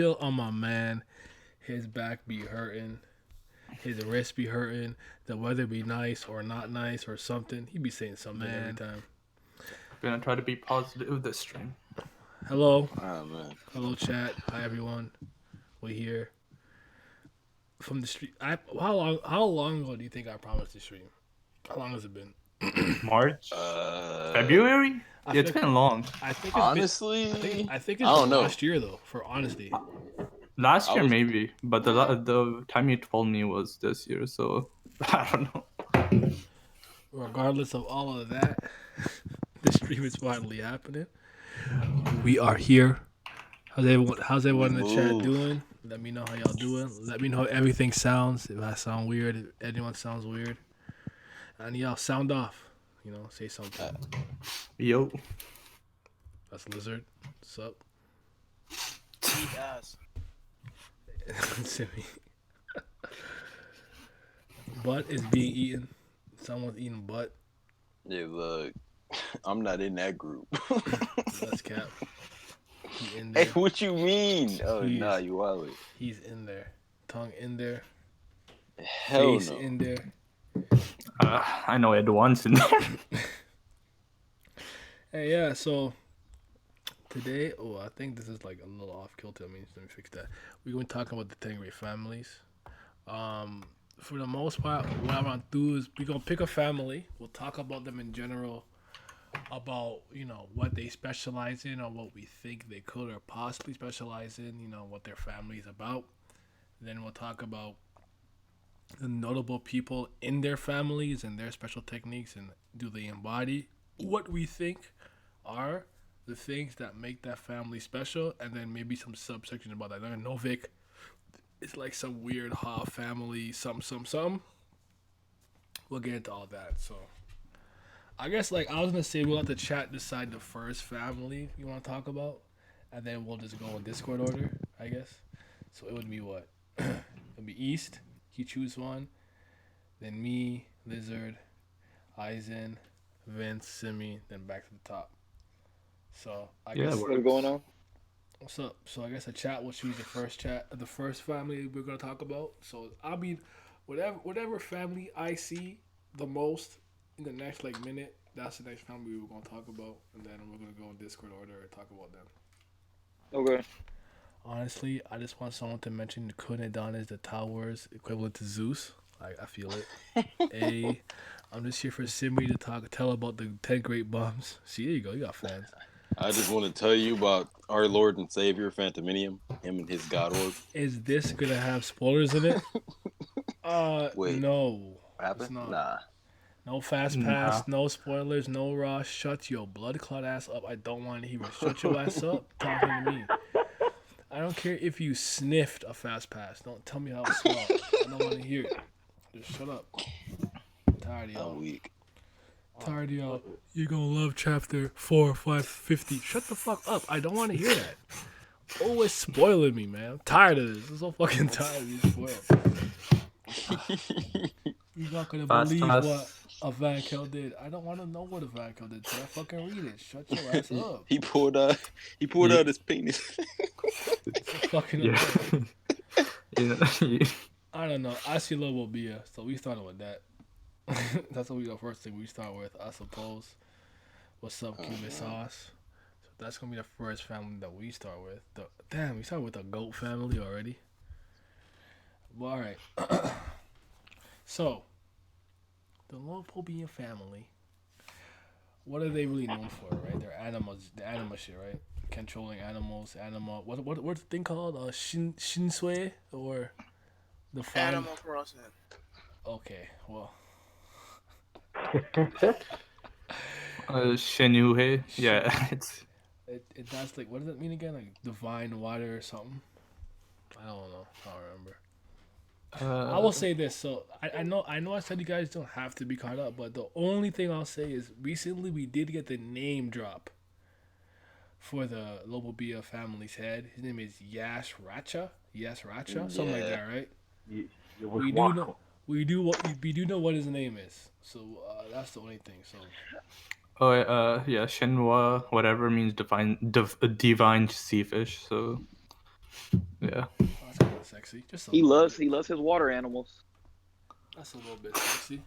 chill on my man. His back be hurting. His wrist be hurting. The weather be nice or not nice or something. He be saying something every time. Gonna try to be positive this stream. Hello. Oh man. Hello, chat. Hi, everyone. We're here from the street. How long ago do you think I promised the stream? How long has it been? March? February? It's been long. I think Honestly, I think I it's don't been know. last year though. For honesty, Last year was- maybe, but the time you told me was this year, so I don't know. regardless of all of that, the stream is finally happening. We are here. How's everyone in the chat Move. doing? Let me know how y'all doing. Let me know how everything sounds. If I sound weird, if anyone sounds weird, and y'all sound off. You know, say something. Yo. That's Lizard. What's up? Eat ass. Simi. Butt is being eaten. Someone's eating butt. Yeah, look, I'm not in that group. That's cap. He in Hey, there. what you mean? Oh, He's- nah, you wild. He's in there. Tongue in there. Hell Face no. in there. I know Ed once in there. Hey, yeah, so today, I think this is like a little off kilter. Let me fix that. We're going to talk about the 10 great families. For the most part, what I'm going to do is we're going to pick a family. We'll talk about them in general, about, what they specialize in or what we think they could or possibly specialize in, what their family is about. Then we'll talk about the notable people in their families and their special techniques and do they embody what we think are the things that make that family special, and then maybe some subsection about that. Novik is like some weird Ha family, some. We'll get into all that. So I guess I was gonna say we'll let the chat decide the first family you want to talk about, and then we'll just go in Discord order, I guess. So it would be what? It would be East. He choose one. Then me, Lizard, Aizen, Vince, Simi, then back to the top. So I guess What's going on? what's up? So I guess the chat will choose the first family we're gonna talk about. So I mean, whatever family I see the most in the next minute, that's the next family we're gonna talk about, and then we're gonna go in Discord order and talk about them. Okay. Honestly, I just want someone to mention the Khun and Don is the towers equivalent to Zeus. I feel it. I'm just here for Simi to tell about the 10 great bombs. See, there you go. You got fans. I just want to tell you about our Lord and Savior, Phantominium, him and his God orb. Is this gonna have spoilers in it? Wait. No. What happened? It's not. Nah. No fast pass, no spoilers, no rush. Shut your blood clot ass up. I don't want to hear it. Shut your ass up talking to me. I don't care if you sniffed a fast pass. Don't tell me how it smelled. I don't want to hear it. Just shut up. I'm tired of y'all. I'm weak. Tired of y'all. You're gonna love chapter 4, 5, 50. Shut the fuck up. I don't want to hear that. Always spoiling me, man. I'm tired of this. I'm so fucking tired of being spoiled. You're not gonna believe what a Van Kel did. I don't want to know what a Van Kel did. So I fucking read it. Shut your ass up. He pulled out his penis. It's so fucking Yeah. annoying. I don't know. I see Lobobia, so we started with that. That's what the first thing we start with, I suppose. What's up, Cuban sauce? So that's gonna be the first family that we start with. Damn, we started with a goat family already. Well, all right. So, the Lobobia family. What are they really known for, right? They're animals, the animal shit, right? Controlling animals, what's the thing called? Shinsui or the fine? Animal Crossing. Okay, well. Shinu, yeah, it's That's what does that mean again? Like divine water or something? I don't know. I don't remember. I will say this. So I know I said you guys don't have to be caught up, but the only thing I'll say is recently we did get the name drop for the Lobobia family's head. His name is Yash Racha, something like that, right? We do know what his name is. So that's the only thing. So yeah, Shenhua, whatever means divine sea fish. So Yeah. Oh, that's kind of sexy. Just a He little loves bit. he loves his water animals. That's a little bit sexy.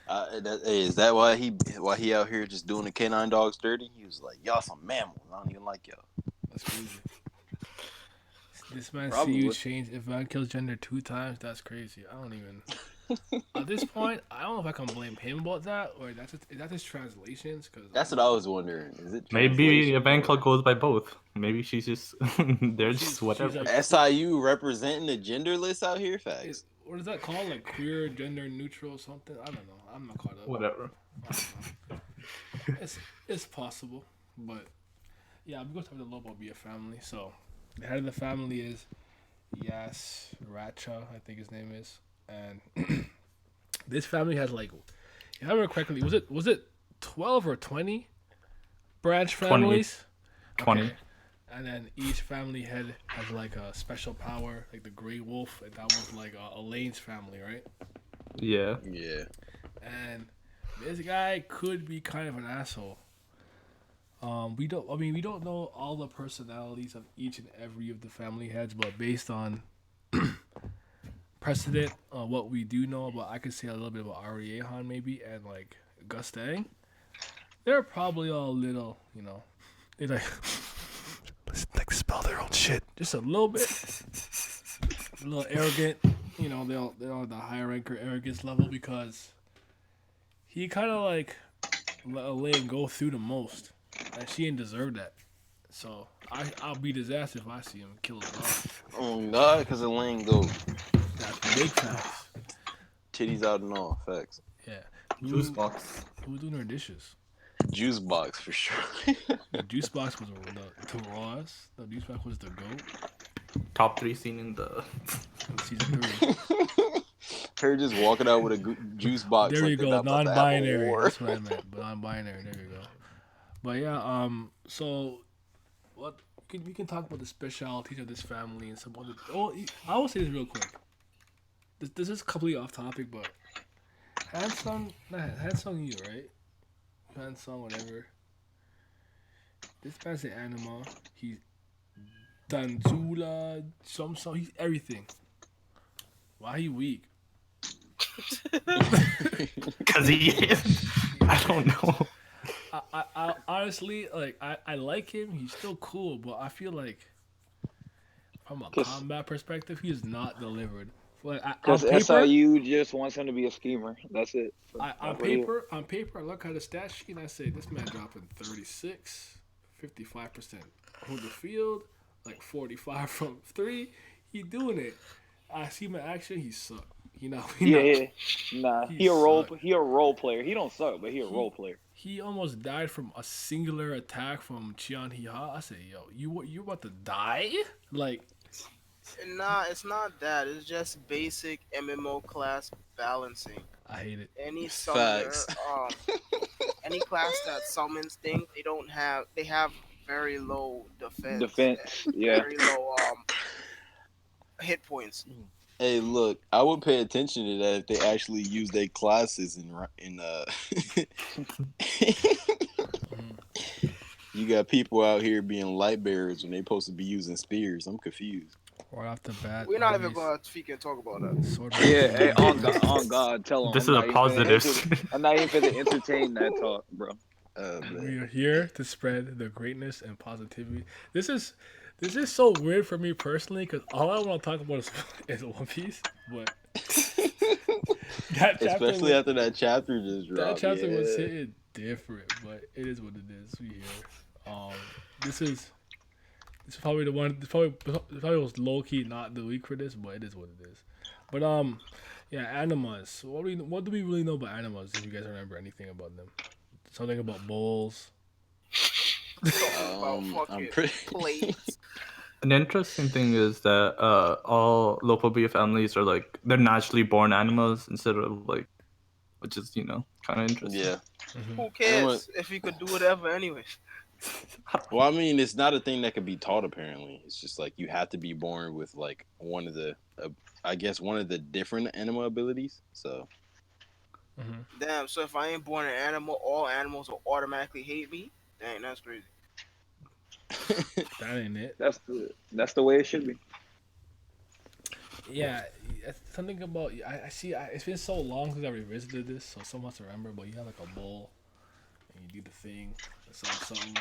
Hey, is that why he out here just doing the canine dogs dirty? He was like, y'all some mammals. I don't even like y'all. That's crazy. This man see you Probably. change. If man kills gender 2 times, that's crazy. I don't even. At this point, I don't know if I can blame him about that or is that his translations? Cause That's what I was wondering. Is it Maybe translation Evanka or goes by both. Maybe she's just they're She's- just whatever. she's like- SIU representing the genderless out here? Is, Facts. what is that called? Like queer, gender neutral, or something? I don't know. I'm not caught up. Whatever. I don't know. It's possible, but yeah, I'm going to talk about the Lobobia family. So the head of the family is Yas Racha, I think his name is, and this family has like, if I remember correctly, was it 12 or 20 branch 20. families? 20. Okay. And then each family head has like a special power, like the Grey Wolf, and that was like Elaine's family, right? Yeah. Yeah. And this guy could be kind of an asshole. We don't know all the personalities of each and every of the family heads, but based on precedent, what we do know about, I could say a little bit about Ari Ahan maybe, and like Gustang. They're probably all little, they like spell their own shit just a little bit, a little arrogant. They're on the higher ranker arrogance level because he kind of like let Elaine go through the most, and she didn't deserve that. So I'll beat his ass if I see him kill his off. Oh God, because Elaine go That's big facts. titties out and all. Facts. Yeah. Juice box. Who was doing her dishes? Juice box for sure. The juice box was the Ross. The juice box was the goat. Top 3 scene in the In season 3. Her just walking out with a juice box. There like you they're go. not about to have a Non-binary. war. That's what I meant. But non-binary. There you go. But yeah. So what? We can talk about the specialities of this family and some other. Oh, I will say this real quick. This is completely off topic, but Hansung you, right? Hansung, whatever. This man's an anima. He's Tanzula, he's everything. Why he weak? because he is. I don't know. I honestly like I like him. He's still cool, but I feel like from a combat perspective, he is not delivered. Like on Because paper, SIU just wants him to be a schemer. That's it. on paper, I look at the stat sheet and I say this man dropping 36, 55% hold the field, like 45 from 3. He doing it. I see him in action. He suck. Yeah. Nah, He he a role suck. player. He don't suck, but he a role player. He almost died from a singular attack from Chian Hiha. I said, yo, you about to die? Like, Nah, it's not that. It's just basic MMO class balancing. I hate it. Any summoner, Facts. any class that summons things, they have very low defense. and Yeah. Very low hit points. Hey, look, I would pay attention to that if they actually use their classes in You got people out here being light bearers when they supposed to be using spears. I'm confused. Right off the bat, We're not even always gonna speak and talk about that. sword Yeah, hey, manipulation. on God, tell him. This I'm is a not even positive. I'm not even gonna entertain that talk, bro. We Man. are here to spread the greatness and positivity. This is so weird for me personally because all I want to talk about is One Piece, but that chapter Especially after that chapter just dropped. that chapter was yeah. hitting different, but it is what it is. We here. This is probably the one. This probably was low key not the week for this, but it is what it is. But yeah, animas. What do we really know about animas? If you guys remember anything about them, something about bulls. About I'm fucking pretty. plates. An interesting thing is that all Lobobia families are like they're naturally born animals instead of like, which is kind of interesting. Yeah. Who cares if you could do whatever anyway? Well, I mean, it's not a thing that can be taught. Apparently, it's just like you have to be born with like one of the, I guess, one of the different anima abilities. So Damn. So if I ain't born an animal, all animals will automatically hate me. Dang, that's crazy. That ain't it. That's the way it should be. Yeah, something about I see. It's been so long since I revisited this, so so much to remember. But you have like a bowl, and you do the thing, or something.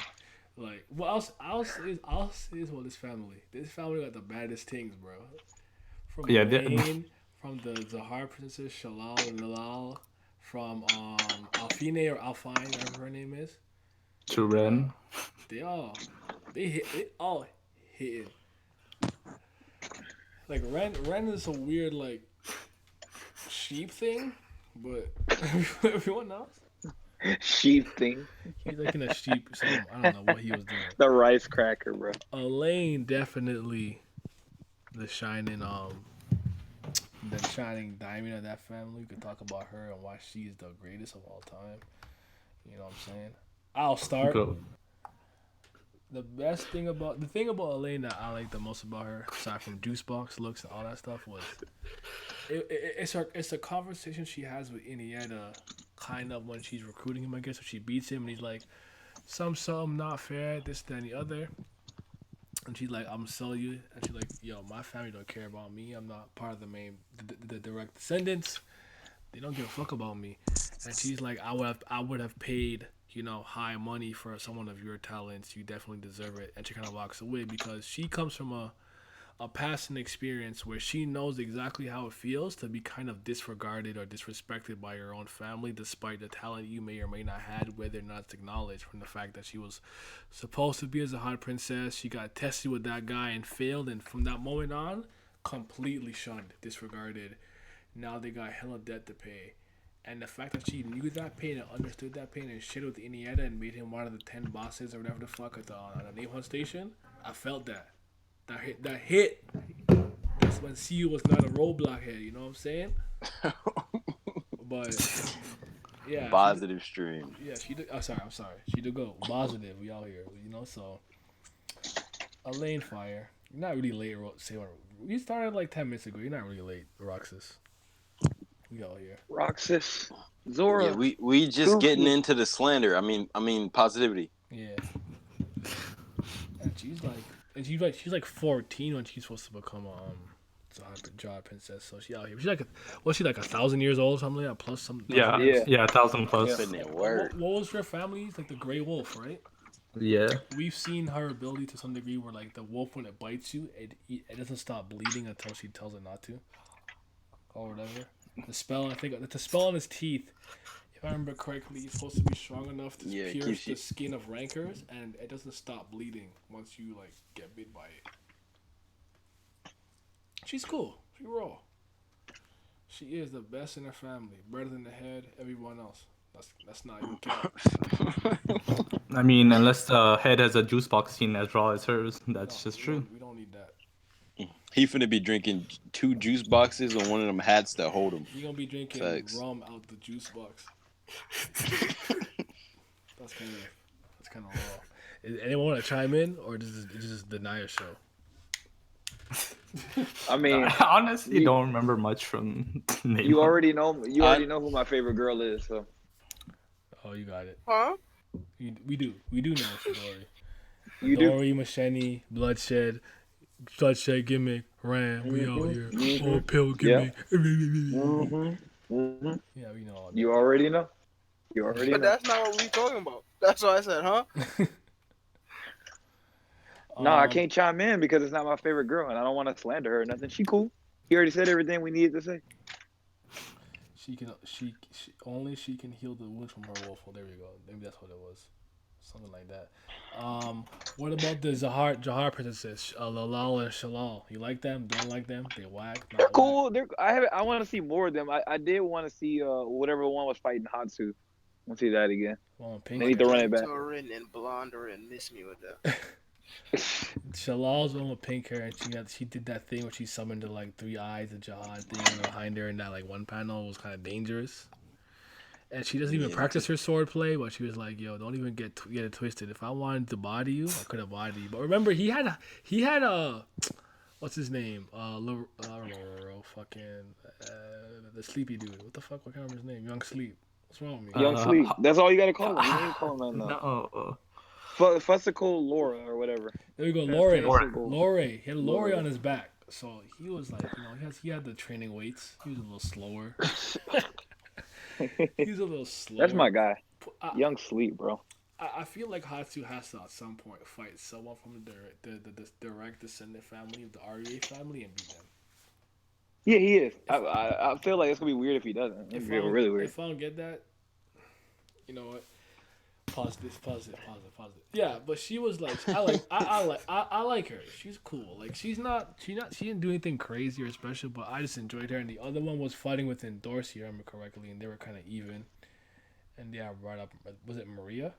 Like what else? I'll say this about this family. This family got the baddest things, bro. From Yeah, Elaine, from the Zahar princess Shalal and Lalal, from Alfine or Alfine, whatever her name is. Turen. They all they all hitting. Like Ren is a weird like sheep thing, but everyone else Sheep thing. he's like in a sheep. Something. I don't know what he was doing. The rice cracker, bro. Elaine definitely the shining diamond of that family. We could talk about her and why she's the greatest of all time. You know what I'm saying? I'll start. Go. The thing about Elaine that I like the most about her, aside from juice box looks and all that stuff, was it's a conversation she has with Iniesta, kind of when she's recruiting him. I guess when she beats him and he's like, some not fair, this, that, and the other. And she's like, I'm gonna sell you. And she's like, yo, my family don't care about me. I'm not part of the direct descendants. They don't give a fuck about me. And she's like, I would have paid, high money for someone of your talents. You definitely deserve it. And she kind of walks away because she comes from a past and experience where she knows exactly how it feels to be kind of disregarded or disrespected by your own family, despite the talent you may or may not had, whether or not it's acknowledged. From the fact that she was supposed to be as a hot princess, she got tested with that guy and failed, and from that moment on, completely shunned, disregarded. Now they got hella debt to pay. And the fact that she knew that pain and understood that pain and shit with Iniesta and made him one of the 10 bosses or whatever the fuck at the name hunt station, I felt that. That hit. That's when CU was not a roadblock head, you know what I'm saying? But yeah. Positive stream. Yeah, she did. I'm sorry. She did go positive. We all here, so Elaine fire. You're not really late, we started like 10 minutes ago. You're not really late, Roxas. We all here. Roxas. Zora. Yeah, we just getting into the slander. I mean positivity. Yeah. And she's like 14 when she's supposed to become Jahad princess. So she out here. She's like, what's she like 1,000 years old or something like that? Plus some. Yeah, 1,000 plus. Putting in work. What was your family? Like the Grey Wolf, right? Yeah. We've seen her ability to some degree where like the wolf when it bites you, it doesn't stop bleeding until she tells it not to, or whatever. The spell, I think it's a spell on his teeth. If I remember correctly, it's supposed to be strong enough to pierce the skin of rancors, and it doesn't stop bleeding once you like get bit by it. She's cool. She raw. She is the best in her family, better than the head, everyone else. That's not even count. I mean, unless the head has a juice box scene as raw as hers, that's just true. We don't need that. He finna be drinking 2 juice boxes and one of them hats that hold him. He gonna be drinking rum out the juice box. That's kind of raw. Anyone want to chime in, or is this just deny a show? I mean, I honestly don't remember much from. You already know who my favorite girl is. So. Oh, you got it. Huh? We do know Shidori. You Dory, Machete, Bloodshed, gimmick, Ram. We out here. Oh, pill gimmick. Yeah, we know all that. You already know. But that's not what we talking about. That's what I said, huh? No, I can't chime in because it's not my favorite girl, and I don't want to slander her or nothing. She cool. He already said everything we needed to say. She can heal the wounds from her wolf. Well, there we go. Maybe that's what it was. Something like that. What about the Jahar princesses? Lalal and Shalal. You like them? Don't like them? They whack? They're cool. I want to see more of them. I did want to see whatever one was fighting Hatsu. I want to see that again. They need to run it back. And Blonder and miss me with that. Shalal's one with pink hair, and she did that thing where she summoned the like 3 eyes of Jahad thing behind her, and that like one panel was kind of dangerous. And she doesn't even practice her sword play, but she was like, "Yo, don't even get it twisted. If I wanted to body you, I could have bodied you." But remember, he had a what's his name? The sleepy dude. What the fuck? What kind of his name? Young Sleep. What's wrong with me? Young Sleep. That's all you gotta call him. You ain't calling him no. Fussicle Laura or whatever. There we go, Yeah, Lore. He had Lore on his back, so he was like, he had the training weights. He was a little slower. He's a little slower. That's my guy. Young Sleep, bro. I feel like Hatsu has to at some point fight someone from the direct descendant family of the REA family and beat them. Yeah, he is. I feel like it's gonna be weird if he doesn't. It's gonna be really weird. If I don't get that, you know what? Pause this. Yeah, but she was like, I like her. She's cool. Like she didn't do anything crazy or special, but I just enjoyed her. And the other one was fighting within Dorsey, if I remember correctly, and they were kind of even. And yeah, brought up, was it Maria?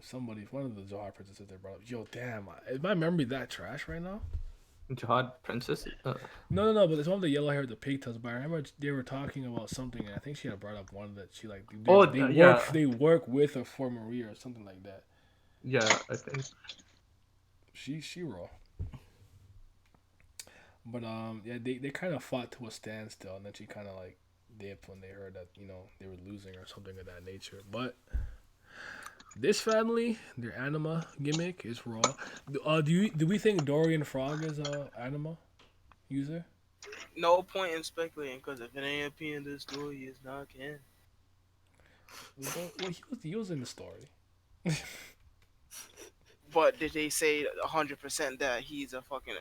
Somebody, one of the Jahad princesses they brought up. Yo, damn, is my memory that trash right now? Jahad princess? No, but it's one of the yellow hair with the pigtails. But I remember they were talking about something, and I think she had brought up one that she like. They work with or for Maria or something like that. Yeah, I think she raw. But yeah, they kind of fought to a standstill, and then she kind of like dipped when they heard that they were losing or something of that nature. But this family, their anima gimmick is raw. Do we think Dorian Frog is a anima user? No point in speculating, because if it ain't appearing in the story, it's not canon. Well, he was in the story. But did they say 100% that he's a fucking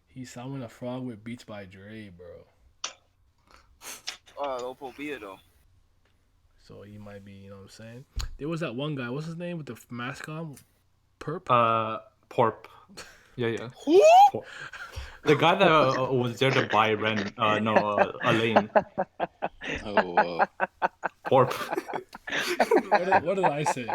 He's summoned a frog with Beats by Dre, bro. Lobobia though. So he might be, you know what I'm saying? There was that one guy, what's his name with the mask on? Perp? Porp. Yeah. Who? Porp. The guy that was there to buy Ren. Elaine. Oh, Porp. What did I say?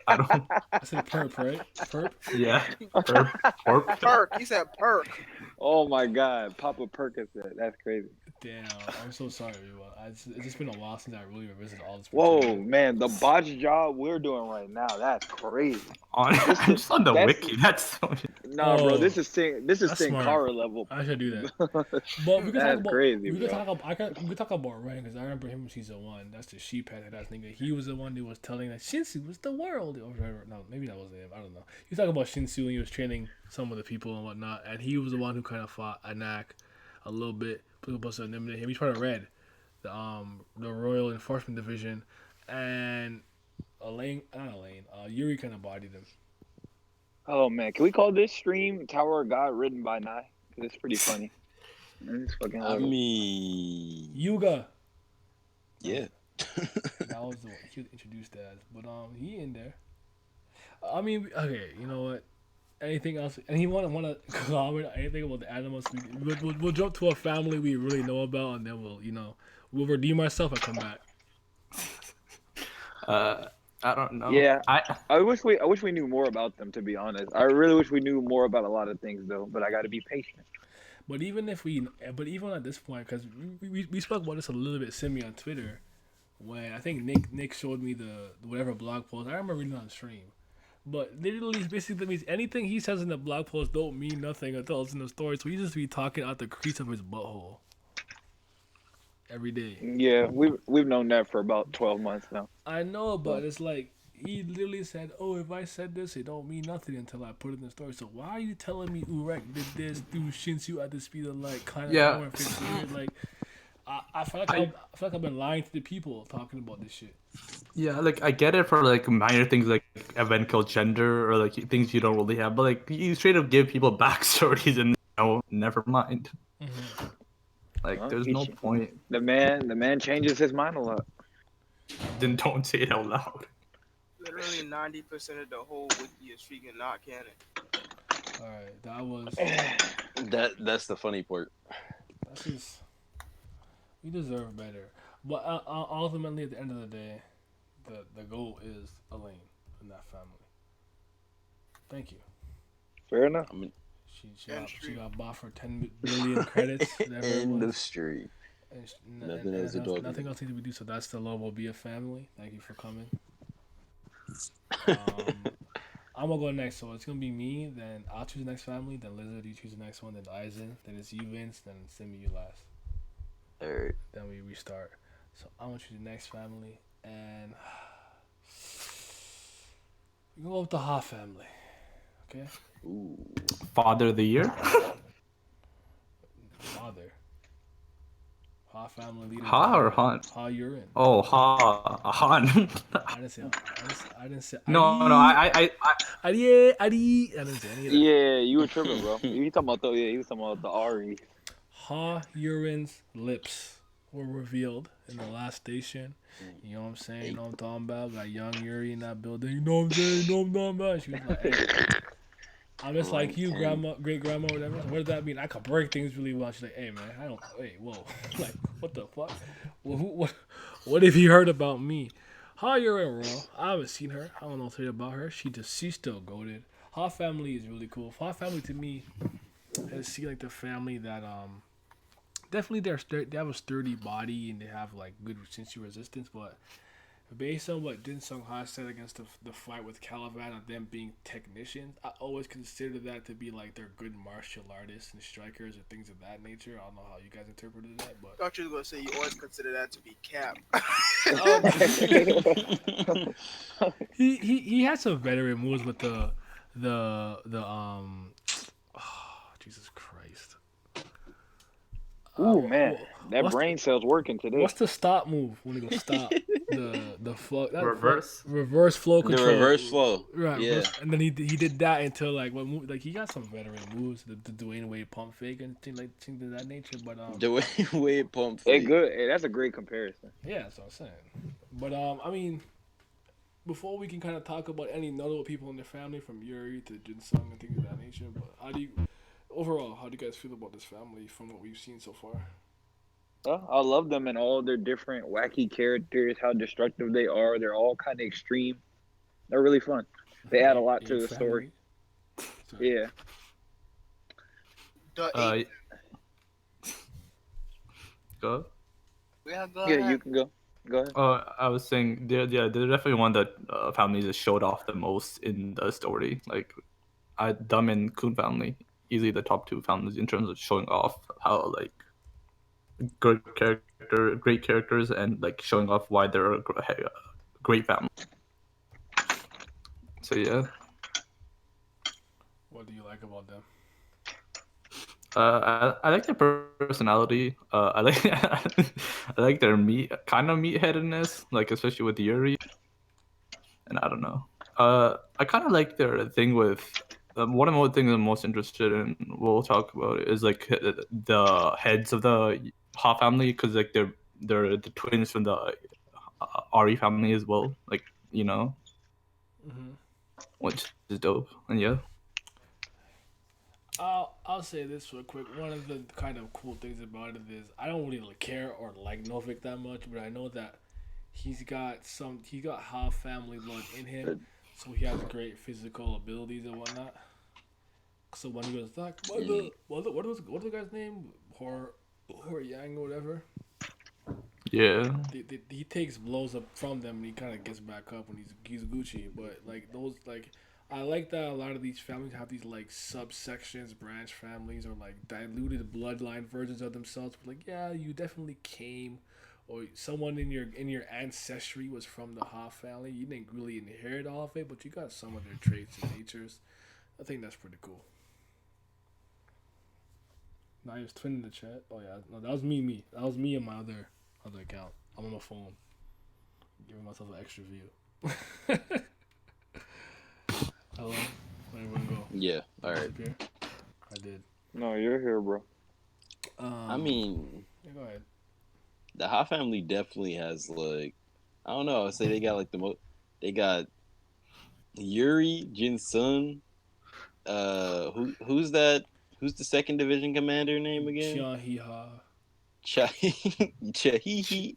I don't. I said perp, right? Perp? Yeah. Porp. Perk. He said perk. Oh my God, Papa Percocet. That's crazy. Damn, I'm so sorry, everyone. It's just been a while since I really revisited all this. Whoa, man, the botch job we're doing right now, that's crazy. I'm just on the wiki. That's so... Nah, bro, this is Sin Cara level. I should do that. But we can talk about crazy. We can talk about Ren, because I remember him in season 1. That's the sheephead ass nigga. He was the one who was telling that Shinsu was the world. Or whatever. No, maybe that wasn't him. I don't know. He was talking about Shinsu and he was training some of the people and whatnot, and he was the one who kind of fought Anak a little bit. People supposed to eliminate him. He's part of Red, the Royal Enforcement Division, and Yuri kind of bodied him. Oh man, can we call this stream Tower of God written by Nai? Because it's pretty funny. It's fucking I mean, Yuga. Yeah. That was the one he was introduced as, but he in there. I mean, okay, you know what? Anything else? And he want to comment anything about the animals? We'll jump to a family we really know about, and then we'll redeem ourselves and come back. I don't know. Yeah, I wish we knew more about them. To be honest, I really wish we knew more about a lot of things though. But I got to be patient. But even at this point, because we spoke about this a little bit, semi on Twitter, when I think Nick showed me the whatever blog post. I remember reading it on stream. But literally, basically means anything he says in the blog post don't mean nothing until it's in the story. So he just be talking out the crease of his butthole every day. Yeah, we've known that for about 12 months now. I know, but it's like he literally said, "Oh, if I said this, it don't mean nothing until I put it in the story." So why are you telling me Urek did this, do Shinsu at the speed of light, kind of more fixed like? I feel like I've been lying to the people talking about this shit. Yeah, like I get it for like minor things like event gender or like things you don't really have, but like you straight up give people backstories and never mind. Mm-hmm. Like there's no point. The man changes his mind a lot. Then don't say it out loud. Literally 90% of the whole wiki is freaking not canon. All right, that was. That's the funny part. That's just. We deserve better, but ultimately, at the end of the day, the goal is Elaine and that family. Thank you. Fair enough. I mean, she got bought for 10 billion credits. Industry. Nothing else needs to be done. So that's the Lobobia family. Thank you for coming. I'm gonna go next, so it's gonna be me. Then I'll choose the next family. Then Lizard, you choose the next one. Then Aizen. Then it's you, Vince. Then Simi, you last. Alright. Then we restart. So I'm gonna choose the next family. and we go with the Ha family. Okay. Ooh. Father of the year. Father. Ha family leader. Ha or Han? Ha urine. Oh, Han. I didn't say. I didn't say. No. I Adi. I didn't say any of that. Yeah, you were tripping, bro. You talking about he was talking about the Ari. Ha urine's lips were revealed in the last station. You know what I'm saying? You know what I'm talking about? Got young Yuri in that building. You know what I'm saying? You know what I'm talking about? She was like, hey, I'm just like you, grandma, great grandma, whatever. What does that mean? I can break things really well. She's like, hey, man, whoa. Like, what the fuck? Well, what have you heard about me? Ha Yuri, bro. I haven't seen her. I don't know anything about her. She's still goated. Ha family is really cool. Ha family to me, I see like the family that, definitely they have a sturdy body and they have like good sensory resistance, but based on what Jinsung said against the fight with Caliban and them being technicians, I always consider that to be like they're good martial artists and strikers or things of that nature. I don't know how you guys interpreted that, but I thought you were gonna say you always consider that to be cap. he had some veteran moves with the Jesus Christ. Ooh, man. That brain cell's working today. What's the stop move when you go stop? the flow. reverse flow control. The reverse flow. Right. Yeah. And then he did that until like what move? Like he got some veteran moves, the Dwayne Wade pump fake and things of that nature. But Dwayne Wade pump Hey, fake. good. Hey, that's a great comparison. Yeah, that's what I'm saying. But I mean, before we can kind of talk about any notable people in their family, from Yuri to Jinsung and things of that nature, but how do you guys feel about this family from what we've seen so far? I love them and all their different wacky characters, how destructive they are. They're all kind of extreme. They're really fun. They add a lot to the story. Yeah. Go. Yeah, go Yeah, ahead. you can go. Go ahead. I was saying they're definitely one that families that showed off the most in the story. Like, Baam and Khun family, easily the top two families in terms of showing off how like great characters and like showing off why they're a great family. So yeah. What do you like about them? I like their personality. I like I like their meatheadedness, like especially with Yuri. And I don't know. I kind of like their thing with one of the things I'm most interested in. We'll talk about it, is like the heads of the Ha family, because like they're the twins from the Ari family as well. Like, you know, which is dope. And yeah. I'll say this real quick. One of the kind of cool things about it is I don't really care or like Novik that much, but I know that he got Ha family blood in him, so he has great physical abilities and whatnot. So when he was like, what was the guy's name? Hor Yang or whatever. Yeah. He takes blows up from them and he kind of gets back up when he's Gucci. But like those like. I like that a lot of these families have these like subsections, branch families, or like diluted bloodline versions of themselves. But like, yeah, you definitely came, or someone in your ancestry was from the Ha family. You didn't really inherit all of it, but you got some of their traits and natures. I think that's pretty cool. Now he was twin in the chat. Oh yeah, no, that was me. That was me on my other account. I'm on my phone, giving myself an extra view. Hello? Where go? Yeah, alright. I did. No, you're here, bro. I mean, yeah, go ahead. The Ha family definitely has like, I don't know. I say they got like the most. They got Yuri, Jinsung. Who's that? Who's the second division commander name again? Chahiha. Chahihi.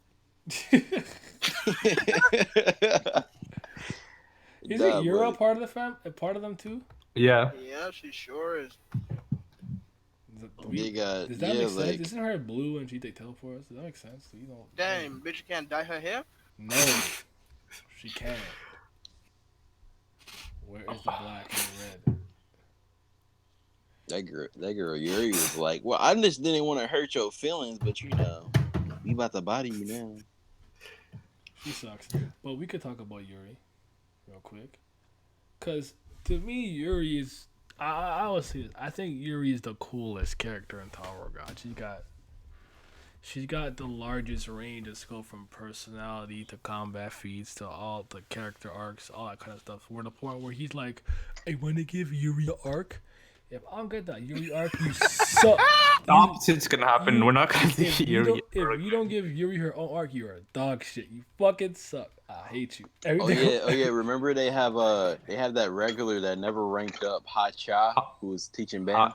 Isn't Yura part of the part of them too? Yeah. Yeah, she sure is. Does that make sense? Like, isn't her blue and she teleports? Does that make sense? You don't. Damn, bitch, you can't dye her hair? No, she can't. Where is the black and the red? That girl Yuri was like, well, I just didn't want to hurt your feelings, but you know, we about to body you now. He sucks. But we could talk about Yuri real quick. Because to me, Yuri is. I would say this. I think Yuri is the coolest character in Tower of God. She's got the largest range of scope from personality to combat feats to all the character arcs, all that kind of stuff. We're at the point where he's like, I want to give Yuri an arc. If I don't get that Yuri arc, you suck. The opposite's gonna happen. We're not gonna see Yuri. If you don't give Yuri her own arc, you're a dog shit. You fucking suck. I hate you. Oh yeah. Remember they have that regular that never ranked up, Ha Cha, who was teaching Baam.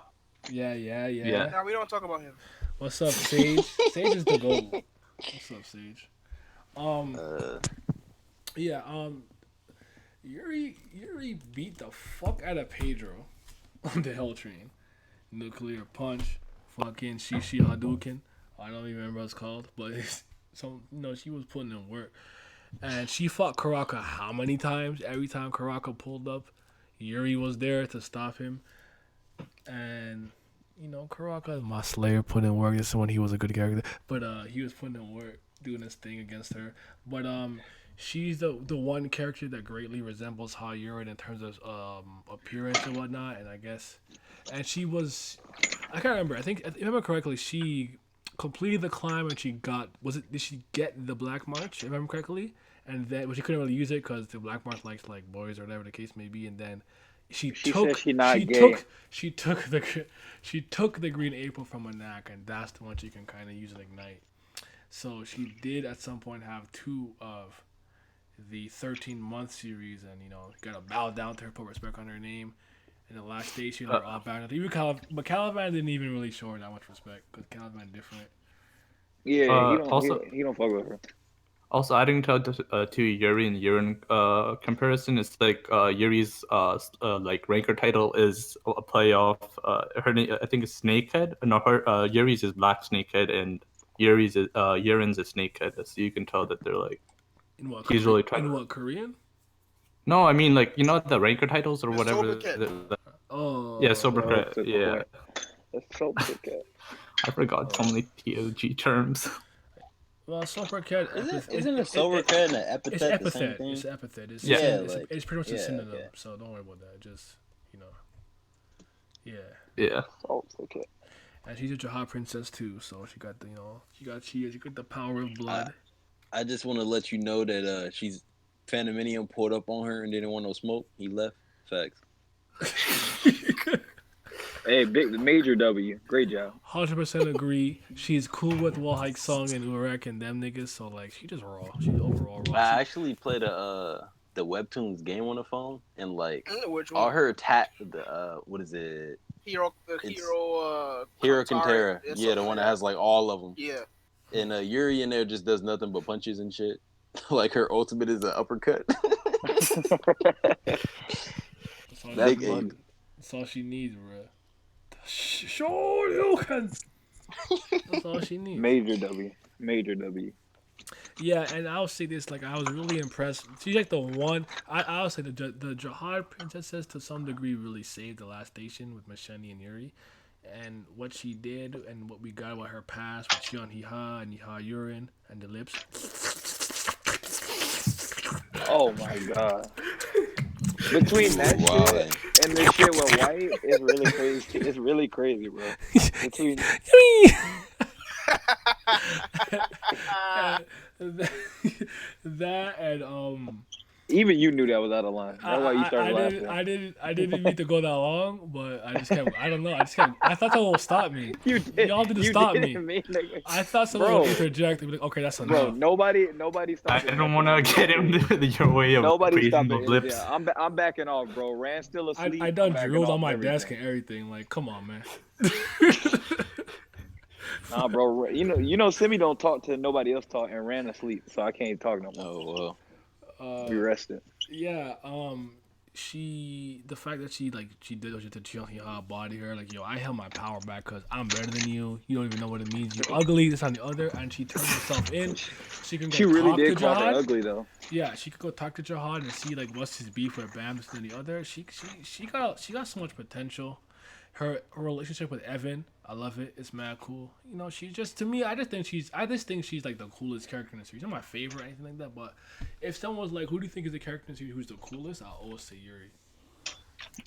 Yeah. Now we don't talk about him. What's up, Sage? Sage is the goal. What's up, Sage? Yuri beat the fuck out of Pedro on the Hell Train. Nuclear punch, fucking Shishi Hadouken. I don't even remember what it's called, but she was putting in work. And she fought Karaka how many times? Every time Karaka pulled up, Yuri was there to stop him. And Karaka, my Slayer, put in work. This is when he was a good character, but he was putting in work, doing his thing against her. But she's the one character that greatly resembles Yuri in terms of appearance and whatnot. And I guess, and she was, I can't remember. I think if I remember correctly, she completed the climb and she got. Did she get the Black March? If I remember correctly, and then she couldn't really use it because the Black March likes like boys or whatever the case may be, and then. She took the Green April from Anak, and that's the one she can kind of use and ignite. So she did at some point have 2 of the 13-month series, and gotta bow down to her, put respect on her name. In the last station, her all bound. But Caliban didn't even really show her that much respect because Caliban different. Yeah, he don't fuck with her. Also, adding to Yuri and Yurin comparison, it's like Yuri's like ranker title is a playoff. Her name, I think, is Snakehead. No, her Yuri's is Black Snakehead, and Yurin's is Snakehead. So you can tell that they're like. In what? He's really trying. In what, Korean? No, I mean like the ranker titles or whatever. Yeah, Sobercat. Yeah. That's Sobercat. I forgot so many TOG terms. Well, Sobercat isn't a Sobercat and an epithet? It's epithet. The same thing? It's epithet. It's it's pretty much a synonym. Yeah. So don't worry about that. Just Yeah. Sobercat. And she's a Jahad princess too, so she got the she got the power of blood. I just want to let you know that she's Phantominium pulled up on her and didn't want no smoke. He left. Facts. Hey, major W. Great job. 100% agree. She's cool with Wallhike Song and Urek and them niggas, so like she just raw. She's overall raw. I actually played the Webtoons game on the phone, and like which one? all her what is it? Hero Kintera. Yeah, the one that has like all of them. Yeah. And Yuri in there just does nothing but punches and shit. Like her ultimate is an uppercut. That's all she needs, bro. Sure, you can. That's all she needs. Major W. Yeah, and I'll say this, like, I was really impressed. She's like the one. I'll say the Jahad princesses to some degree really saved the last station with Mashani and Yuri, and what she did and what we got about her past with Shion Hiha and Hiha Yurin and the lips. Oh my god. Between that shit and this shit with White, it's really crazy. It's really crazy, bro. Between that and even you knew that was out of line. That's why you started laughing. I didn't mean to go that long, but I just kept. I don't know. I thought someone would stop me. Y'all didn't stop me. I thought someone would interject and be like, "Okay, that's enough." Bro, nobody stopped. I don't want to get him your way of nobody stopped the lips. Yeah, I'm backing off, bro. Rand's still asleep. I done drilled on my desk and everything. Like, come on, man. Nah, bro. You know, Simi don't talk to nobody else talk and Rand asleep, so I can't talk no more. Oh well. We rested. Yeah, the fact that she did what she did to Chion body her, like, yo, I held my power back because I'm better than you. You don't even know what it means. You're ugly. This on the other, and she turned herself in. She can go really talk did to call Jahad. her ugly though. Yeah, she could go talk to Jahad and see like what's his beef with Baam, this and the other. She got so much potential. Her relationship with Evan, I love it. It's mad cool. You know, she just to me, I just think she's like the coolest character in the series. Not my favorite or anything like that, but if someone was like, who do you think is the character in the series who's the coolest? I'll always say Yuri.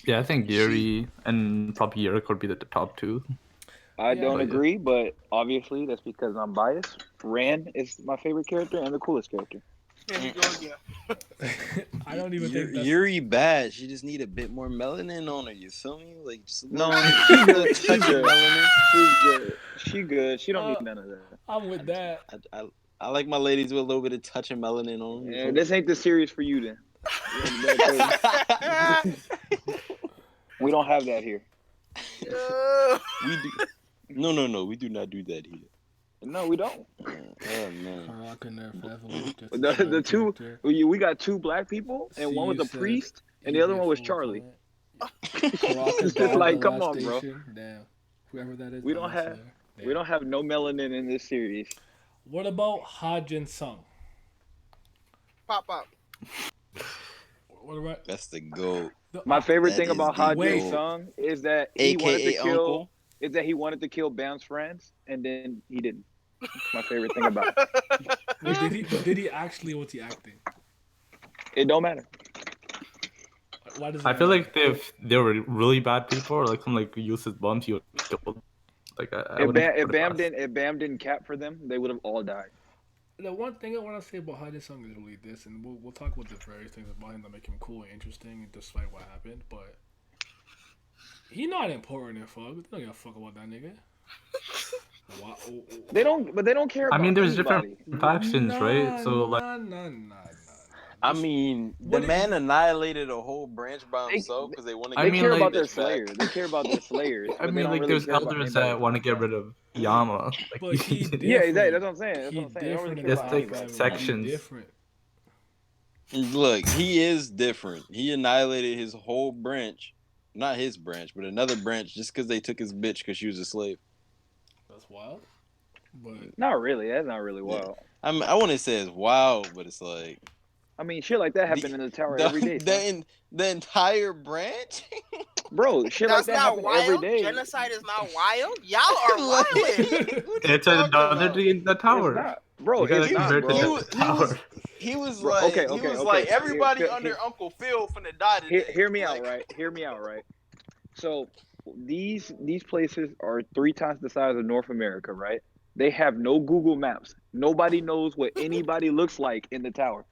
Yeah, I think Yuri and probably Yuri could be the top two. I Yeah. don't But, agree, but obviously that's because I'm biased. Ran is my favorite character and the coolest character. Here he goes again. I don't even think that's... Yuri bad. She just need a bit more melanin on her. You feel me? Like just a No, little she good. She touch of good. melanin. She's good. She good. She don't need none of that. I'm with that. I like my ladies with a little bit of touch of melanin on them. Yeah, this ain't the series for you then. We don't have that here. We do. No. We do not do that here. No, we don't. Oh man. Karaka and their family, just The two, character. we got two black people, and See, one was you a said priest, and the other one was full Charlie. Karaka died Like, the come last on, bro. station. Damn. Whoever that is. We the don't last have- Slayer. We Damn. don't have no melanin in this series. What about Jinsung? Pop up. What about That's the goat. My favorite That thing is about the Ha goat. Sung is that he wanted to AKA kill. Uncle. Is that he wanted to kill Bam's friends, and then he didn't. That's my favorite thing about it. did he actually? What's he acting? It don't matter. Why does I feel like if they were really bad people, or like some like useless bums, you would kill them. Like I If wouldn't Bam, put it past. if Bam didn't cap for them, they would have all died. The one thing I want to say about Jinsung is really this, and we'll talk about the various things about him that make him cool and interesting, despite what happened. But he not important in fuck. They don't give a fuck about that nigga. Wow. They don't care about I mean, there's anybody. different factions, right? So like, I mean, the What man annihilated a whole branch by They- himself because they want to. I They mean, care like- about their slayers. They care about their slayers. I but they mean, don't like really there's care about elders anybody. that want to get rid of Yama. Like, But he Yeah, exactly. different. That's what I'm saying. That's what I'm saying. They don't really care There's about like anybody. sections. He different. Look, he is different. He annihilated his whole branch, not his branch, but another branch, just because they took his bitch because she was a slave. That's wild. But Not really. That's not really wild. I mean, I wouldn't say it's wild, but it's like I mean, shit like that happen in the tower every day. son. the entire branch. Bro, shit like That's that not happen wild. every day. Genocide is not wild. Y'all are wilding. it's another thing in the It's tower. not. Bro, You gotta it's not, compare it to bro. the tower. He was Bro, like, okay, he was okay. like, everybody Here- under here- Uncle Phil finna die today. Hear me Like, out, right? Hear me out, right? So these places are 3 times the size of North America, right? They have no Google Maps. Nobody knows what anybody looks like in the tower.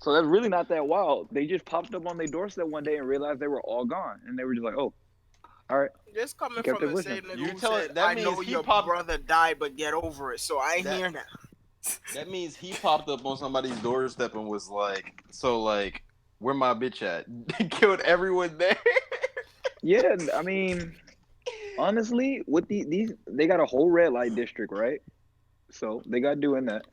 So that's really not that wild. They just popped up on their doorstep one day and realized they were all gone, and they were just like, "Oh, all right." This coming Kept from it the with same him. nigga You who tell said, it- that I know means he your popped- brother died, but get over it. So I ain't That- hear that. That means he popped up on somebody's doorstep and was like, "So like, where my bitch at?" Killed everyone there. Yeah, I mean, honestly, with these, they got a whole red light district, right? So they got doing that.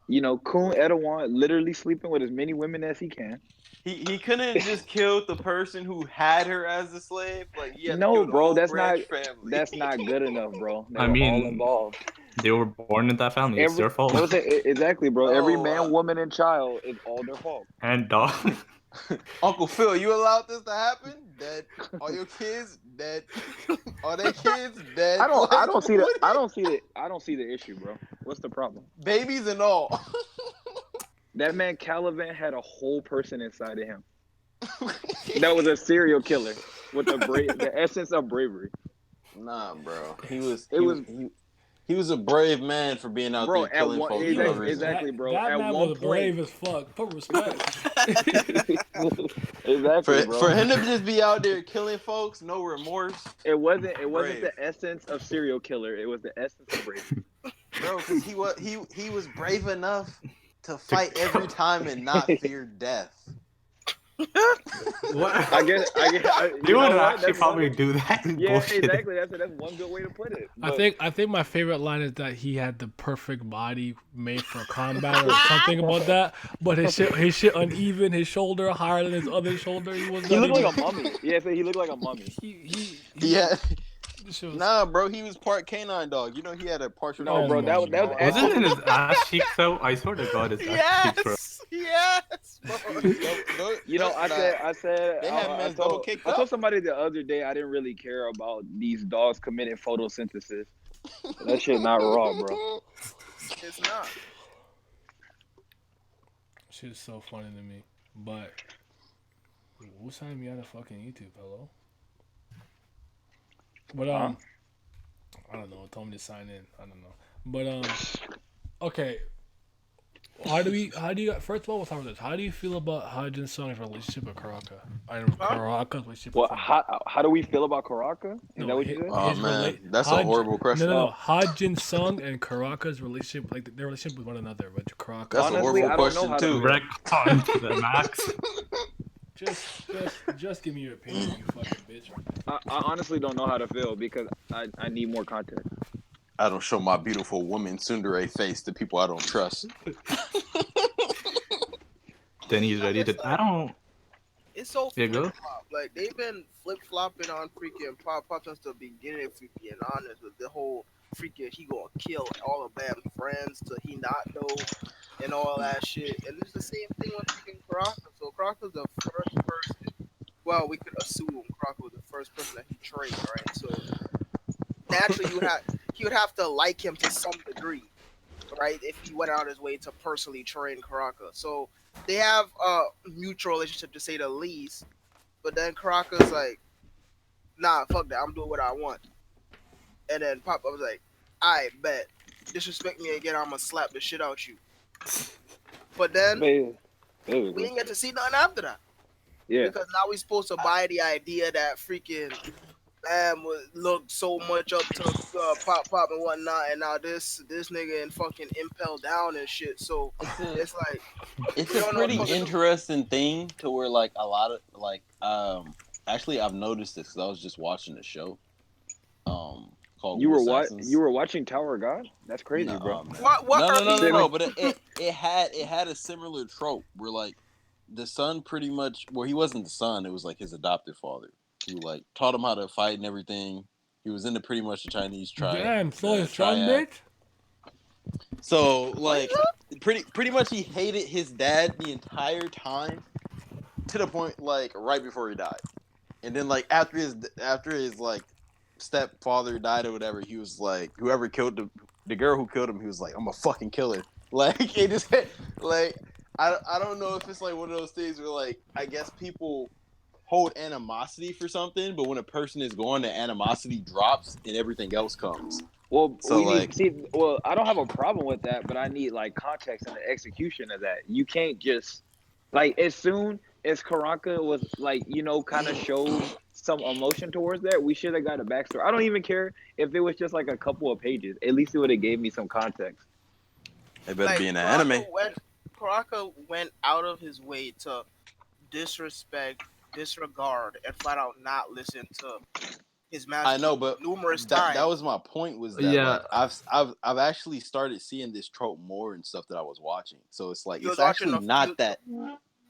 You know, Khun Erdogan literally sleeping with as many women as he can. He couldn't have just killed the person who had her as a slave. Like, he had to No, kill the bro, whole that's branch family. That's not good enough, bro. They I were mean, all involved. They were born in that family. It's their fault. That was it, exactly, bro. Every Oh, man, woman, and child is all their fault. And dog. Uncle Phil, you allowed this to happen? Dead. All your kids dead. All their kids dead. I don't Like, see that. what- I don't see the issue, bro. What's the problem? Babies and all. That man Caliban had a whole person inside of him. That was a serial killer with the essence of bravery. Nah, bro. He was a brave man for being out Bro, there killing at one- folks. exactly, for no reason. exactly. bro. That At man one was point- brave as fuck. Put respect. Exactly, bro. For him to just be out there killing folks, no remorse, It wasn't Brave. the essence of serial killer. It was the essence of bravery. bro. Because he was brave enough to fight every time and not fear death. What? I guess. You know would what? actually That's probably one- do that. Yeah, Bullshit. exactly. That's one good way to put it. But I think my favorite line is that he had the perfect body made for combat or something about that. But his shit uneven, his shoulder higher than his other shoulder. He was he not looked even- like a mummy. Yeah, so he looked like a mummy. he Yeah, This shit was- Nah, bro, he was part canine dog. You know he had a partial. No, bro, that was God. Wasn't it his ass cheeks though? I swear to God, his ass cheeks were. Yes. Bro. You know, I said, They had man's double kicked I told up. somebody the other day I didn't really care about these dogs committing photosynthesis. That shit not raw, bro. It's not. Shit is so funny to me. But who signed me out of fucking YouTube? Hello. But I don't know. Told me to sign in. I don't know. But okay. How do you first of all we'll talk about this. How do you feel about Jinsung's relationship with Karaka? And Karaka's relationship with What? How do we feel about Karaka? Is that what you said? Oh his man, that's a horrible question. No. Jinsung and Karaka's relationship, like their relationship with one another, but Karaka. That's Honestly, a I horrible don't know question how to too. feel. Wrecked onto the max. Just give me your opinion, you fucking bitch. I honestly don't know how to feel because I need more context. I don't show my beautiful woman tsundere face to people I don't trust. Then he's ready to. I don't. It's so Yeah, flip go. flop. Like they've been flip flopping on freaking pop since the beginning. If we being honest with the whole freaking he gonna kill all of Bam's friends to he not know and all that shit. And it's the same thing with freaking Karaka. So Karaka's the first person. Well, we could assume Karaka was the first person that he trained, right? So naturally, he would have to like him to some degree, right? If he went out his way to personally train Karaka. So they have a mutual relationship to say the least. But then Karaka's like, nah, fuck that. I'm doing what I want. And then Papa was like, I bet. Disrespect me again, I'm gonna slap the shit out you. But then we didn't get to see nothing after that. Yeah. Because now we supposed to buy the idea that freaking Bam would look so much up to Pop and whatnot, and now this nigga and fucking Impel down and shit. So it's like It's we a don't know what pretty the fuck to do. interesting thing to where like a lot of like actually I've noticed this because I was just watching a show called You were Assassins. You were watching Tower of God? That's crazy, No, bro. man. What No, but it had a similar trope where like the son pretty much he wasn't the son, it was like his adopted father who like taught him how to fight and everything. He was into pretty much the Chinese Damn, so his son, triad. bitch. So like pretty much he hated his dad the entire time to the point like right before he died. And then like after his like stepfather died or whatever, he was like whoever killed the girl who killed him, he was like, I'm a fucking killer. Like it just like I don't know if it's like one of those things where like I guess people hold animosity for something, but when a person is gone, the animosity drops and everything else comes. Well, So, we like- need well, I don't have a problem with that, but I need like context and the execution of that. You can't just like as soon as Karaka was like, kind of showed some emotion towards that, we should have got a backstory. I don't even care if it was just like a couple of pages. At least it would have gave me some context. It better like, be in an anime. Karaka went out of his way to disregard, and flat out not listen to his master. I know, but numerous times. that was my point. Was that Yeah. like, I've actually started seeing this trope more and stuff that I was watching. So it's like You it's was actually watching not that.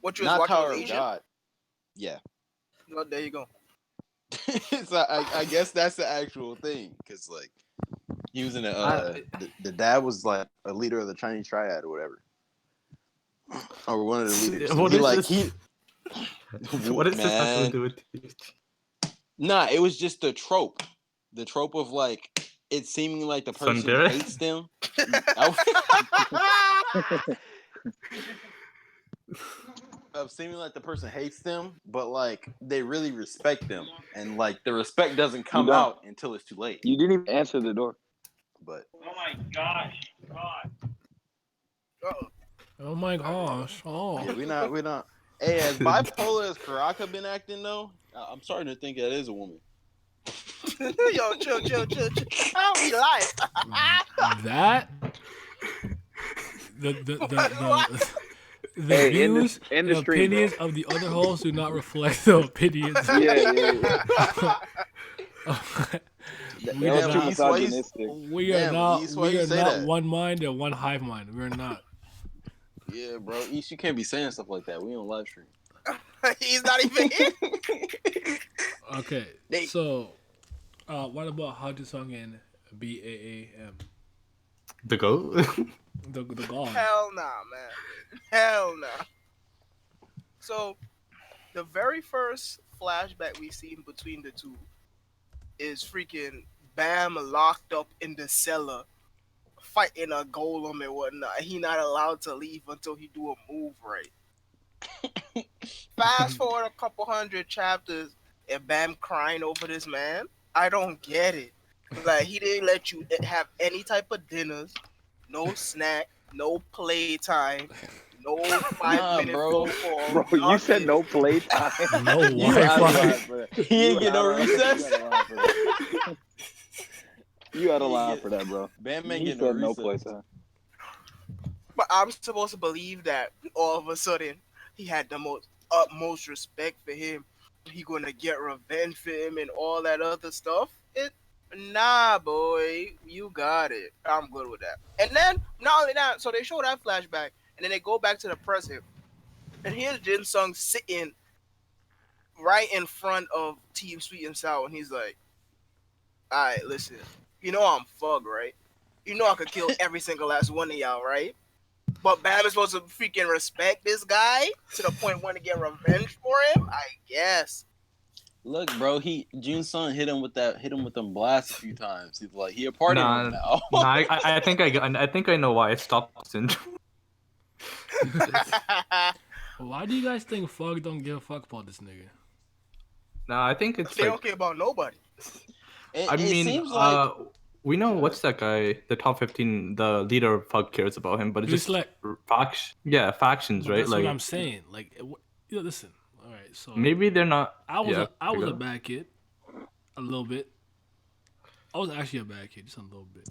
What you was Not watching Tower was of Asian? God. Yeah. Well, there you go. So I guess that's the actual thing because like he was in the dad was like a leader of the Chinese triad or whatever, or one of the leaders. What he is like this? he. What does this have to Man. do with? Nah, it was just the trope of like it seeming like the person Tsundere? hates them. Of seeming like the person hates them, but like they really respect them, and like the respect doesn't come don't. out until it's too late. You didn't even answer the door. But Oh my gosh, God. Uh-oh. Oh my gosh. Oh. yeah, we not. Hey, as bipolar as Karaka been acting though, I'm starting to think that is a woman. Yo, chill. How we live? That the Hey, in the- views in the and stream, bro. opinions of the other hosts do not reflect the opinions. Yeah. We That was are too not- misogynistic. We are Damn, not. East, why We you are say not that? one mind and one hive mind. We're not. Yeah, bro. East, you can't be saying stuff like that. We on live stream. He's not even here. Okay. They- So, What about Jinsung and Baam? The goat. The god. Hell nah, man. Hell nah. So the very first flashback we seen between the two is freaking Bam locked up in the cellar fighting a golem and whatnot. He not allowed to leave until he do a move right. Fast forward a couple hundred chapters and Bam crying over this man. I don't get it. Like he didn't let you have any type of dinners, no snack, no playtime, no five Nah, minute bro. phone call. Bro, you said nothing. no playtime. No You out of line Wi-Fi. for that. He ain't You get no out of- recess. You out of line for that. You out of He line get- for that, bro. Bam ain't He get no said no recess. playtime. But I'm supposed to believe that all of a sudden he had the most utmost respect for him. He gonna get revenge for him and all that other stuff. Nah, boy, you got it. I'm good with that. And then not only that, so they show that flashback, and then they go back to the present, and here's Jin Sung sitting right in front of Team Sweet and Sour, and he's like, "All right, listen, you know I'm Fug, right? You know I could kill every single last one of y'all, right? But Bam is supposed to freaking respect this guy to the point want to get revenge for him? I guess." Look, bro, Jinsung hit him with them blasts a few times. He's like, he a party Nah, one now. I think I think I know why I stopped syndrome. Why do you guys think Fug don't give a fuck about this nigga? Nah, I think it's They like don't care about nobody. I It mean, seems like we know what's that guy, the top 15, the leader of Pug cares about him, but it's It's just like, factions, but right? that's Like what I'm saying. Like, listen. All right, so maybe they're not. I was yeah, I was go. a bad kid, a little bit. I was actually a bad kid, just a little bit.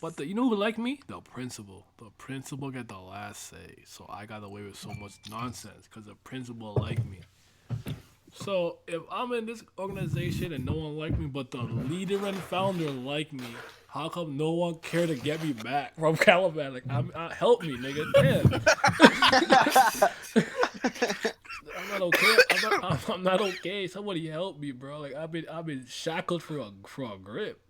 But you know who liked me? The principal. The principal got the last say, so I got away with so much nonsense because the principal liked me. So if I'm in this organization and no one liked me, but the leader and founder like me, how come no one care to get me back from Caliban? Like, help me, nigga. Damn. I'm not okay. I'm not okay. Somebody help me, bro. Like I've been shackled for a grip.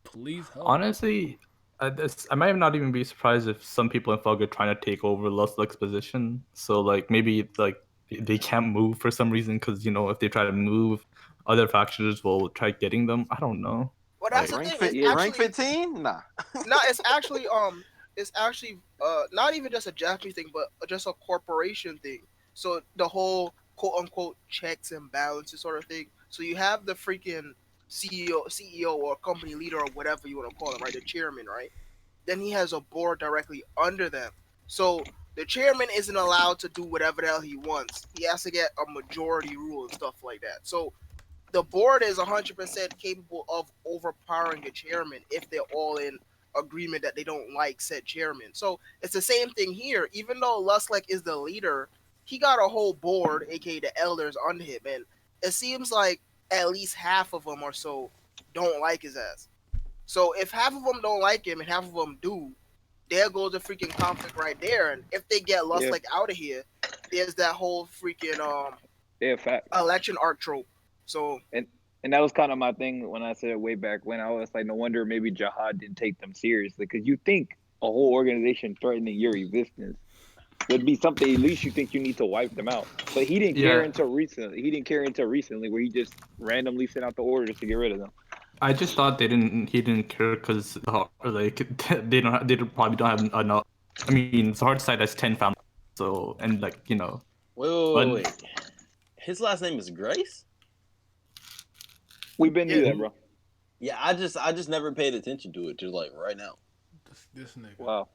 Please help. Honestly, I might not even be surprised if some people in Fug are trying to take over Lustluck's position. So like maybe like they can't move for some reason because if they try to move, other factions will try getting them. I don't know. Well, that's the rank thing. fit, It's rank actually 15? Nah. no. It's actually not even just a Japanese thing, but just a corporation thing. So the whole quote unquote checks and balances sort of thing. So you have the freaking CEO or company leader or whatever you want to call him, right? The chairman, right? Then he has a board directly under them. So the chairman isn't allowed to do whatever the hell he wants. He has to get a majority rule and stuff like that. So the board is 100% capable of overpowering the chairman if they're all in agreement that they don't like said chairman. So it's the same thing here. Even though Lustlek is the leader, he got a whole board, aka the elders, under him, and it seems like at least half of them or so don't like his ass. So if half of them don't like him and half of them do, there goes the freaking conflict right there. And if they get Lustlek out of here, there's that whole freaking Yeah, fact. election arc trope. So And that was kind of my thing when I said it way back when. I was like, no wonder maybe Jahad didn't take them seriously, because you think a whole organization threatening your existence would be something at least you think you need to wipe them out. But he didn't care until recently. He didn't care until recently, where he just randomly sent out the orders to get rid of them. I just thought he didn't care because like they probably don't have enough. I mean, the hard side has 10 families, so and like Wait. His last name is Grace? We've been through that, bro. Yeah, I just never paid attention to it till like right now. This nigga. Wow.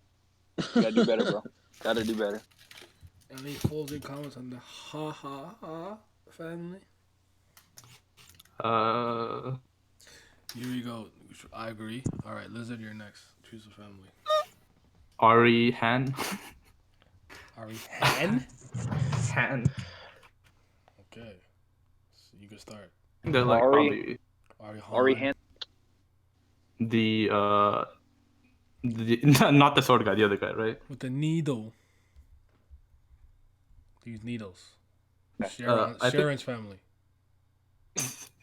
You gotta do better, bro. Gotta do better. Any closing comments on the ha family? Here we go. I agree. All right, Lizard, you're next. Choose a family. Ari Han. Ari Han? Han. Okay. So you can start. They're like Ari. probably Ari Han. Ari Han. the not the sword guy, the other guy, right? With the needle. These needles. I think- Sharon's family.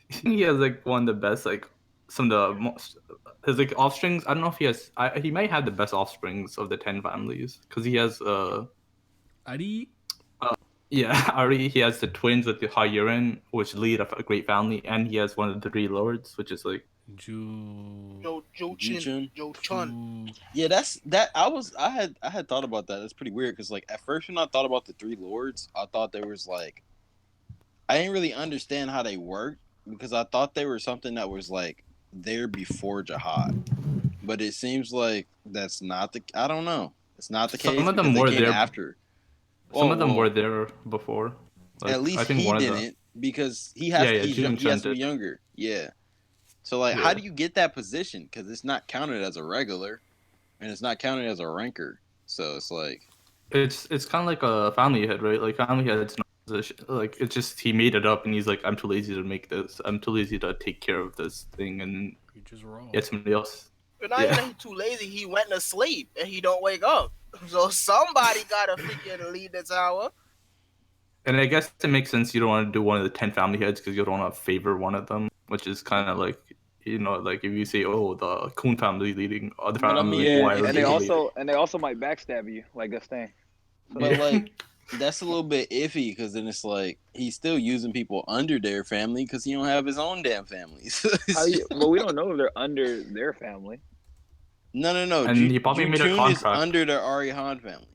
He has like one of the best like some of the most his like offsprings. I don't know if he has. He might have the best offsprings of the 10 families because he has Ari? yeah, already he has the twins with the high urine, which lead a great family, and he has one of the 3 lords, which is like Ju. Joe Ju-Chun? Chun. Yeah, I had thought about that. That's pretty weird because like at first when I thought about the 3 lords, I thought there was like I didn't really understand how they worked because I thought they were something that was like there before Jahad. But it seems like that's not the I don't know. It's not the case some of because them they were came there. after. Some of them Well, were there before. Like, at least I think he one of didn't because he yeah, he has to be did. younger. Yeah. So like, how Yeah. do you get that position? Because it's not counted as a regular, and it's not counted as a ranker. So it's like, It's kind of like a family head, right? Like family head's not position. Like it's just he made it up, and he's like, I'm too lazy to make this. I'm too lazy to take care of this thing, and You just roll. get somebody else. But not even that he's too lazy. He went to sleep and he don't wake up. So somebody gotta freaking lead the tower. And I guess it makes sense you don't want to do one of the 10 family heads because you don't want to favor one of them, which is kind of like, like if you say, oh, the Khun family leading, other But I family, mean, why if are and they they they also might backstab you like this thing. but Yeah. like that's a little bit iffy because then it's like he's still using people under their family because he don't have his own damn families. But we don't know if they're under their family. No. And he probably made a Ju-Chun is contract. under the Ari Han family.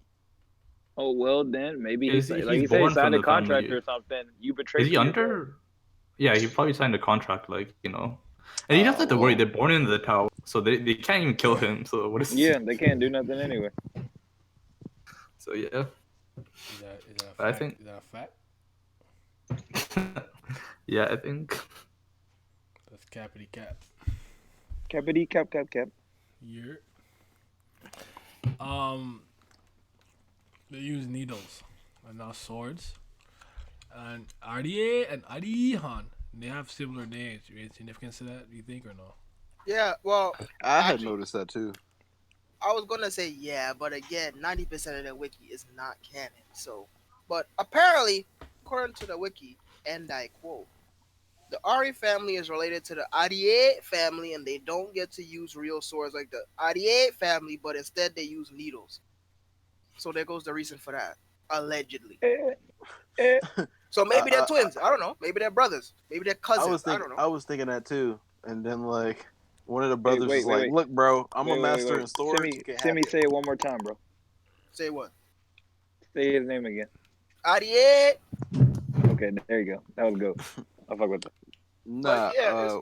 Oh well, then maybe he's like He's you say, he born signed from a the contract family. or something. You betrayed. Is he under? Yeah, he probably signed a contract, like, And he doesn't have to worry. Well, They're born into the tower, so they can't even kill him. So what is? Yeah, they can't do nothing anyway. So yeah, Is that a fact? I think- Is that a fact? yeah, I think. That's cappity cap. Capity cap. Yeah. They use needles and not swords. And Artie and Arihan, they have similar names. Any significance to that? Do you think or no? Yeah, well, I had actually- noticed that too. I was gonna say yeah, but again, 90% of the wiki is not canon. So, but apparently, according to the wiki, and I quote, the Ari family is related to the Arie family, and they don't get to use real swords like the Arie family, but instead they use needles. So there goes the reason for that, allegedly. So maybe they're twins. I don't know. Maybe they're brothers. Maybe they're cousins. I don't know. I was thinking that too, and then like one of the brothers was like, wait. "Look, bro, I'm a Wait, master in swords. You can Send me, have it." say it one more time, bro. Say what? Say his name again. Arie. Okay, there you go. That was good. I'll fuck with that. Nah, yeah,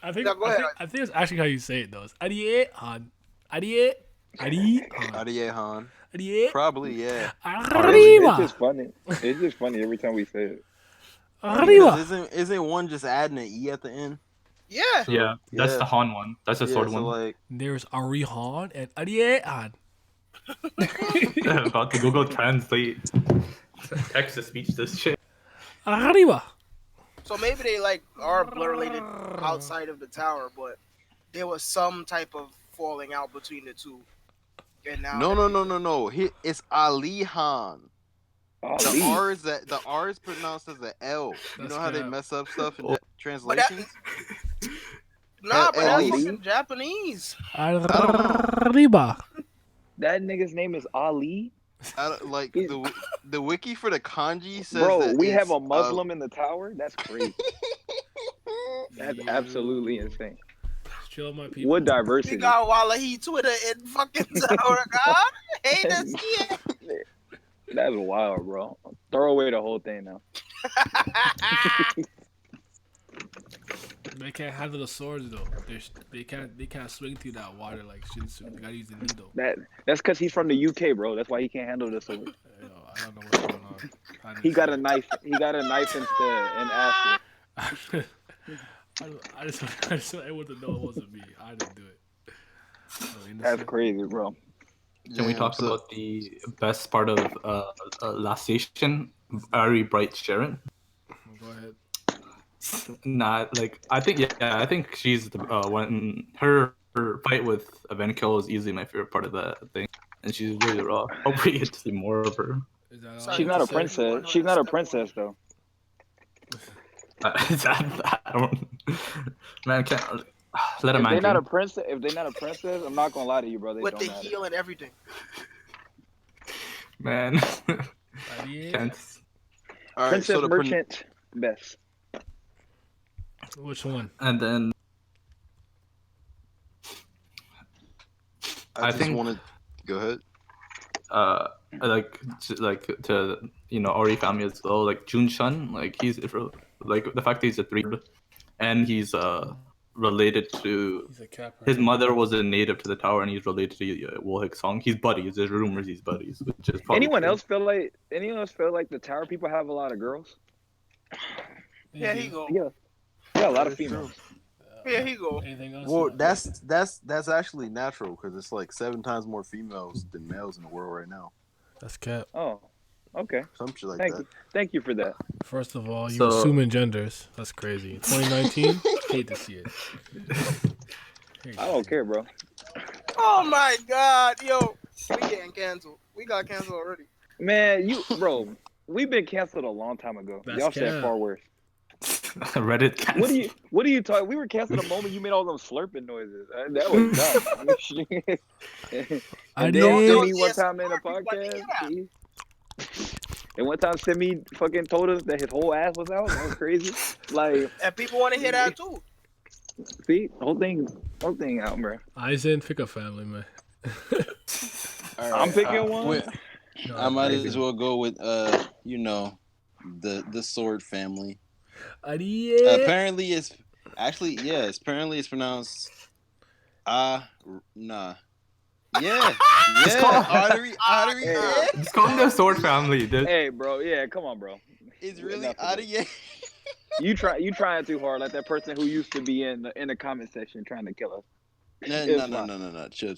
I think No, go ahead. I think it's actually how you say it though. It's Arihan. Arihan. Ariehan. Arihan. Probably, yeah. It's Arriba. just funny. It's just funny every time we say it. Arriba. Because isn't one just adding an e at the end? Yeah. Yeah, that's yeah. the Han one. That's the sword so one. like, There's Arihan and Arihan. About to Google Translate text to speech this shit. Arriba. So maybe they like are blood related outside of the tower, but there was some type of falling out between the two. And now no. It's Ali Han. Ali. The R is pronounced as an L. You That's know how they cap. mess up stuff in Oh. translations? Nah, but that's Ali? fucking Japanese. Arriba. That nigga's name is Ali. Like the wiki for the kanji says Bro, that we it's, have a Muslim in the tower? That's crazy. That's You- absolutely insane. Chill, my people. What We diversity? got Wallahi Twitter in fucking tower, God. Hate to see it. That's wild, bro. Throw away the whole thing now. They can't handle the swords though. They can't swing through that water like Shinsu. They gotta use the needle. That's because he's from the UK, bro. That's why he can't handle this. Sword. Yo, I don't know what's going on. He got a knife. He got a knife instead and after. I just want everyone to know it wasn't me. I didn't do it. So, That's crazy, bro. Can we talk about the best part of last station? Ari Bright Sharon. Go ahead. Not like I think she's the one. Her fight with Evenkill is easily my favorite part of that thing, and she's really raw. Hope we get to see more of her. Is that all Sorry, She's you not have a to say? princess. She's not a princess though. I don't, man, I can't. Let a If man they're not a dream. princess, I'm not gonna lie to you, bro. They With don't the matter. heel and everything. Man. Idea. Can't. All right, Princess so the Merchant, best. Which one? And then I I just think- wanted. Go ahead. I like to Ori family as well. Like Jun-Chan, like he's like the fact that he's a three, and he's related to He's a capper. his mother was a native to the tower, and he's related to Wohik Song. He's buddies. There's rumors he's buddies, which is probably Anyone true. else feel like the tower people have a lot of girls? Yeah, he go. Yeah, a lot That of is true. females. Yeah, he go. Anything else? Well, that's actually natural because it's like 7 times more females than males in the world right now. That's cap. Oh, okay. Some shit like Thank that. you. Thank you for that. First of all, you So- assuming genders. That's crazy. 2019. Hate to see it. Hate I to don't see care, bro. Oh my God, yo, we getting canceled. We got canceled already. Man, we've been canceled a long time ago. That's Y'all said cap. far worse. Reddit canceled. What are you talking? We were canceled the moment you made all them slurping noises. That was dumb. I And did. then Yo, Simi one yes, time in the people like to podcast. hear See? And one time Simi fucking told us that his whole ass was out. That was crazy. Like, And people want to hear that too. see, whole thing out, bro. I didn't pick a family, man. All right, I'm picking one. wait, No, I might crazy. as well go with the sword family. Idea. Apparently it's pronounced nah. Yeah. call- Artery. Hey. Yeah. Just call them the Sword family. Dude. Hey, bro. Yeah, come on, bro. It's really Enough of Artery. You trying too hard, like that person who used to be in the comment section trying to kill us. No. Chill.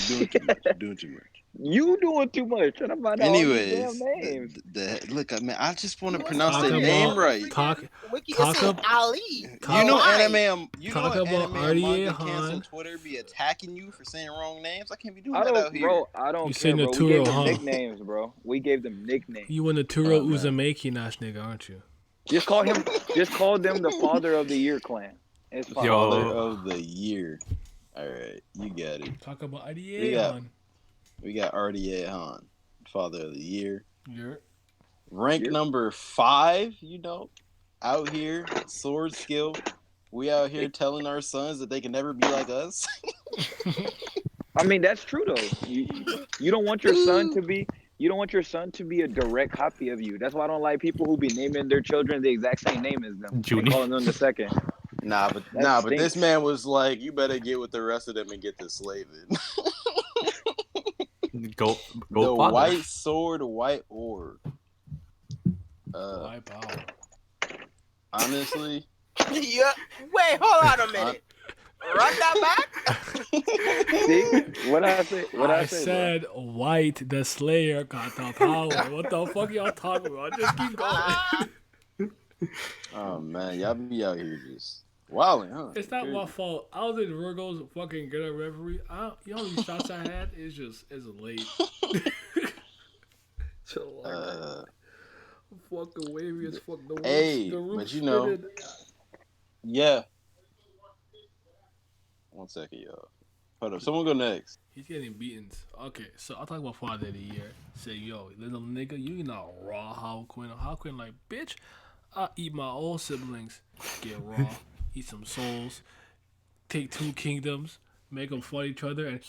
You're doing too much. You doing too much. Trying to find out all these Anyways, damn names. look, man, I just want to You pronounce talk their about- name right. Talk Wiki talk said up- Ali. You know Why? anime. You Talk know about anime RDA manga cancel Han. Twitter be attacking you for saying wrong names. I can't be doing I that out don't, here. bro. I don't You care, say bro. We Naturo, gave them huh? nicknames, bro. We gave them nicknames. You were Naturo Oh, man. Uzumaki Nash nigga, aren't you? Just call them the Father of the Year clan. It's fine. Yo. Father of the year. All right, you got it. Talk about We Idea. got- Han. We got RDA Han, Father of the Year. You're Rank Year. number 5, out here, sword skill. We out here telling our sons that they can never be like us. I mean, that's true though. You don't want your son to be. You don't want your son to be a direct copy of you. That's why I don't like people who be naming their children the exact same name as them. And Junior. calling them the second. But That this stinks. man was like, you better get with the rest of them and get to slaving. Go The father. white sword, white orb. wipe out. Honestly, Yeah. Wait, hold on a minute. Run that back. See what I say? I said White the Slayer got the power. What the fuck y'all talking about? Just keep going. oh man, y'all be out here just wilding, huh? It's not my fault. I was in Virgo's fucking good at referee. You know how many shots I had? It's late. Chill out. Fucking wavy as fuck. The roof, Hey, the roof but you know- spinning. Yeah. 1 second, y'all. Hold up. Someone go next. He's getting beatings. Okay, so I'll talk about Father of the Year. Say, yo, little nigga, you not raw how Quinn. How Quinn like, bitch, I eat my old siblings. Get raw. Eat some souls. Take 2 kingdoms. Make them fight each other and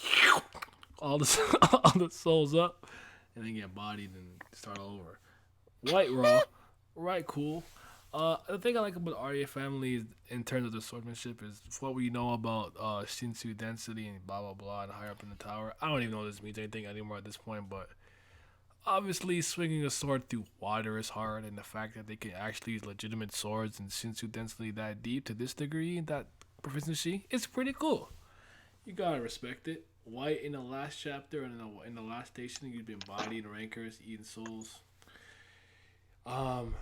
all the souls up. And then get bodied and start all over. White raw. Right, cool. The thing I like about the Arya family is, in terms of the swordsmanship, is what we know about Shinsu density and blah blah blah and higher up in the tower. I don't even know if this means anything anymore at this point, but obviously swinging a sword through water is hard, and the fact that they can actually use legitimate swords and Shinsu density that deep to this degree, that proficiency, it's pretty cool. You gotta respect it. White in the last chapter and in the last station, you've been bodying rankers, eating souls.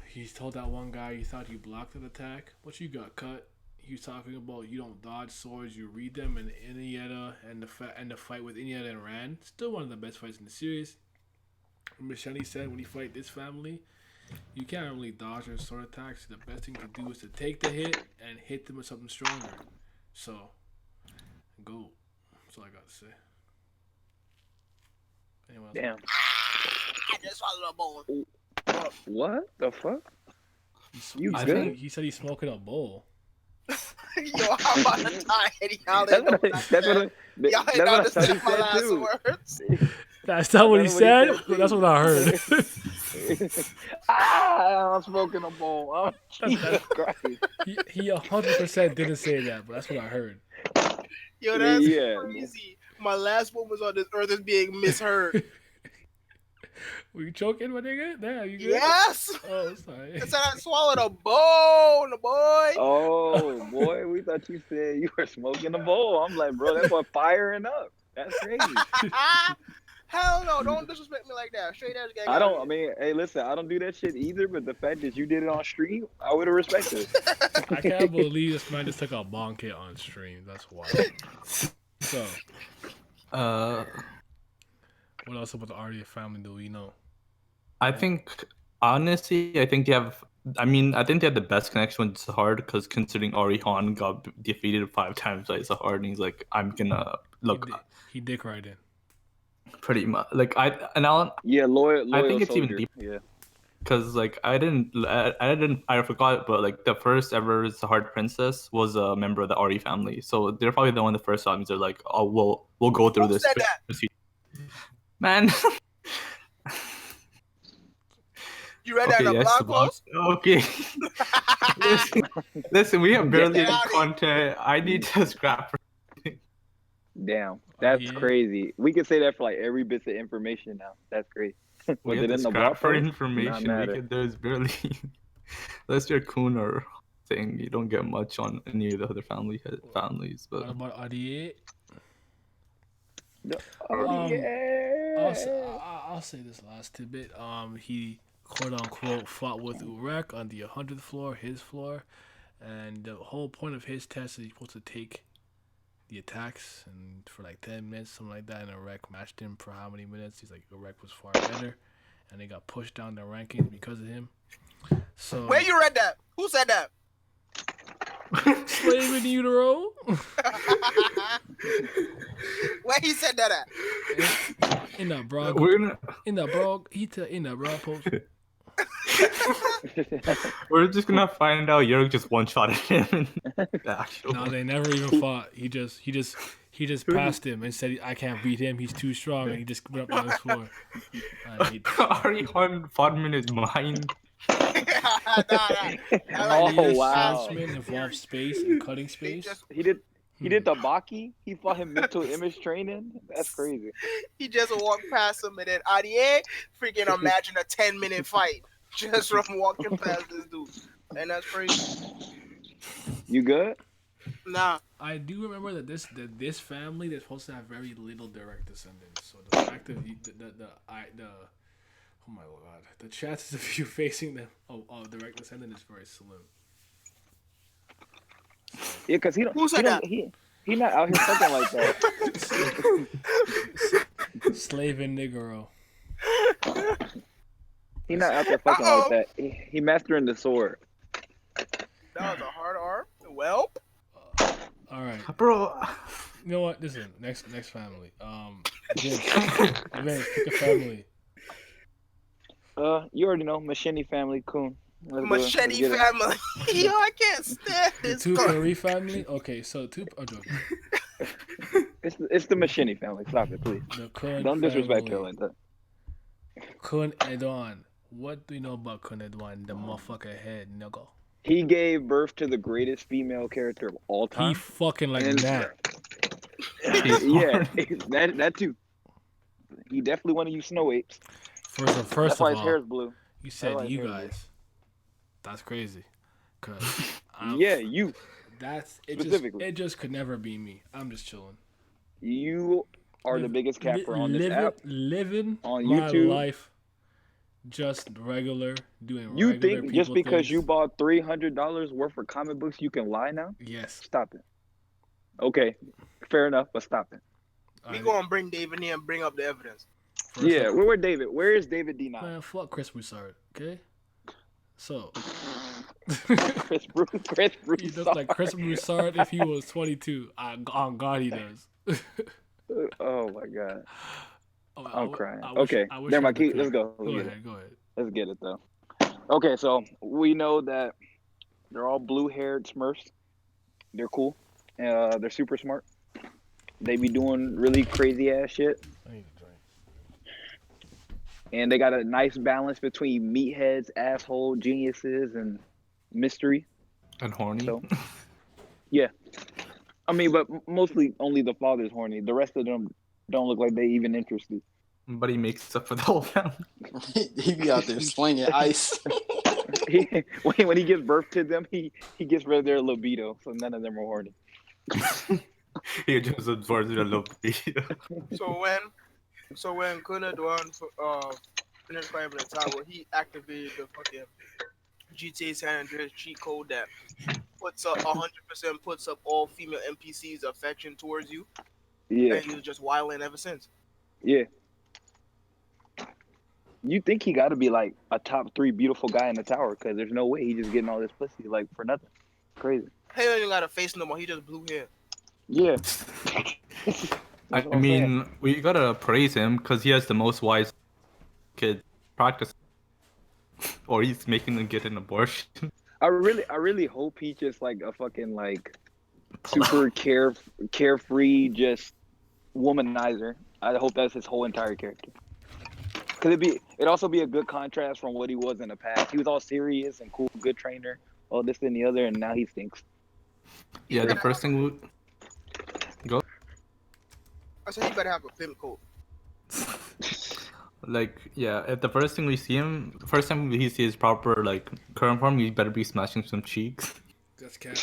He told that one guy he thought he blocked an attack, but you got cut. He was talking about you don't dodge swords, you read them, and Inieta and the fight with Inieta and Ran, still one of the best fights in the series. Michelle said when you fight this family, you can't really dodge their sword attacks. The best thing to do is to take the hit and hit them with something stronger. So, go. That's all I got to say. Anyone else? Damn. I just swallowed a bone. What the fuck? You I good? think- He said he's smoking a bowl. Yo, I'm about to die. Y'all That's ain't know what what I that's said. what Y'all that's ain't what I thought he understand my said last too. words. That's not what he That's said. what he said, That's too. what I heard. I'm smoking a bowl. Oh, Jesus Christ. He 100% didn't say that, but that's what I heard. Yo, that's Yeah. crazy. My last moments on this earth is being misheard. Were you choking, my nigga? Damn, you good? Yes. Oh, sorry. I said I swallowed a bone, boy. Oh boy, we thought you said you were smoking a bowl. I'm like, bro, that boy firing up. That's crazy. Hell no! Don't disrespect me like that. Straight edge gang. I out don't. here. I mean, hey, listen, I don't do that shit either. But the fact that you did it on stream, I would have respected it. I can't believe this man just took a bonk hit on stream. That's wild. So, what else about the Arya family do we know? I think honestly, I think they have. I mean, I think they have the best connection with Sahar because considering Ori-Han got defeated 5 times by Sahar, and he's like, I'm gonna look He dick right in. pretty much like I'll Yeah, loyal. I think it's soldier. even deeper. Yeah. Because like I forgot, but like the first ever Sahar princess was a member of the Ari family, so they're probably the one of the first times they're like, oh, we'll go through Who this said that? procedure. Man. You read that in a yes, blog post? okay. listen, we have barely Get any out of here. content. I need to scrap. Damn, that's yeah. crazy. We could say that for like every bit of information now. That's great. We Was have it to in the scrap blog for post? information. Not matter. There's barely unless you're Khun or thing, you don't get much on any of the other families. But What about Arya? Oh, yeah. I'll say this last tidbit. He quote unquote fought with Urek on the 100th floor, his floor, and the whole point of his test is he's supposed to take the attacks and for like 10 minutes, something like that, and Urek matched him for how many minutes? He's like Urek was far better, and they got pushed down the rankings because of him. So Where you read that? Who said that? slave in utero. Where he said that at? in that bro, we're gonna in that bro, in that bro post. we're just gonna find out Yuri just one shot at him in the actual. No, they never even fought. He just passed him and said, "I can't beat him. He's too strong," and he just went up on his floor. I hate this. Ari-Han fought him in his mind. Oh, wow. Swordsman involves space and cutting He space. just, He did the Baki. He fought him mental image training. That's crazy. he just walked past him and then Adier freaking imagine a 10-minute fight just from walking past this dude. And that's crazy. You good? Nah. I do remember that this family they're supposed to have very little direct descendants. So the fact that oh my god, the chances of you facing them direct descendant is very slim. Yeah, because he don't. Who said that? He not out here fucking like that. Slave and Negro. He not out there fucking like that. He mastering the sword. That was a hard arm. Well, All right. Bro, You know what? Listen, next family. Vince, pick a family. You already know Machete family, Khun. Let's do it. Let's machete get it. family. Yo, I can't stand The this. two guy. Curry family. Okay, so two. I'm joking. It's the Machete family. Stop it, please. The Khun Don't disrespect her family. like that. Khun Edwan. What do you know about Khun Edwan? The motherfucker head nigga. He gave birth to the greatest female character of all He time. fucking like And- that. Yeah, that too. He definitely one of you snow apes. First That's of why his hair all, is blue. you said why his you hair is blue. guys. That's crazy. Cause Yeah, you. that's Specifically. it. Just could never be me. I'm just chilling. You are the biggest capper on this app. Living on my YouTube. life, just regular, doing You regular think just people because things. you bought $300 worth of comic books, you can lie now? Yes. Stop it. Okay, fair enough, but stop it. We Alright, gonna bring David in and bring up the evidence. first Yeah, up- where David? Where is David D9? Man, fuck Chris Broussard, okay? So Chris he looks Broussard. like Chris Broussard if he was 22. On God, he does. Oh my god, Oh, I'm crying. I wish, Okay, I wish never I had mind. the Let's pick. go. Go ahead. Go ahead. Let's get it though. Okay, so we know that they're all blue-haired Smurfs. They're cool. They're super smart. They be doing really crazy ass shit, I need a drink. and they got a nice balance between meatheads, asshole, geniuses, and mystery. And horny. So, yeah. I mean, but mostly only the father's horny. The rest of them don't look like they even interested. But he makes up for the whole family. He be out there slinging ice. When he gives birth to them, he gets rid of their libido, so none of them are horny. He just absorbs the libido. So when Kuna Duan finished climbing the tower, he activated the fucking GTA San Andreas cheat code that puts up 100% puts up all female NPCs affection towards you, Yeah, and he was just wilding ever since. yeah. You think he got to be like a top 3 beautiful guy in the tower? Because there's no way he just getting all this pussy like for nothing. Crazy. He don't even got a face no more. He just blue hair. Yeah. I mean, we gotta praise him because he has the most wise kids practice, or he's making them get an abortion. I really hope he's just like a fucking like super carefree, just womanizer. I hope that's his whole entire character. Cause it'd also be a good contrast from what he was in the past. He was all serious and cool, good trainer, all this and the other, and now he stinks. Yeah, the first thing we go. I said he better have a pimp coat. Like, yeah, at the first thing we see him, first time we see his proper like current form, he better be smashing some cheeks. That's cat.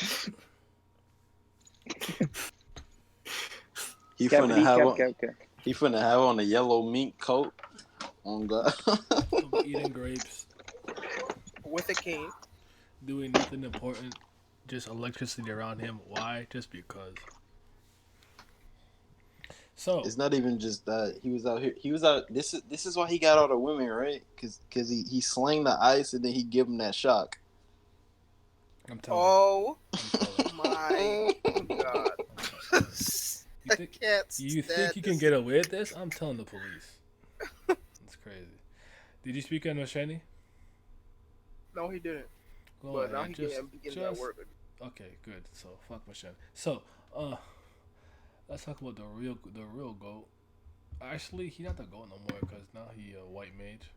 He finna have on a yellow mink coat. Oh God. Eating grapes, With a cane. doing nothing important, just electricity around him. Why? Just because. So It's not even just that. He was out here. He was out. This is why he got all the women, right? Cause he slang the ice and then he give him that shock. I'm telling Oh you. my god. You think, you think you can get away with this? I'm telling the police. It's crazy. Did you speak on Osheni? No, he didn't. Go But now ahead, he begins at work. Okay, good. So fuck Osheni. So let's talk about the real goat. Actually, he not the goat no more because now he a white mage.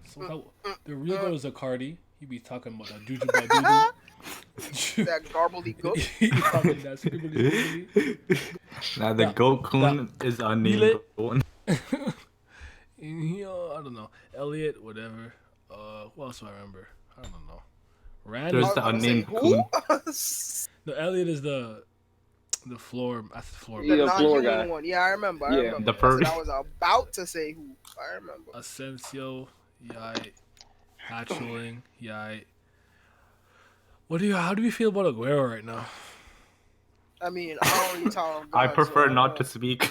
So the real goat is a Cardi. He be talking about that juju badudu. That garbly goat. He talking that squiggly squiggly. Now the goat Khun is unnamed goat. He, I don't know. Elliot, whatever. Who else do I remember? I don't know. Random. There's the unnamed Khun. No, Elliot is the floor. That's the floor. Yeah, The the floor non-human guy. one. Yeah, I remember. Yeah. I remember. The That's what furry. I was about to say who. I remember. Asensio, Yai, Hatchling, Yai. How do you feel about Aguero right now? I mean, I don't really talk. I prefer not to speak.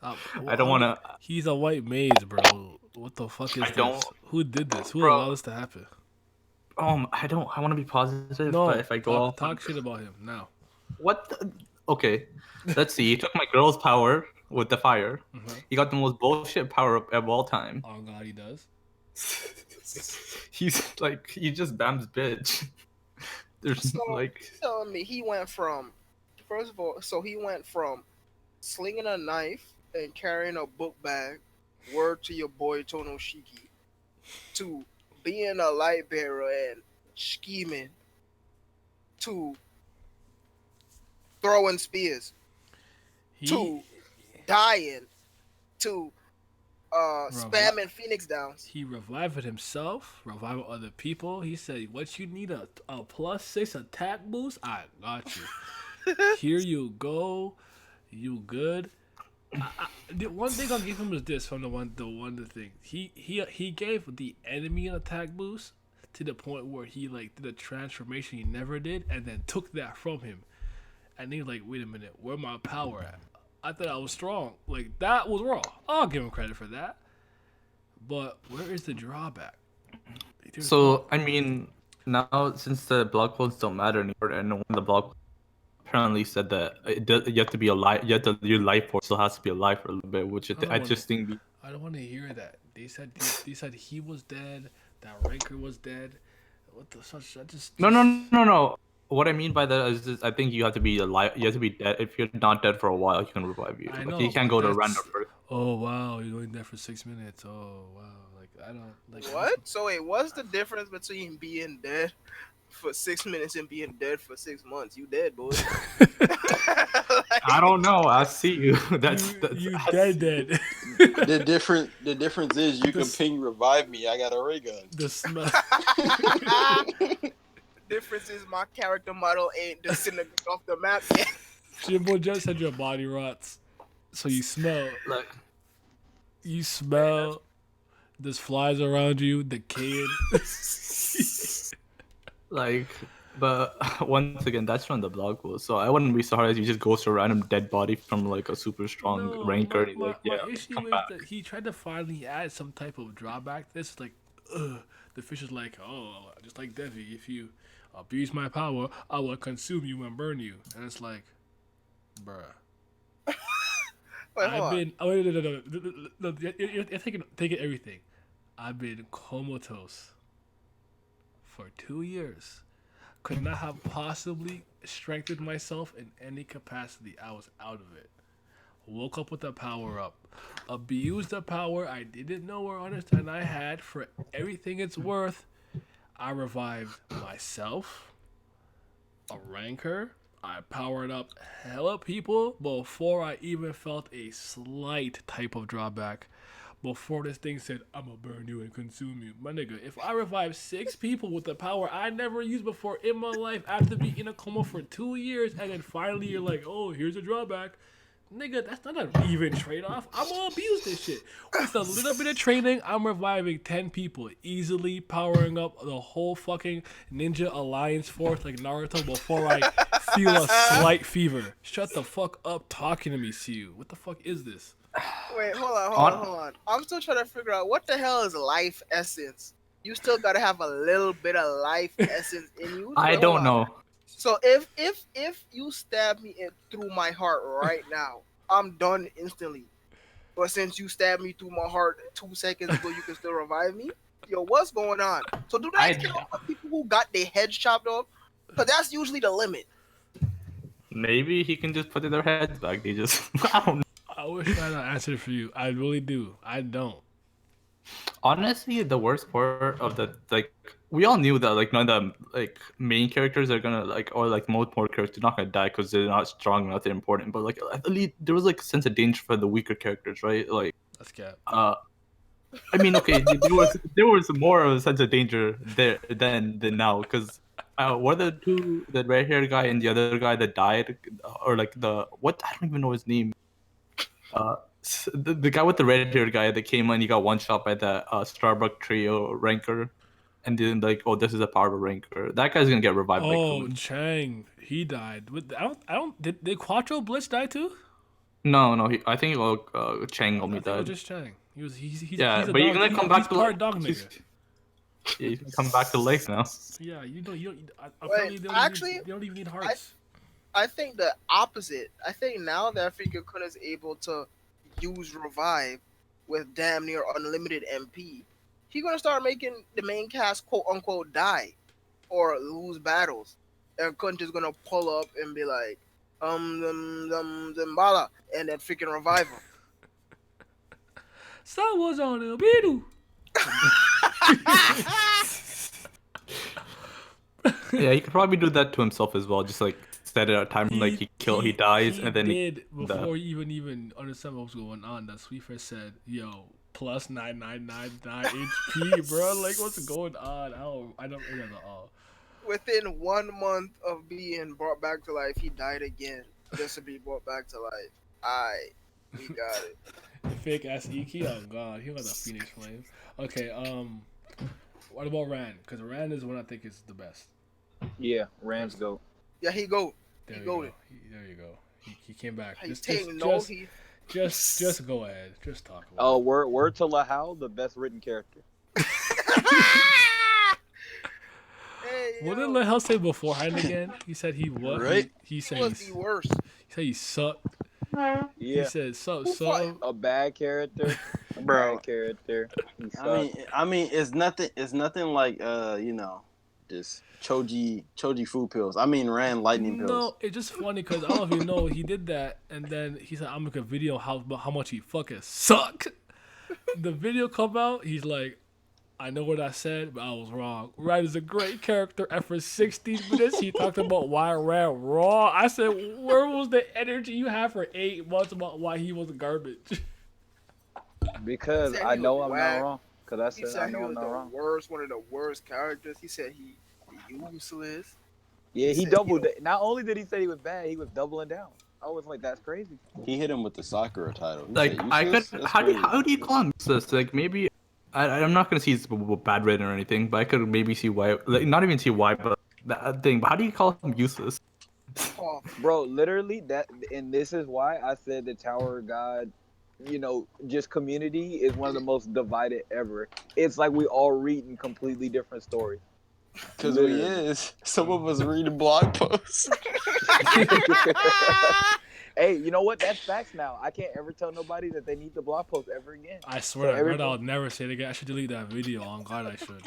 I don't want to. He's a white mage, bro. What the fuck is I this? don't- Who did this? Who Bro. allowed this to happen? I don't. I want to be positive, No, but if I go off, talk shit about him now. what? Okay, let's see. He took my girl's power with the fire. Mhm. He got the most bullshit power up of all time. Oh God, he does. He's like, he just Bam's bitch. There's So, like, telling me he went from, first of all, so he went from slinging a knife and carrying a book bag, word to your boy Tonoshiki, to being a light bearer and scheming, to throwing spears, to dying, to spamming Phoenix Downs. He revived himself, revived other people. He said, "What you need a +6 attack boost? I got you. Here you go. You good." The one thing I'll give him is this from the thing. He gave the enemy an attack boost to the point where he like did a transformation he never did, and then took that from him. And he was like, "Wait a minute, where my power at? I thought I was strong. Like that was wrong. I'll give him credit for that. But where is the drawback? So I mean, now since the blog posts don't matter anymore, and one of the blog apparently said that you have to be alive. Your life force still has to be alive for a little bit, which I just think. I don't want to hear that. They said he was dead. That Ranker was dead. What the such? I just No. What I mean by that is just, I think you have to be alive. You have to be dead. If you're not dead for a while, he can revive you. I Like know, you can't but go to a that's- random person. Oh wow, you're going there for 6 minutes. Oh wow, like I don't like What? So wait, what's the difference between being dead for 6 minutes and being dead for 6 months? You dead, boy. I don't know. I see you. That's you I dead see dead. The difference is you can This- ping revive me. I got a ray gun. The smell. Difference is my character model ain't disintegrated off the map yet. Jimbo just said your body rots, so you smell. Like, You smell. There's flies around you, decaying. like, but once again, that's from the blog post. So I wouldn't be surprised if you just goes to a random dead body from like a super strong No, ranker. my, And he's my, like, my yeah, issue come is back. that he tried to finally add some type of drawback. This is like, the fish is like, oh, just like Devi, if you abuse my power, I will consume you and burn you. And it's like, bruh. Wait, hold I've on. been. Oh, wait, no. You're taking everything. I've been comatose for 2 years. Could not have possibly strengthened myself in any capacity. I was out of it. Woke up with a power up. Abused the power I didn't know or understand I had for everything it's worth. I revived myself, a ranker. I powered up hella people before I even felt a slight type of drawback. Before this thing said, I'ma burn you and consume you. My nigga, if I revive 6 people with the power I never used before in my life after being in a coma for 2 years, and then finally you're like, oh, here's a drawback. Nigga, that's not an even trade-off. I'm gonna abuse this shit. With a little bit of training, I'm reviving 10 people, easily powering up the whole fucking Ninja Alliance force like Naruto before I feel a slight fever. Shut the fuck up talking to me, Siu. What the fuck is this? Wait, hold on. I'm still trying to figure out what the hell is life essence. You still gotta have a little bit of life essence in you. I Wait, hold don't on. know. So if you stab me through my heart right now, I'm done instantly. But since you stabbed me through my heart 2 seconds ago, you can still revive me. Yo, what's going on? So do that count for people who got their heads chopped off? Because that's usually the limit. Maybe he can just put their heads back. They just I don't know. I wish I had an answer for you. I really do. I don't. Honestly, the worst part of the like we all knew that like none of the like main characters are gonna like or like most more characters are not gonna die because they're not strong enough, they're important. But like at least there was like a sense of danger for the weaker characters, right? Like That's cap. I mean, okay, there was more of a sense of danger there than now because were the red haired guy and the other guy that died or like the what I don't even know his name. The guy with the red haired guy that came and he got one shot by the Starbuck trio ranker, and then like, oh, this is a power ranker. That guy's gonna get revived. by Oh, Khun. Chang. He died. I don't. Did Quattro Blitz die too? No, I think Chang I only think it was died. just Chang. He's Yeah, he's a but you're dog. gonna come back He's to part life. dog nigga. Yeah, you can come back to life now. Yeah, you don't. Wait, actually, they don't even need hearts. I think the opposite. I think now that Freaking Kun is able to use revive with damn near unlimited MP, he gonna start making the main cast quote unquote die or lose battles. And Kun is gonna pull up and be like, Zimbala, and then freaking revive him. Someone's on the beetle. Yeah, he could probably do that to himself as well. Just like set it at a time like he dies he and then did before you even understand what was going on. That Sweetface said, "Yo, plus 9999 HP, bro. Like, what's going on? I don't get it at all." Within 1 month of being brought back to life, he died again just to be brought back to life. We got it. Fake ass Iki. Oh god, he was a Phoenix Flame. Okay, what about Ran? Because Ran is one I think is the best. Yeah, Rams go. Yeah, he go. There He you go. go. There you go. He came back. He's taking no heat. Just go ahead. Just talk about Oh, word to Lahal, the best written character. What did yo, Lehel say beforehand again? He said he what? Right? He he said was the worst. he said he sucked. He Yeah, said Who fought so. him? a bad character. A Bro. bad character. He I sucked. mean, it's nothing. It's nothing like just choji food pills. I mean, ran lightning pills. No, it's just funny because I don't know if you know he did that, and then he said I'm making a video how much he fucking suck. The video come out, he's like, I know what I said, but I was wrong. Ryan is a great character, and for 16 minutes he talked about why Ryan raw. I said, where was the energy you had for 8 months about why he was garbage? Because He said I he know was I'm whack. not wrong. Because I He said I said he know I'm was not the wrong. worst, one of the worst characters. He said he useless. Yeah, he said he doubled. don't- Not only did he say he was bad, he was doubling down. I was like, that's crazy. He hit him with the Sakura title. He Like said, I could. useless? That's How crazy. do you call him useless? Like maybe I'm not gonna see his bad rating or anything, but I could maybe see why. Like not even see why, but that thing. But how do you call him useless? Oh, Bro, literally that, and this is why I said the Tower of God, just community is one of the most divided ever. It's like we all reading completely different stories. Because we Literally. is. Some of us reading blog posts. Hey, you know what? That's facts now. I can't ever tell nobody that they need the blog post ever again. I swear to God, everybody- I'll never say it again. I should delete that video. On God, I should.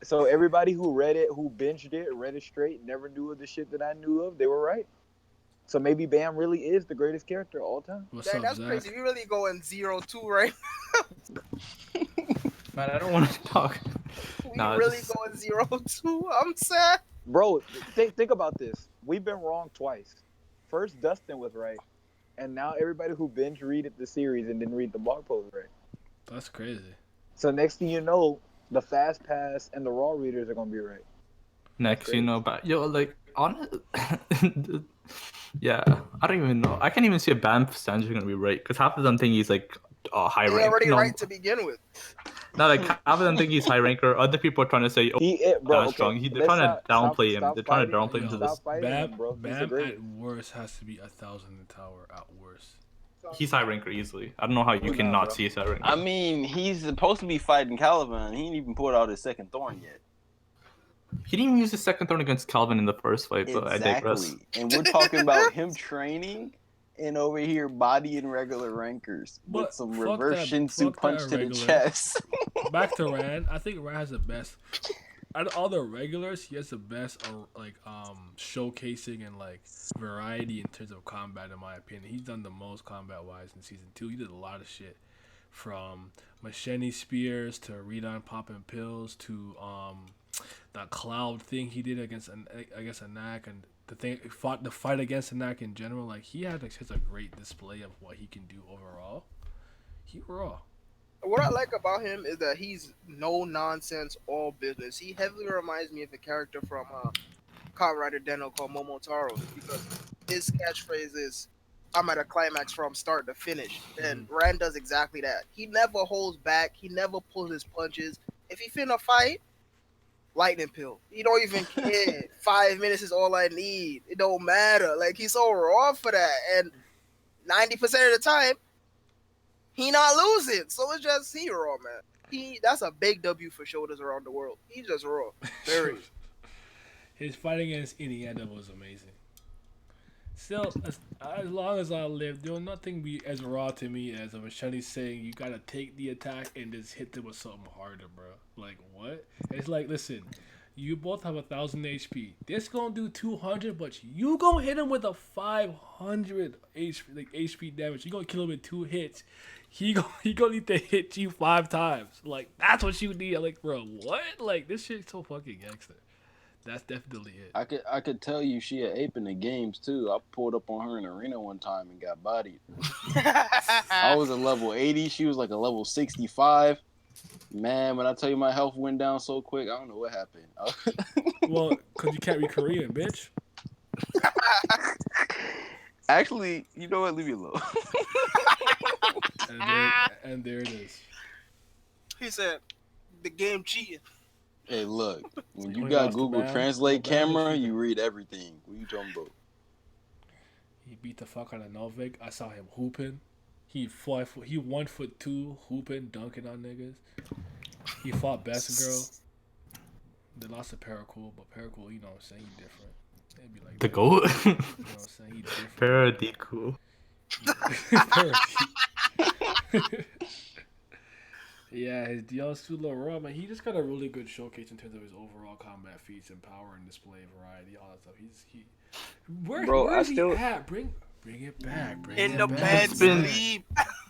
So everybody who read it, who binged it, read it straight, never knew of the shit that I knew of, they were right. So maybe Bam really is the greatest character of all time. What's dang, up, that's Zach? crazy. We really going 0-2 right? Man, I don't want to talk. We Nah, really this- going 0-2. I'm sad. Bro, think about this. We've been wrong twice. First, Dustin was right, and now everybody who binge read the series and didn't read the blog post right. That's crazy. So next thing you know, the fast pass and the raw readers are gonna be right. Next, but like on. Yeah, I don't even know. I can't even see a Bam standard gonna be right because half of them think he's like high They rank. already No, right to begin with. not like half of them think he's high ranker. Other people are trying to say, oh, Bro, that's strong. They're let's trying to stop- downplay him. stop They're trying to fighting. downplay him to Yo, this. Stop fighting Bam, him, bro. He's the Bam greatest. at worst has to be 1,000 in the tower at worst. He's high ranker easily. I don't know how you Who can not, not bro? see his high ranker. I mean, he's supposed to be fighting Caliban. He ain't even pulled out his second thorn yet. He didn't even use his second thorn against Calvin in the first fight, but I digress. Exactly. And we're talking about him training and over here bodying regular rankers with But some fuck reverse that- Shinsu fuck punch that to the regular. chest. Back to Rand. I think Rand has the best. Out of all the regulars, he has the best showcasing and like variety in terms of combat. In my opinion, he's done the most combat wise in season 2. He did a lot of shit, from machete spears to Redon popping pills to that cloud thing he did against Anak, and the fight against Anak in general. Like he had such a great display of what he can do overall. He raw. What I like about him is that he's no nonsense, all business. He heavily reminds me of a character from Kamen Rider Deno called Momotaro, because his catchphrase is, "I'm at a climax from start to finish." And Rand does exactly that. He never holds back. He never pulls his punches. If he finna fight, lightning pill. He don't even care. 5 minutes is all I need. It don't matter. Like, he's so raw for that. And 90% of the time, he not losing. So it's just he raw, man. That's a big W for shoulders around the world. He's just raw. Very. His fight against Indiana was amazing. Still, as long as I live, there will nothing be as raw to me as a machete saying you gotta take the attack and just hit them with something harder, bro. Like, what? It's like, listen, you both have 1,000 HP. This gonna do 200, but you gonna hit him with a 500 HP damage. You gonna kill him in 2 hits. He gonna need to hit you 5 times. Like, that's what you need. I'm like, bro, what? Like, this shit's so fucking gangster. That's definitely it. I could tell you she an ape in the games too. I pulled up on her in the arena one time and got bodied. I was a level 80. She was like a level 65. Man, when I tell you my health went down so quick, I don't know what happened. Well, because you can't read Korean, bitch. Actually, you know what? Leave me alone. And there it is. He said, the game cheating. Hey, look. When you When got lost to Google Baam, Translate Baam is camera, cheating. you read everything. What you talking about? He beat the fuck out of Novik. I saw him hooping. He 1'2", hooping, dunking on niggas. He fought Best Girl. They lost to Paracool, but Paracool, you know what I'm saying, he different. They'd be like The that. goat. You know what I'm saying, he different. Paradiku. Parody. Yeah, his DLC little raw, man. He just got a really good showcase in terms of his overall combat feats and power and display variety, all that stuff. Bro, where I is still- he at? Bring it back. Bring In it the back. bed, It's been- sleep.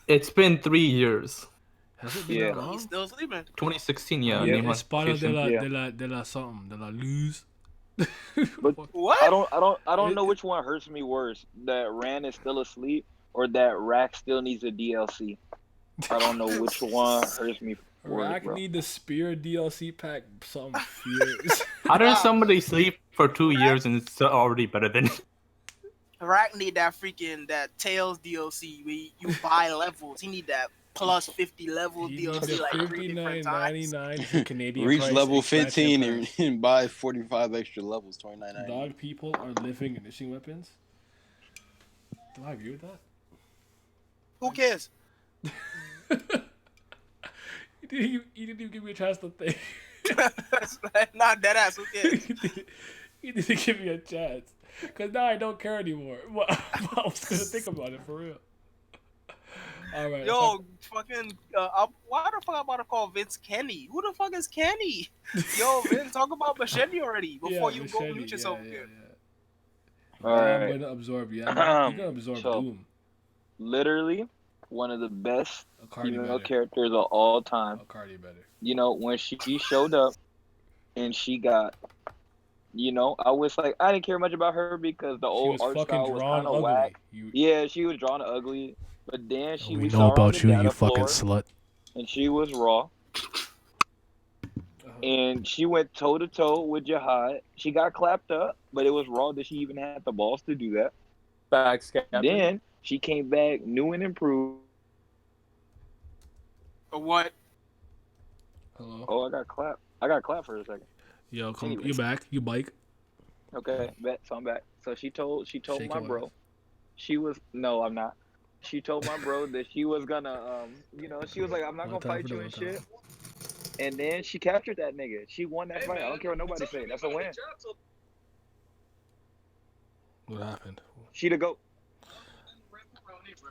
It's been 3 years. Has it been Yeah. that long? He's still sleeping. 2016, yeah. Yeah. Name Espada de modification. la something, de la luz. But What? I don't know which one hurts me worse. That Rand is still asleep or that Rack still needs a DLC. I don't know which one hurts me worse, Rack bro. need the Spear DLC pack. Something fierce. How does somebody sleep for 2 years and it's already better than? Rack need that Tails DLC where you buy levels. He need that plus 50 level He needs DLC the like 3 different times. $59.99 for Canadian Reach price level expansion 15 pass. and buy 45 extra levels, $29.99. Dog people are living initiating weapons. Do I agree with that? Who cares? You didn't even give me a chance to think. Not dead ass. Who cares? You didn't give me a chance. Because now I don't care anymore. Well, I was going to think about it for real. All right. Yo, fucking. Why the fuck I'm about to call Vince Kenny? Who the fuck is Kenny? Yo, Vince, talk about Machete already before you go mute yourself here. All I'm right. going to absorb you. You're going to absorb So- Doom. Literally one of the best A Cardi female better. characters of all time. A Cardi better. You know, when she showed up and she got, you know, I was like, I didn't care much about her because the She old was art fucking style was drawn kind of ugly. whack. You, Yeah, she was drawn ugly, but then we we know saw her on about the you, data you fucking floor, slut. and she was raw. And she went toe to toe with Jahad. She got clapped up, but it was raw that she even had the balls to do that. Facts, Captain. Then she came back new and improved. Or what? Hello? Oh, I got clapped. I got clapped for a second. Yo, come. Anyways. You back. You bike. Okay, bet. So I'm back. So she told Shake my your bro. ass. She was no, I'm not. She told my bro that she was gonna you know, she was like, I'm not One gonna time fight for you the and one time. shit. And then she captured that nigga. She won that fight. I don't care what nobody say. That's a win. What happened? She the goat.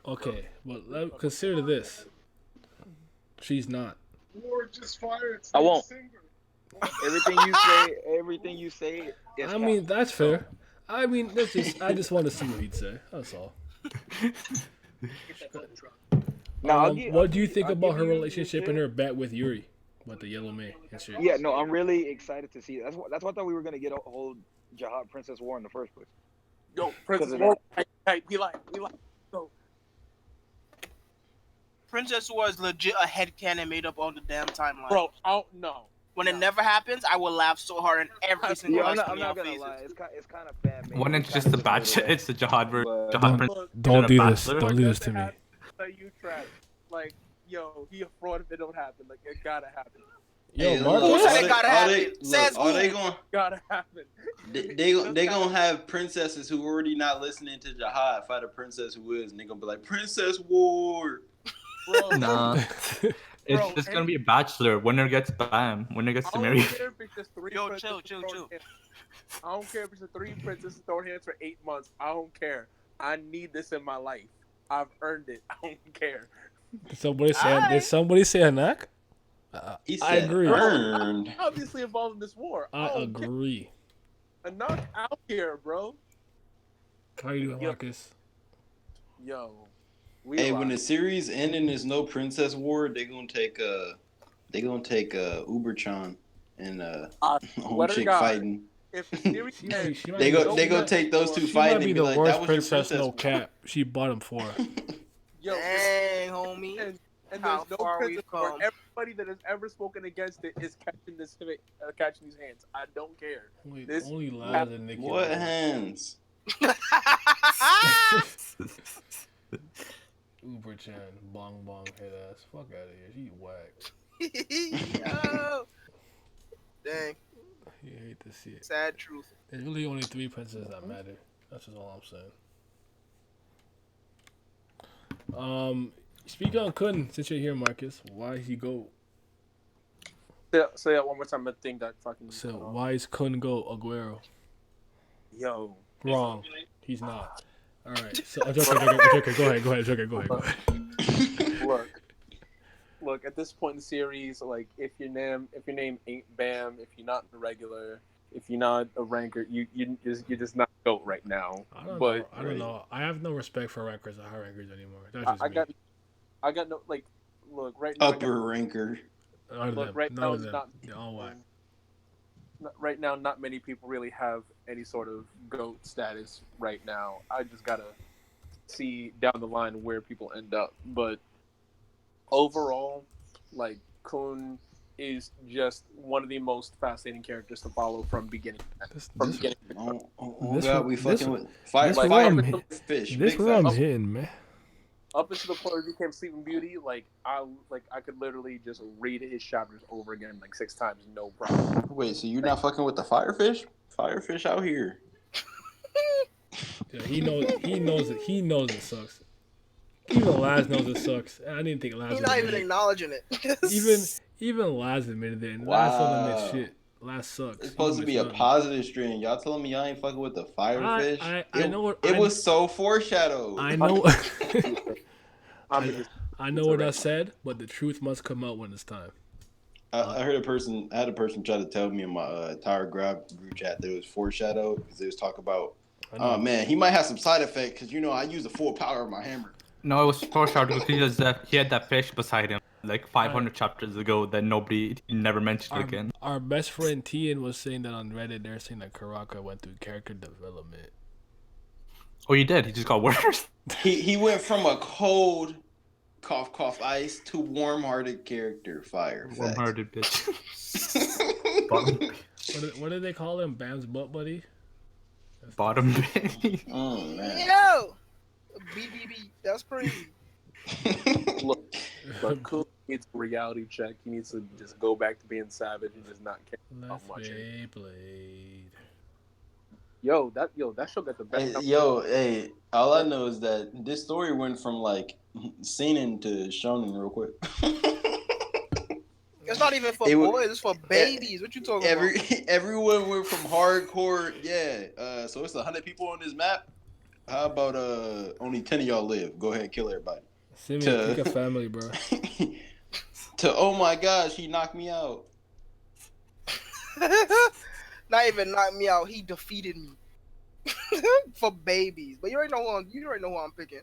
Okay, well, consider this. She's not. I won't. Everything you say is I mean, that's fair. I mean, I just want to see what he'd say. That's all. Now, What do you think about her relationship and her bet with Yuri, with the Yellow May and shit? Yeah, no, I'm really excited to see. That's why I thought we were gonna get a whole Jahad Princess War in the first place. Yo, Princess of War. Hey, we like. Princess War is legit a headcanon made up on the damn timeline. Bro, I don't know. When it never happens, I will laugh so hard in every single Yeah, I'm Let's not Me Out gonna faces. lie. It's kind of bad. When it's just the batch, it's the Jahad version. But- Jahad Prince. Look, Don't a do this. bachelor? Don't do this to me. You trash. Like, yo, he a fraud if it don't happen. Like, it gotta happen. Yo, Hey, Marcus. Who said are it they- gotta are happen? they- Says are they who? going? Gotta happen. They gonna have princesses who already not listening to Jahad fight a princess who is, and they gonna be like Princess War. Bro, Nah, it's Bro, just gonna be a bachelor. Winner gets Baam. Winner gets I to don't marry. care if it's just three Yo, princesses chill. throwing hands. I don't care if it's the three princesses throwing hands for 8 months. I don't care. I need this in my life. I've earned it. I don't care. Did somebody say? Alright. Did somebody say a knock? He I said agree. earned. Obviously involved in this war. I don't care. agree. A knock out here, bro. How you doing, Yo. Marcus? Yo. We Hey, alive. when the series end and there's no Princess War, they gonna take Uru-Chan and swear to chick God, fighting. if the series She ends, might They be go the- they gonna take those two She fighting might be and be the like, worst that was your princess. princess. No cap. She bottom four. yo, Dang, homie. and How there's no far princess we've war. come. Everybody that has ever spoken against it is catching catching these hands. I don't care. This- Only Laz and Nikki. What hands? Uber-chan, bong bong head ass. Fuck out of here. She whack. Yo. Dang, You hate to see it. sad truth. There's really only 3 princesses that matter. That's just all I'm saying. Speaking on Khun, since you're here, Marcus, why he go? Say that one more time. I think that fucking. So why is Khun go Aguero? Yo. Wrong. He's not. All right. So I'm joking. Go ahead. Joker. Go ahead. Look. At this point in the series, like if your name ain't Baam, if you're not a regular, if you're not a ranker, you're just not GOAT right now. I don't know. I have no respect for rankers or high rankers anymore. That's just me. I got no like. Look right now. Upper ranker. Look right now, not all whack. Right now, not many people really have any sort of GOAT status right now. I just gotta see down the line where people end up. But overall, like Khun is just one of the most fascinating characters to follow from beginning. We fucking with fire. Fish. This where I'm hitting, man. Up until the point where he became Sleeping Beauty, I could literally just read his chapters over again like 6 times, no problem. Wait, so you're not fucking with the firefish? Firefish out here. Yeah, he knows it sucks. Even Laz knows it sucks. I didn't think Laz. He's not even acknowledging it. even Laz admitted it. And Wow. Laz told him that shit. Laz sucks. It's supposed to be a positive stream. Y'all telling me y'all ain't fucking with the firefish? I know what it was so foreshadowed. I know. I know what I said, but the truth must come out when it's time. I had a person try to tell me in my Tower Grab group chat that it was foreshadowed because they was talking about, oh man, he might have some side effect because I use the full power of my hammer. No, it was foreshadowed because he had that fish beside him like 500 chapters ago that nobody never mentioned again. Our best friend Tian was saying that on Reddit. They're saying that Karaka went through character development. Oh, he did. He just got worse. He went from a cold cough ice to warm-hearted character fire. Warm-hearted bitch. What did they call him? Bam's butt buddy? Bottom bitch. Oh man. Yo, BBB. That's crazy. Look, Khun needs a reality check. He needs to just go back to being savage and just not care about much. Blade. Yo, that show got the best. Hey, all I know is that this story went from like seinen to shonen real quick. It's not even for boys, it's for babies. What you talking about? Everyone went from hardcore, so it's 100 people on this map. How about only 10 of y'all live? Go ahead and kill everybody. Send me pick a family, bro. To oh my gosh, he knocked me out. Not even knocked me out. He defeated me for babies. But you already know who I'm picking.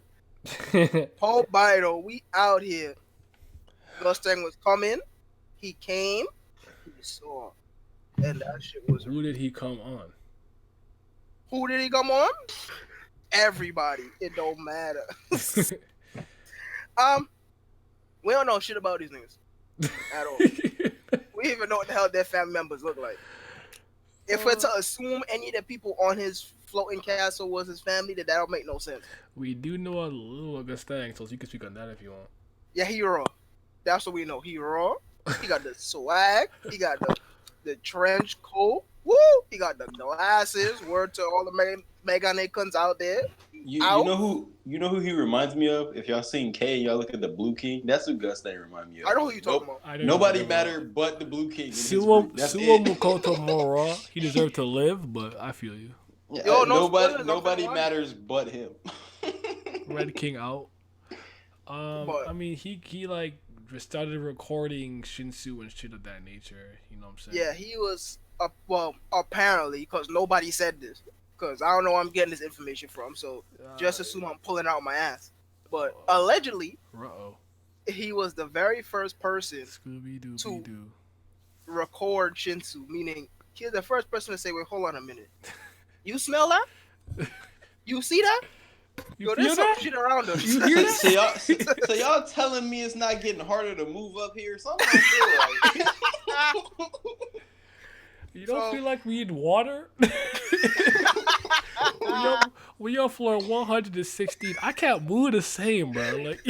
Poideau, we out here. Gusang was coming. He came. He saw, and that shit was. Who did he come on? Who did he come on? Everybody. It don't matter. We don't know shit about these niggas at all. We even know what the hell their family members look like. If we're to assume any of the people on his floating castle was his family, then that don't make no sense. We do know a little Gusang, so you can speak on that if you want. Yeah, he raw. That's what we know. He raw. He got the swag. He got the trench coat. Woo! He got the glasses. Word to all the Meganekons out there. You know who he reminds me of? If y'all seen K and y'all look at the Blue King, that's who Gusang remind me of. I know who you talking about. Nobody mattered but the Blue King. Suo Mukoto more raw. He deserved to live, but I feel you. Yeah, Yo, nobody matters but him. Red King out. I mean, he like started recording Shinsu and shit of that nature. You know what I'm saying? Yeah, he was. Well, apparently, because nobody said this. Because I don't know where I'm getting this information from. So just assume I'm pulling out my ass. But allegedly, he was the very first person to record Shinsu. Meaning, he was the first person to say, "Wait, hold on a minute. You smell that? You see that? Yo, there's some shit around us." You hear that? So y'all telling me it's not getting harder to move up here? Something I feel like. You don't feel like we need water? we on floor 116. I can't move the same, bro. Like,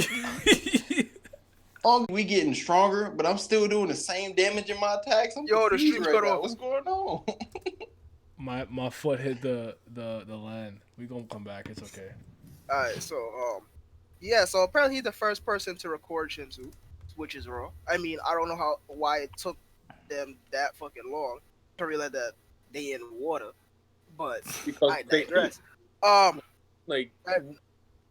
we getting stronger, but I'm still doing the same damage in my attacks. The stream's cut off. What's going on? my foot hit the land. We gonna come back. It's okay. Alright, so so apparently he's the first person to record Shinsu, which is raw. I mean, I don't know why it took them that fucking long to realize that they in water. But Because I they digress. like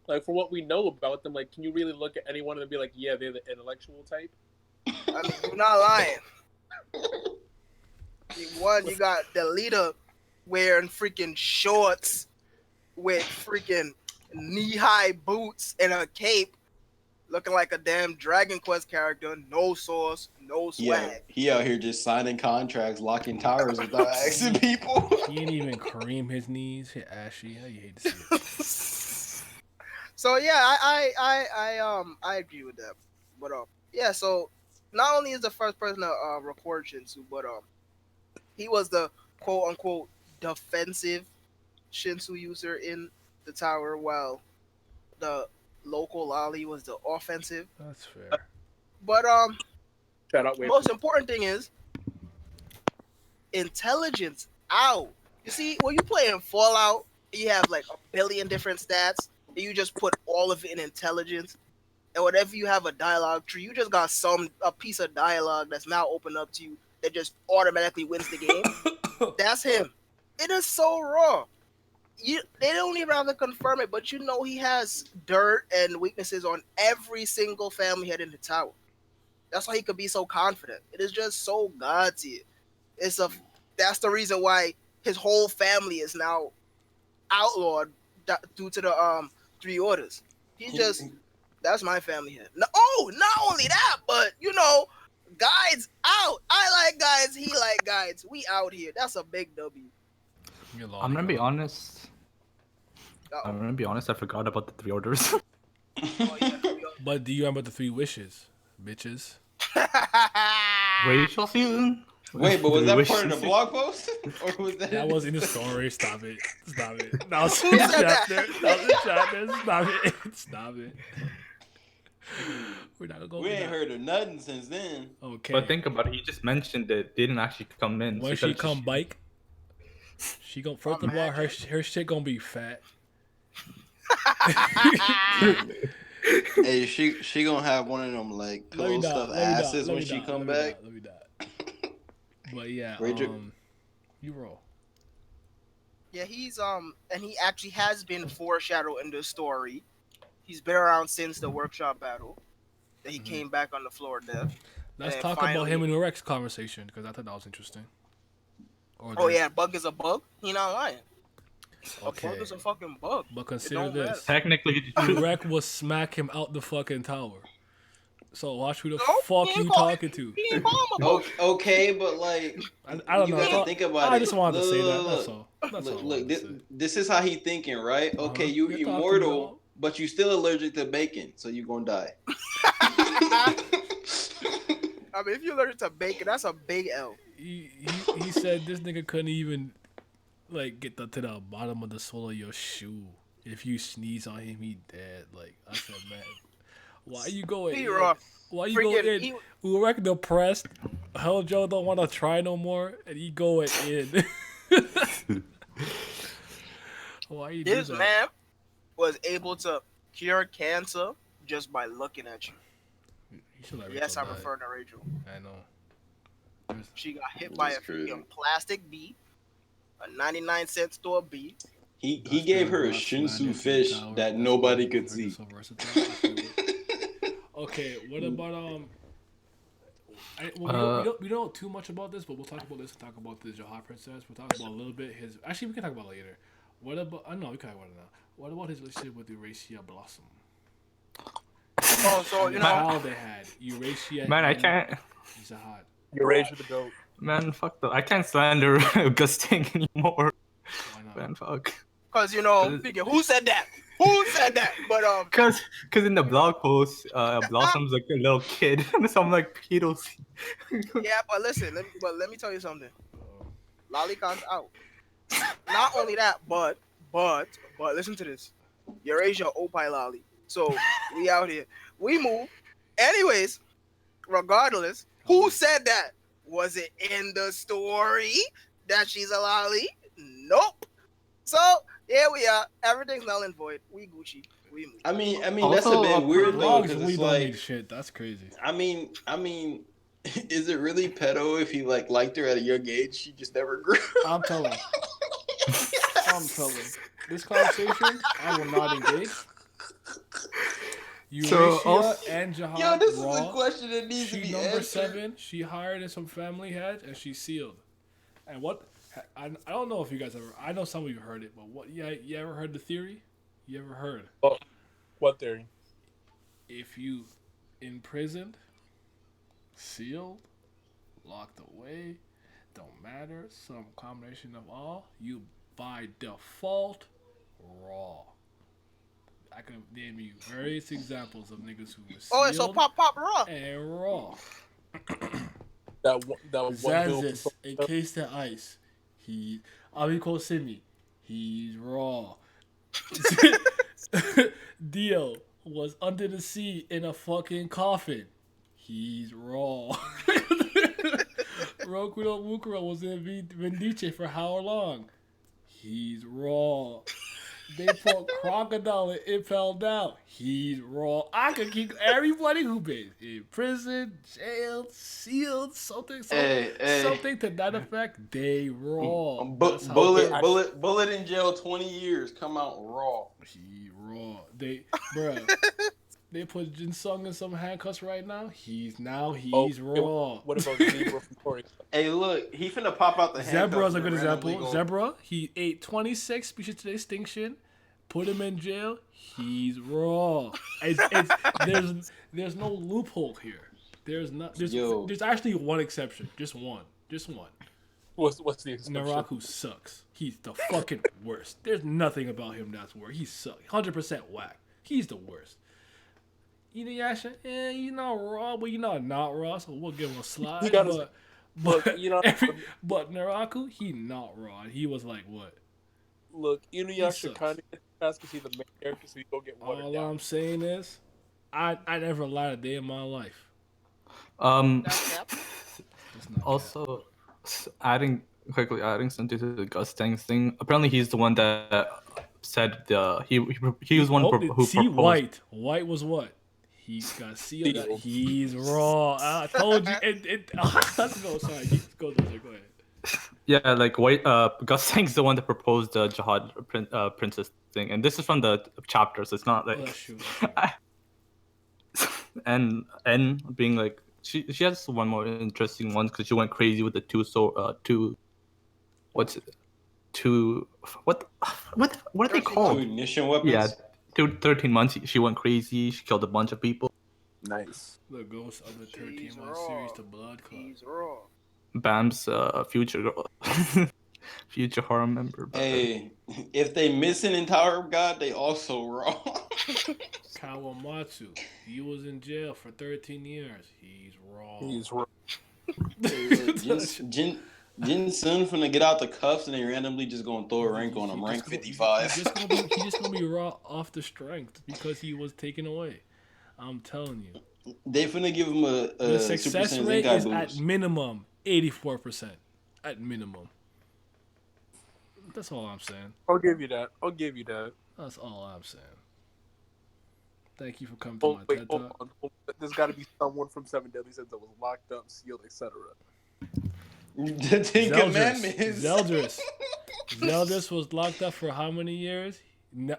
like for what we know about them, like can you really look at anyone and be like, yeah, they're the intellectual type? I mean, you're not lying. You got the leader wearing freaking shorts with freaking knee-high boots and a cape, looking like a damn Dragon Quest character. No sauce, no swag. He out here just signing contracts, locking towers without asking people. He ain't even cream his knees. Hit ashy. How you hate to see it. So yeah, I agree with that. But yeah. So not only is the first person to record Shinsu, but he was the quote unquote defensive Shinsu user in the tower, while the local Lolly was the offensive. That's fair. But Shout out, most important thing is intelligence out. You see, when you play in Fallout, you have like a billion different stats, and you just put all of it in intelligence. And whenever you have a dialogue tree, you just got a piece of dialogue that's now open up to you that just automatically wins the game. That's him. It is so raw. They don't even have to confirm it, but you know he has dirt and weaknesses on every single family head in the tower. That's why he could be so confident. It is just so god tier. That's the reason why his whole family is now outlawed due to the 3 orders. That's my family head. No, not only that, but you know, guides out. I like guides. He like guides. We out here. That's a big W. I'm gonna be honest. I forgot about the 3 orders. Oh, yeah, But do you remember the 3 wishes, bitches? Racial season? Wait, but was that Wish part of the season? blog post? Or was that? That was in the story. Stop it. Stop it. That was in the chapter. That was in the chapter. Stop it. Stop it. We're not gonna go. We ain't heard of nothing since then. Okay. But think about it. He just mentioned it. They didn't actually come in. When so she come bike, she gon' first of all her shit gonna be fat. Hey, she gonna have one of them like pillow stuffed asses when she come back. Let me die. But yeah, Ranger- you roll. Yeah, he's and he actually has been foreshadowed in the story. He's been around since the workshop battle. That he came back on the floor of death. Let's And talk finally- about him in the Rex conversation because I thought that was interesting. Oh yeah, bug is a bug. He not lying. Okay. A bug is a fucking bug. But consider don't matter. this: Technically, Rex will smack him out the fucking tower. So watch who the No, fuck he you ain't call- talking to. He ain't calling a bug. Okay, but like I don't you know. gotta think about it. I just wanted to say that. Look, That's all. That's all. I Look, wanted to say. this is how he thinking, right? Okay, Uh-huh. you You're talking immortal, about- but you still allergic to bacon, so you gonna die. I mean, if you're allergic to bacon, that's a big L. He said this nigga couldn't even like get to the bottom of the sole of your shoe. If you sneeze on him, he dead. Like I said, man, why you going? He in? raw. Why you Freaking- going in? he- Urek depressed. Hell Joe don't want to try no more, and he going in. Why you do This that? man was able to cure cancer just by looking at you. You should let Yes, Rachel I'm die. referring to Rachel. I know. She got hit by a That's crazy. freaking plastic bee, a 99-cent store bee. He That's gave the her a rock Shinsu sliding fish tower. that That's nobody why could her see. so versatile. I feel it. Okay, what about we don't know too much about this, but we'll talk about this and talk about the Jahad princess. We'll talk about a little bit his. Actually, we can talk about it later. What about? I know we can talk about it now. What about his relationship with Eurasia Blossom? Oh, so you And know, how they had Eurasia. man, I and can't. Jahad. Eurasia the goat. Man, fuck the. I can't slander Gusting anymore. Why not? Man, fuck. because you know, thinking, who said that? Who said that? But Cause in the blog post, Blossom's like a little kid, so I'm like pedos. yeah, but listen, let me tell you something. Lollicon's out. Not only that, but listen to this. Eurasia Opie Lolly. So we out here. We move. Anyways, regardless, who said that? Was it in the story that she's a lolly? Nope. So here we are. Everything's null and void. We Gucci. We move. I mean that's a Also, bit weird though, Blogs because really it's don't like need shit. That's crazy. I mean, Is it really pedo if he like liked her at a young age? She just never grew. I'm telling. I'm telling. This conversation, I will not engage. Eurasia and Jahad Yo, this is the raw. question that needs to She be number answered. 7. She hired in some family heads and she sealed. And what? I don't know if you guys ever. I know some of you heard it, but what? Yeah, you ever heard the theory? You ever heard? What theory? If you imprisoned, sealed, locked away, don't matter, some combination of all, you by default raw. I can name you various examples of niggas who were Oh, sealed so pop raw. and raw. That one bill. Zanzis, encased in ice. He Abiko Simi. He's raw. Dio was under the sea in a fucking coffin. He's raw. Rokudo Mukuro was in Vendice for how long? He's raw. They put crocodile and it fell down. He's raw. I could keep everybody who been in prison, jailed, sealed, something to that effect. They raw. That's how Bullet in jail 20 years. Come out raw. he raw. They put Jinsung in some handcuffs right now. He's raw. What about Zebra from Tory? Hey, look, he finna pop out the handcuffs. Zebra's a and good randomly example. go- Zebra, he ate 26 species to extinction. Put him in jail. He's raw. There's no loophole here. There's actually one exception. Just one. What's the exception? Naraku sucks. He's the fucking worst. There's nothing about him that's worse. He sucks. 100% whack. He's the worst. Inuyasha, you're not raw, but you're not raw, so we'll give him a slide. But Naraku, he not raw. He was like what? Look, Inuyasha sucks. kind of gets past because he's the main character, so he go get watered All down. I'm saying is, I never lied a day in my life. That's cap. That's not Also, adding something to the Gusang thing. Apparently, he's the one that said he was one who proposed. White was what? He got sealed. He's raw. I told you. Let's go. Sorry. Go ahead. Yeah, like White. Gusang's the one that proposed the Jahad princess thing, and this is from the chapters. It's not like. Bless you. and being like she has one more interesting one because she went crazy with the what are they called? Two ignition weapons. Yeah, 13 months. She went crazy. She killed a bunch of people. Nice. The ghost of the 13-month raw. series to Blood Club. He's raw. Baam's future horror member. Hey, if they missing in Tower of God, they also raw. Kawamatsu. He was in jail for 13 years. He's raw. He's raw. Jinsun finna get out the cuffs and they randomly just gonna throw a rank on him, rank 55. He's just gonna be raw off the strength because he was taken away. I'm telling you. They finna give him a The Super success Saiyan rate Zenkai is at boost. minimum 84%. At minimum. That's all I'm saying. I'll give you that. That's all I'm saying. Thank you for coming to Oh, my wait, TED hold Talk. on. There's got to be someone from Seven Deadly Sins that was locked up, sealed, etc. The Ten Commandments. Zeldris was locked up for how many years?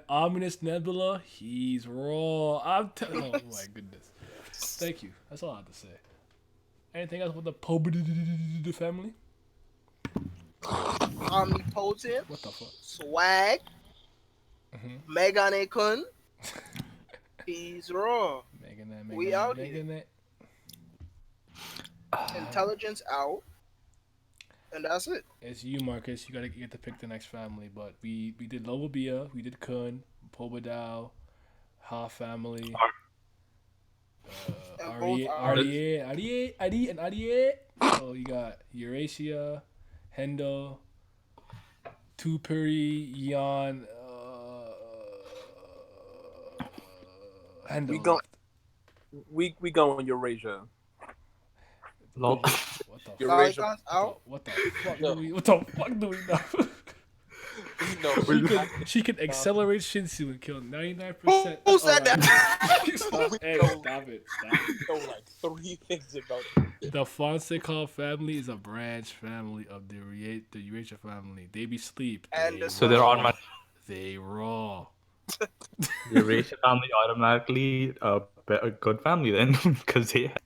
Ominous Nebula. He's raw. Oh my goodness. Thank you. That's all I have to say. Anything else with the Poideau family? Omnipotent. What the fuck? Swag. Mm-hmm. Megane Kun. He's raw. We out here. Intelligence out. And that's it. It's you, Marcus. You gotta get to pick the next family. But we did Lobobia, we did Khun, Poideau, Ha family, And both are- Arie, and Arie. Oh, you got Eurasia, Hendo, Tupuri, Yan, Hendo. We go on Eurasia. Lol. What the Eurasia. Salicon's out. What the fuck do we know? No, She could accelerate Shinsu and kill 99%. Who said that? Stop. Hey, stop it. know like 3 things about The Fonseca family is a branch family of the Eurasia family. They be sleep. And They the So they're raw. automatic. They raw. The Eurasia family automatically a good family then, because they have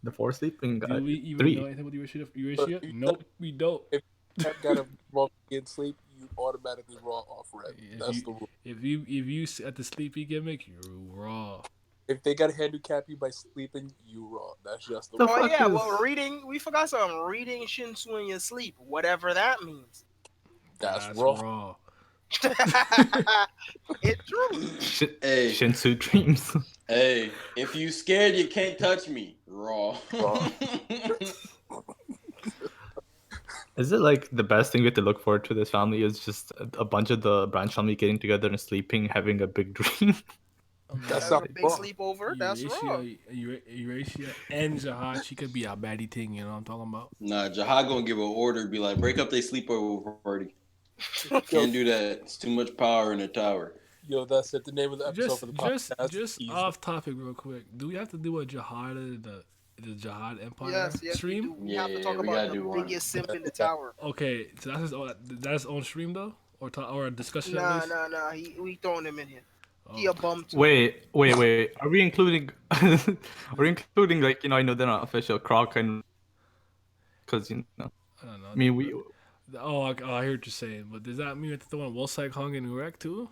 the 4 sleeping guys. Do we even 3. know anything about the Eurasia? Nope, we don't. if you have got a raw in sleep, you automatically raw off red. If That's you- the rule. If you at the sleepy gimmick, you're raw. If they got to handicap you by sleeping, you raw. That's just the The rule. Oh fuck yeah, is- well, we forgot something. Reading Shinsu in your sleep, whatever that means. That's That's raw. raw. It's true. Hey. Shinsu dreams. Hey, if you scared, you can't touch me. Raw. Raw. Is it like the best thing we have to look forward to this family is just a bunch of the branch family getting together and sleeping, having a big dream? That's Having a not big raw. sleepover. That's raw. Eurasia and Jahad, she could be a baddie thing, you know what I'm talking about? Nah, Jahad gonna give an order, be like, break up they sleepover party. Can't do that. It's too much power in the tower. Yo, that's it. The name of the episode for the podcast. Just Easy. off topic real quick. Do we have to do a Jahad the Jahad Empire Yes, we stream? do. We Yeah, have to yeah, talk we about gotta the do one. biggest simp in the tower. Okay, so that's his own stream though, or a discussion. at Nah. We throwing him in here. He least? a bum too. Wait. Are we including? Are we including like I know they're not official Croc and because I don't know. I mean we. I hear what you're saying, but does that mean we have to throw in Wolsai Kong and Urek too?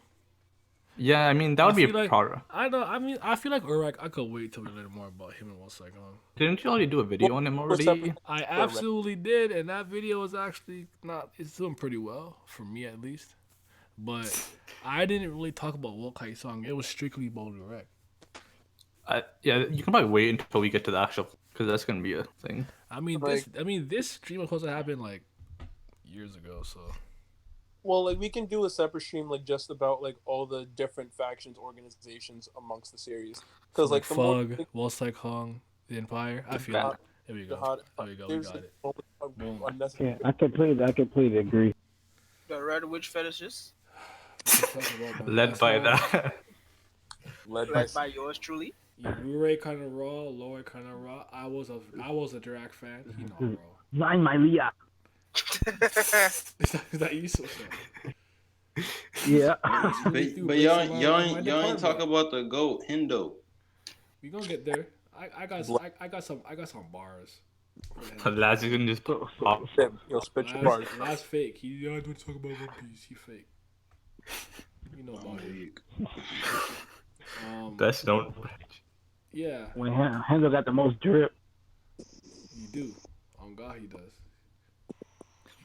Yeah, I mean that would I be a feel like- product. I know. I mean, I feel like Urek. I could wait till we learn more about him and Wolsai Kong. Didn't you already do a video on him already? I absolutely did, and that video is actually not. It's doing pretty well for me at least. But I didn't really talk about Wokai Song. It was strictly about Urek. Yeah, you can probably wait until we get to the actual because that's gonna be a thing. I mean, this stream was supposed to happen like years ago. So Well, like we can do a separate stream, like just about like all the different factions, organizations amongst the series. Because like the more Fug, Wolsai Kong, the Empire. I feel Jihad- it. There we go. Jihad- There we go. We there's got it. only unnecessary. Yeah, I completely agree. The red witch fetishes, Led by that. Led by led by yours truly. Ure kind of raw, Lore kind of raw. I was a Drac fan. He not raw. Line my Leah. Is that you? So Yeah. But y'all ain't talk about the goat Hindo. We gonna get there. I got some bars. Laz is gonna just pop. Yo, spit your bars. Last fake. I don't talk about One Piece. He fake. You know about it. Best known. Yeah, When Hendo got the most drip. you do. On God, he does.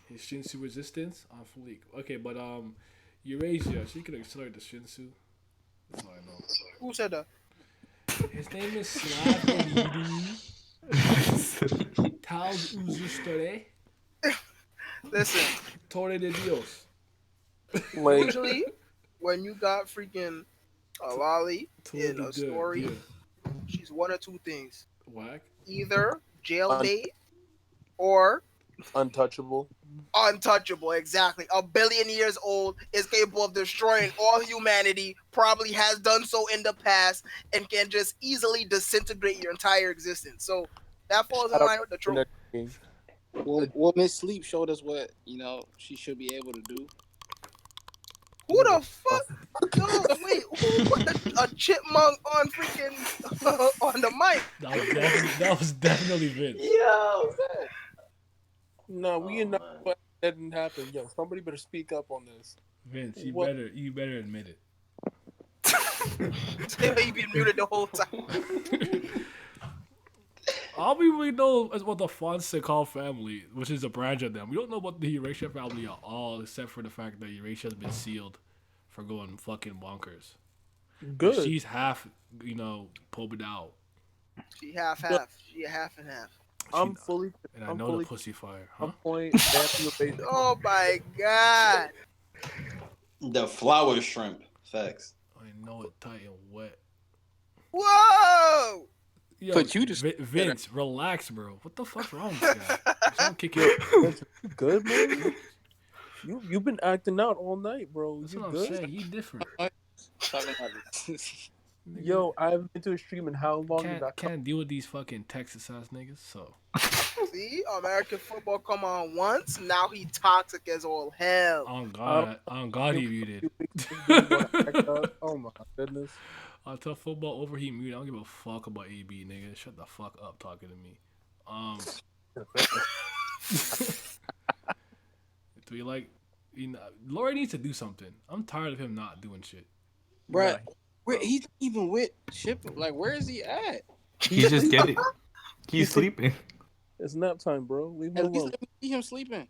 His Shinsu resistance on fleek. Okay, but Eurasia, she can accelerate the Shinsu. That's all I know. Who said that? His name is Slav Tal Uzustore Listen, Torre de Dios. Like usually when you got freaking a lolly in a story, she's one or two things: Whack. either jail date or untouchable. untouchable. Exactly. 1 billion years old, is capable of destroying all humanity, probably has done so in the past, and can just easily disintegrate your entire existence. So that falls in line with the trope. Well, Miss Sleep showed us what she should be able to do. Who the fuck? Yo, wait, who put a chipmunk on freaking on the mic? That was definitely Vince. Yo, No, we know what that didn't happen. Yo, somebody better speak up on this. Vince, What? you better admit it. He been muted the whole time. All we really know is about the Fonseca family, which is a branch of them. We don't know about the Eurasia family at all, except for the fact that Eurasia has been sealed for going fucking bonkers. Good. She's half, Poideau. She half. She a half and half. I'm fully. And I I'm know fully- the pussy fire, huh? I'm point Matthew Bay. Oh my god. The flower shrimp. Facts. I know it tight and wet. Whoa! Yo, But you just- Vince, relax, bro. What the fuck's wrong with this guy? Don't kick it. Good man. You've been acting out all night, bro. That's You what I'm good? saying. He different. Talking about this. Yo, I haven't been to a stream in how long? Did I Can't deal with these fucking Texas ass niggas. So See, American football come on once. Now he toxic as all hell. on God, he muted. Oh my goodness. Until football over, he muted. I don't give a fuck about AB, nigga. Shut the fuck up talking to me. Do you like? Lori needs to do something. I'm tired of him not doing shit. Bruh, he's not even with shipping. Like, where is he at? He's just getting. He's sleeping. It's nap time, bro. Leave him At least alone. let me see him sleeping.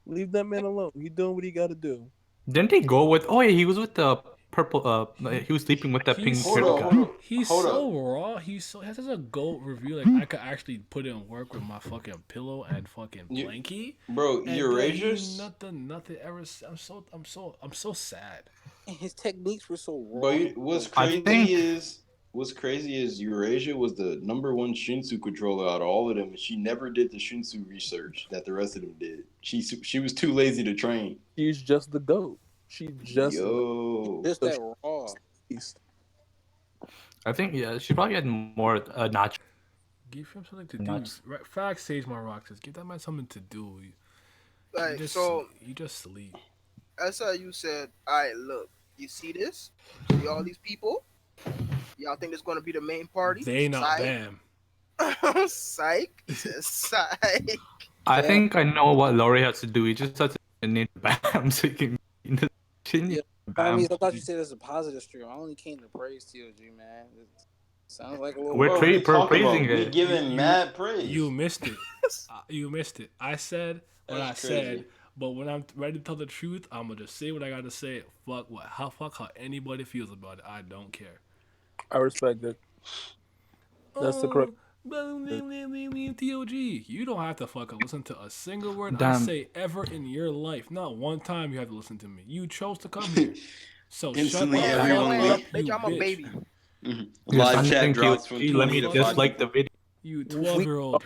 Leave that man alone. He doing what he got to do. Didn't he go with? Oh yeah, he was with the purple. He was sleeping with that pink Hold haired on, guy. hold on. He's Hold so raw. He has such a GOAT review. Like I could actually put in work with my fucking pillow and fucking blankie. Bro, And Eurasia's. nothing ever. I'm so sad. And his techniques were so raw. But what's crazy is Eurasia was the #1 Shinsu controller out of all of them, and she never did the Shinsu research that the rest of them did. She was too lazy to train. She's just the GOAT. She just Just that raw. I think she probably had more notch. Give him something to do. Right, facts, Sage my Roxas. Give that man something to do. Like, He so just sleep. that's how you said, all right, look, you see this? See all these people? Y'all think it's going to be the main party? They not Psych. Bam. Psych. He said psych. I think I know what Laurie has to do. He just has to name Bam so he can. I mean, I thought you said it's a positive stream. I only came to praise TOG, man. It sounds like a little. We're praising We it. giving mad praise. You missed it. You missed it. I said what I said, but when I'm ready to tell the truth, I'm gonna just say what I gotta say. Fuck how anybody feels about it. I don't care. I respect it. That's the correct. TOG, you don't have to fucking listen to a single word I Damn. say ever in your life. Not one time you have to listen to me. You chose to come here. So Instantly shut the everyone fuck up, leave. you Bitch, I'm a bitch. baby. Live chat drops from 20 Let me to dislike 5. the video. You 12-year-old.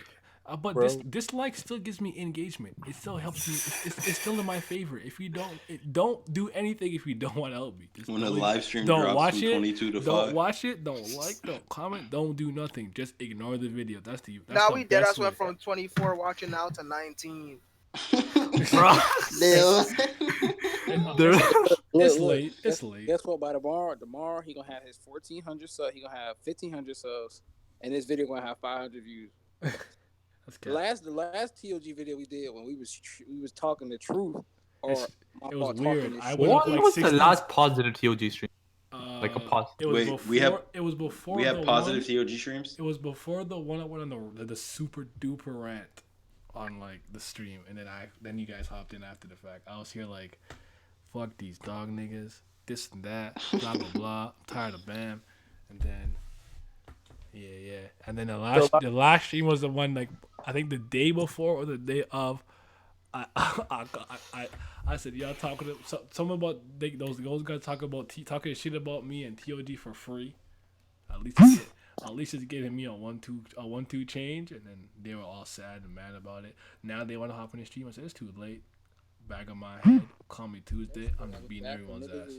But Bro. this dislike still gives me engagement. It still helps me. It's still in my favor. If you don't do anything if you don't want to help me. Just When the delete live it. stream Don't drops watch from it. 22 to Don't 5. watch it. Don't like. Don't comment. Don't do nothing. Just ignore the video. That's Now the we did. best That's way. went from 24 watching now to 19. Bro. It's late. It's late. Guess what? By tomorrow he gonna have his 1,400 subs. He gonna have 1,500 subs, and this video gonna have 500 views. That's The last TOG video we did when we was talking the truth, or it was talking weird. this I shit. went up What like was 60. the last positive TOG stream? Like a pause. It was Wait, before. It was before. We have the positive one, TOG streams? It was before the one I went on the super duper rant on like the stream, and then you guys hopped in after the fact. I was here like, fuck these dog niggas, this and that, blah blah blah. I'm tired of Bam, and then yeah, and then the last stream was the one like I think the day before or the day of. I said y'all talking something about those guys talking shit about me and TOG for free. At least it's getting me a 1-2 change, and then they were all sad and mad about it. Now they want to hop on the stream. I said it's too late. Bag on my head. Call me Tuesday. I'm just beating everyone's ass.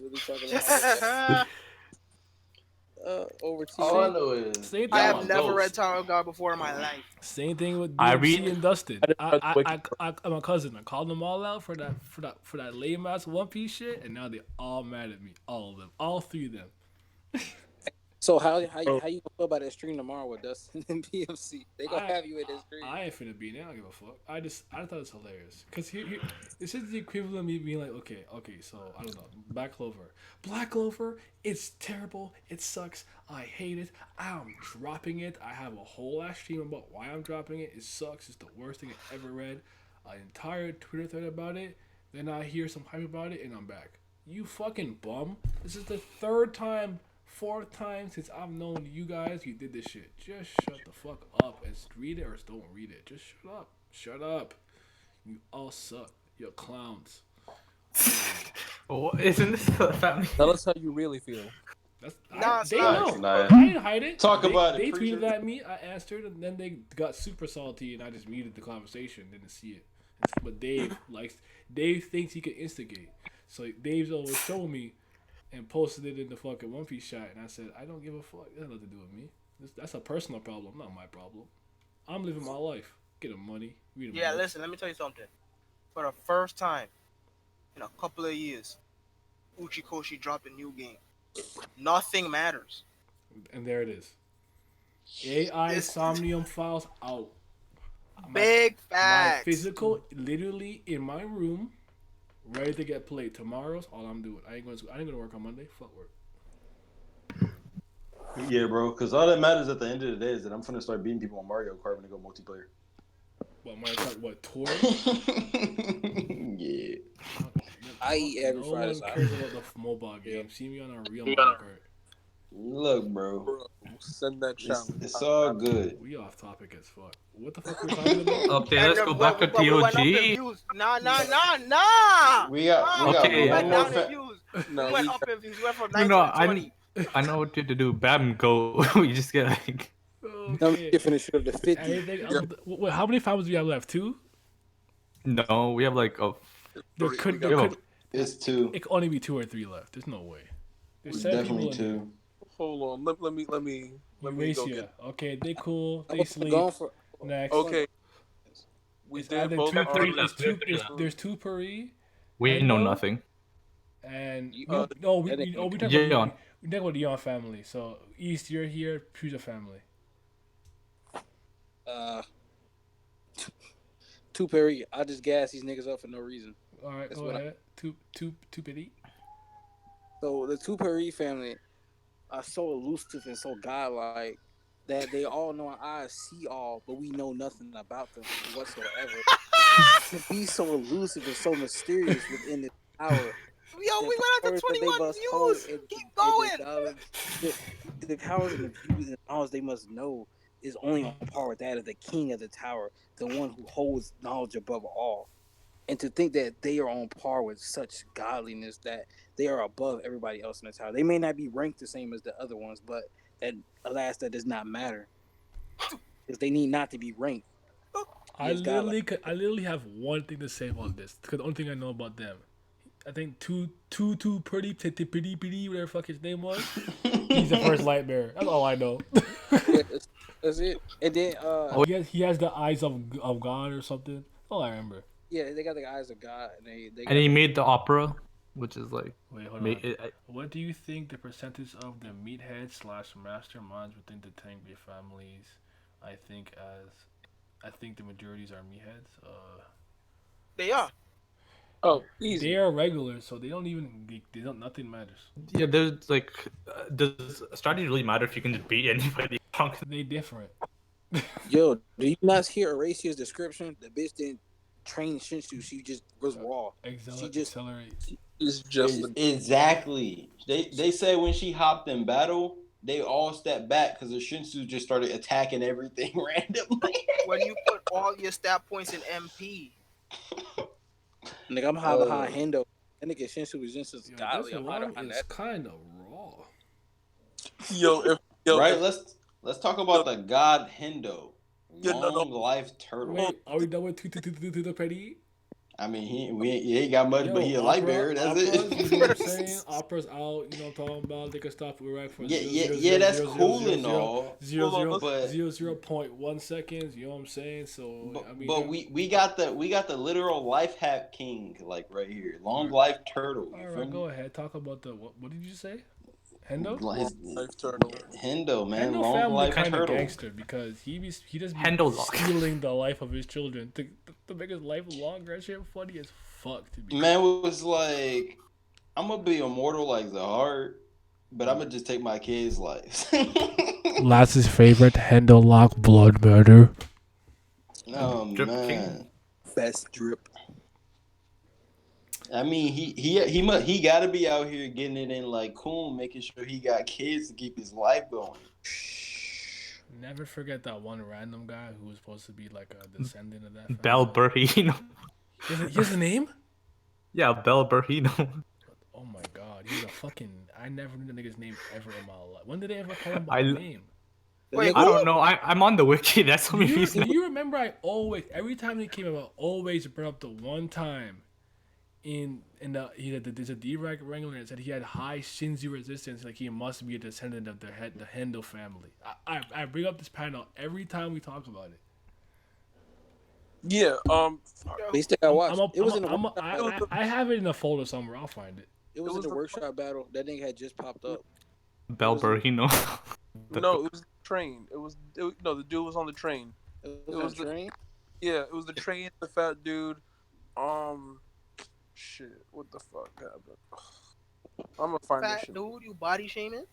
Over All I TV. know is Same I thing. have never read Tower of God before in my life. Same thing with I DMC read- and Dustin. I I'm a cousin. I called them all out for that lame ass One Piece shit, and now they all mad at me. All of them. All three of them. So how you gonna feel about that stream tomorrow with Dustin and PMC? They gonna have you at that stream. I ain't finna be in there. I don't give a fuck. I thought it was hilarious. Cause this is the equivalent of me being like, okay, so I don't know, Black Clover, it's terrible. It sucks. I hate it. I'm dropping it. I have a whole ass stream about why I'm dropping it. It sucks. It's the worst thing I've ever read. An entire Twitter thread about it. Then I hear some hype about it, and I'm back. You fucking bum. This is the 4th time since I've known you guys you did this shit. Just shut the fuck up and read it or don't read it. Just shut up. Shut up. You all suck. You're clowns. Oh, isn't this a family? Tell us how you really feel. They not. know. Nah. I didn't hide it. Talk about it, They preacher. tweeted at me. I answered, and then they got super salty, and I just muted the conversation. Didn't see it. But Dave thinks he can instigate. So Dave's always showed me and posted it in the fucking One Piece chat, and I said, I don't give a fuck. That has nothing to do with me. That's a personal problem, not my problem. I'm living my life, getting money, reading. Yeah, books. listen, let me tell you something. For the first time in a couple of years, Uchikoshi dropped a new game. Nothing matters. And there it is. AI It's Somnium files out. big My facts. physical, literally in my room, ready to get played. Tomorrow's all I'm doing. I ain't gonna work on Monday. Fuck work. Yeah, bro. Because all that matters at the end of the day is that I'm finna start beating people on Mario Kart when they go multiplayer. What Mario Kart? What tour? Yeah. I eat every No Friday. one cares about the mobile game. See me on a real Mario Kart. Look, bro. Bro, send that challenge. It's all good. We off topic as fuck. What the fuck we talking about? Okay, let's go back to we went up in TOG. views. Nah. We got Okay, We one went more down in views. No, We went we- up in views. We went from No, 19 no, to 20. I know what to do. Bam, go. We just get like. Now Okay. we can finish with the 50. Anything else? Wait, how many families do we have left? 2? No, we have like There Three, could, we there got- could, It's 2. it could only be 2 or 3 left. There's no way. There's It's 7 definitely people in here. 2. Hold on. Let me go Eurasia. get. Okay, they cool. I'm They sleep. going for Next. Okay. We It's did either both. two per, three it's left, two, three it's, left. there's 2 per E. we know Hello? nothing. And Uh, no, we that ain't talk Yeon. about we talk about the Yeon family. So East, you're here. Choose a family. two Perry. I just gas these niggas up for no reason. All right, That's go what I- ahead. Two pity. So the two Perry family are so elusive and so godlike that they all know our eyes see all, but we know nothing about them whatsoever. To be so elusive and so mysterious within this power. Yo, we went up to powers that they 21 must hold views. and- Keep and going. the knowledge- the powers and the views and knowledge they must know is only on par with that of the king of the tower, the one who holds knowledge above all. And to think that they are on par with such godliness that they are above everybody else in the tower. They may not be ranked the same as the other ones, but that alas, that does not matter. Because they need not to be ranked. I Yes, God, literally have one thing to say about this because the only thing I know about them, I think two pretty whatever the fuck his name was. He's the first light bearer. That's all I know. Yeah, that's it. And then he has the eyes of God or something. That's all I remember. yeah, they got the eyes of God, and they got And he made the opera, which is like. Wait, hold ma- on. it- What do you think the percentage of the meatheads / masterminds within the Tengri families? I think the majorities are meatheads. They are. Oh, easy. They are regular, so they don't nothing matters. Yeah, there's like. Does strategy really matter if you can just beat anybody? They different. Yo, do you not hear Erasia's description? The bitch didn't train Shinshu. She just was raw. She just Accelerate. It's just Exactly. They said when she hopped in battle, they all stepped back because the Shinsu just started attacking everything randomly. When you put all your stat points in MP. nigga, I'm high behind Hendo. That nigga Shinshu was just Yo, godly. this I'm high one behind is that. kind of raw. Right? Let's talk about the god Hendo. Yeah, no, Long life turtle. Wait, are we done with two petty? I mean, he ain't got much, but he a light bearer. That's operas, it. You know what I'm saying? Opera's out. You know what I'm talking about? They can stop Iraq for Yeah, that's cool and all. but 0.1 seconds. You know what I'm saying? So I mean, but we got the literal life hack king like right here. Long life turtle. all right, go ahead. Talk about the what did you say? Hendo? life turtle. Hendo, man. Hendo Long family life kind of turtle. gangster because he just be Hendo lock. stealing the life of his children to make his life longer. That shit funny as fuck to me. Man was like, I'm gonna be immortal like the heart, but I'm gonna just take my kids' life. Lass's favorite Hendo lock blood murder. Oh Drip man. king. Best drip. I mean, he got to be out here getting it in like Khun, making sure he got kids to keep his life going. Never forget that one random guy who was supposed to be like a descendant of that family. Bel Burhino. Here's the name? Yeah, Bel Burhino. Oh my god, he's a fucking... I never knew the nigga's name ever in my life. When did they ever call him by I- name? Wait, I don't know. I'm on the wiki. That's the Do only you, reason. do you remember? I always, every time he came up, I always brought up the one time in there's a D-Rag wrangler that said he had high Shinzu resistance, like he must be a descendant of the Hendo family. I bring up this panel every time we talk about it. Yeah. They still got watch. It was in the I have it in a folder somewhere. I'll find it. It was in the workshop battle. That nigga had just popped up. Belberhino. No, it was the train. No, the dude was on the train. It was the train. Yeah, it was the train. The fat dude. Shit. What the fuck happened? I'm gonna find fat this shit. dude, you body shaming?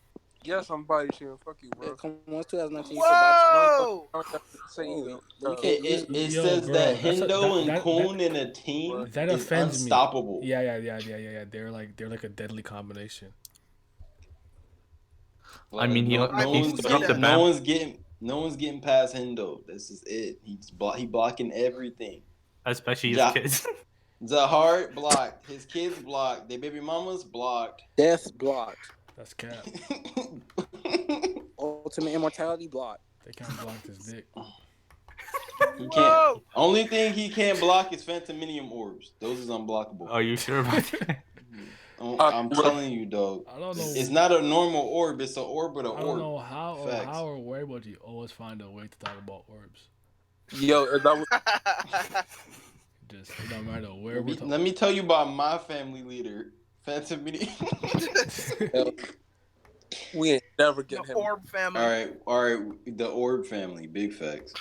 Yes, I'm body shaming. Fuck you, bro. Yeah, come on, 2019. Whoa! I don't have to say either. It Yo, says bro, that that's Hendo and Khun in a team that is offends unstoppable. me. Yeah. They're like a deadly combination. Like, I mean, no one's getting past Hendo. This is it. He blocking everything. especially his kids. Zahar blocked. His kids blocked. Their baby mamas blocked. Death blocked. That's cap. Ultimate immortality blocked. They can't block his dick. He can't. Only thing he can't block is Phantominium orbs. Those is unblockable. Are you sure about that? I'm telling you, dog. I don't know. It's not a normal orb. It's an orb with an orb. I don't know how or where, but you always find a way to talk about orbs. Yo, that was Just it don't matter where we're talking. Let me tell you about my family leader, Phantominium. we ain't never get The him. Orb family. All right. The orb family, big facts.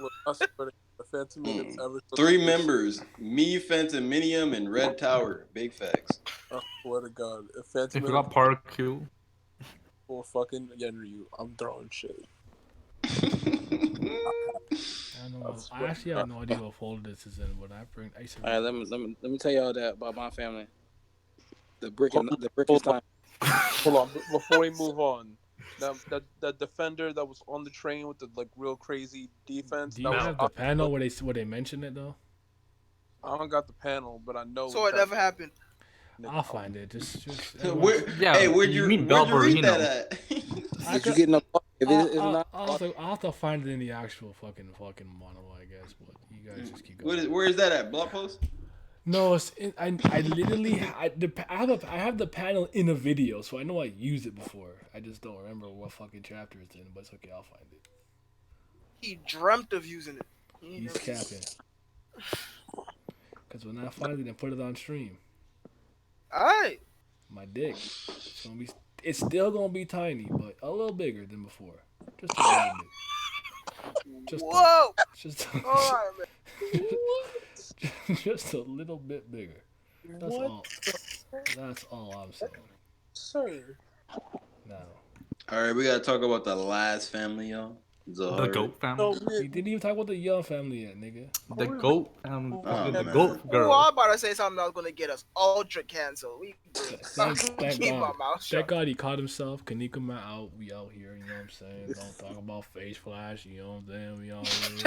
Look, I swear to God, the Phantom Minutes ever. 3 members: me, Phantominium, and Red Tower. Big facts. I swear to God, if If Phantom you got Minutes Park Q, will fucking Yenryu, I'm throwing shit. I don't know. I actually have no idea what folder this is in, but I used to All right, let me tell y'all that about my family. The brick is time. Hold on, before we move on, that defender that was on the train with the like real crazy defense. Do you have the panel where they mention it though? I don't got the panel, but I know. So it never happened. I'll find it. Just Where'd you read that at? Did you get no? If it's not, I'll have to find it in the actual fucking monologue, I guess. But you guys just keep going. Where is that at? Blog post? No, I literally I have the panel in a video, so I know I used it before. I just don't remember what fucking chapter it's in, but it's okay. I'll find it. He dreamt of using it. He's capping. Because when I find it and put it on stream, Alright. my dick, it's still gonna be tiny, but a little bigger than before. Just a little bit. Whoa! Alright, man. Just a little bit bigger. That's all I'm saying. Sir. No. All right, we gotta talk about the last family, y'all. the goat family. We didn't even talk about the Young family yet, nigga. The goat family. Oh, the man. goat Oh, girl. I was about to say something that was gonna get us ultra canceled. We Thank keep my God. mouth Thank shut. God he caught himself. Kanikama out. We out here. You know what I'm saying? Don't talk about face flash. You know what I'm saying? We out here.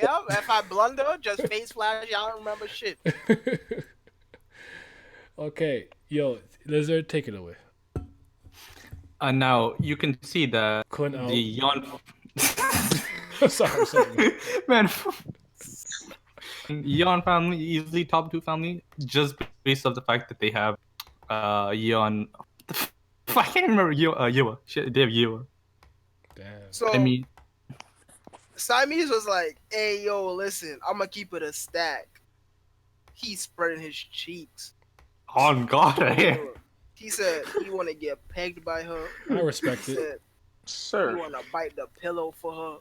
Yep. If I blunder, just face flash. Y'all don't remember shit. Okay, yo, Lizard, take it away. Now you can see that Khun out. the Yon. sorry. Man, Yon family easily top 2 family just based off the fact that they have Yon. I can't remember Yua. Shit, they have Yua. Damn. So I mean, Siamese was like, "Hey, yo, listen, I'm gonna keep it a stack." He's spreading his cheeks. on God, He said he want to get pegged by her. I respect He it. said Sir. he want to bite the pillow for her.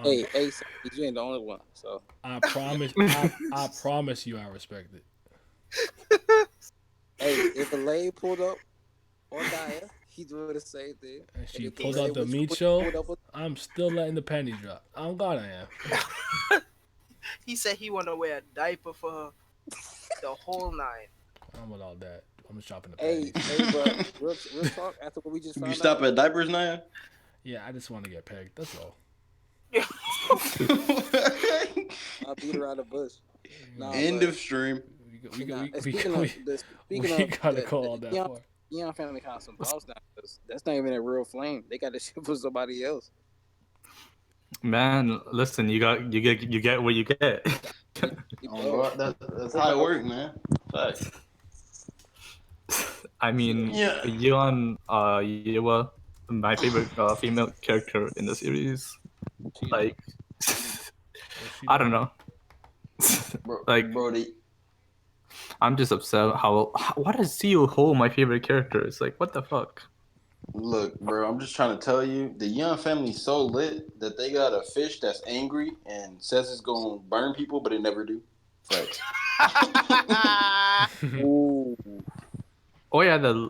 hey, you ain't the only one. So I promise you, I respect it. hey, if Elaine pulled up on Daya, he doing the same thing. And she if pulled Elaine out the was meat pulled show. up on- I'm still letting the panties drop. I'm God, I am. He said he want to wear a diaper for her. The whole 9. I'm with all that. I'm just shopping the Hey, panties. bro, real talk. After what we just found You stop out, at diapers now? Yeah, I just want to get pegged. That's all. I beat around the bush. Nah, End but- of stream. We Nah, gotta speaking go of all that the far. Young family kind of some boss now. 'Cause that's not even a real flame. They got to ship for somebody else. Man, listen, you get what you get. Oh, God, that's how it works, man. Fact. I mean, Yeah. Yeon, Yewa, my favorite female character in the series. Like, I don't know. Like, Bro, I'm just upset how why does Seo Ho my favorite character? It's like, what the fuck? look, bro, I'm just trying to tell you, the Young family's so lit that they got a fish that's angry and says it's gonna burn people, but it never do. Facts. Ooh. Oh yeah, the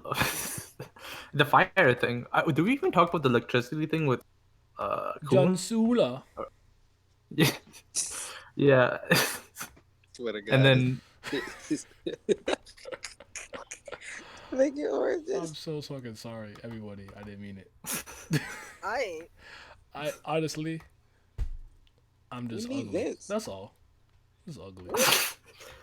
the fire thing. Do we even talk about the electricity thing with Khun? Jansula. Yeah, yeah. Swear to God. And then Make it orange. I'm so fucking sorry, everybody. I didn't mean it. I ain't. I honestly, I'm just We need ugly. this. That's all. It's ugly.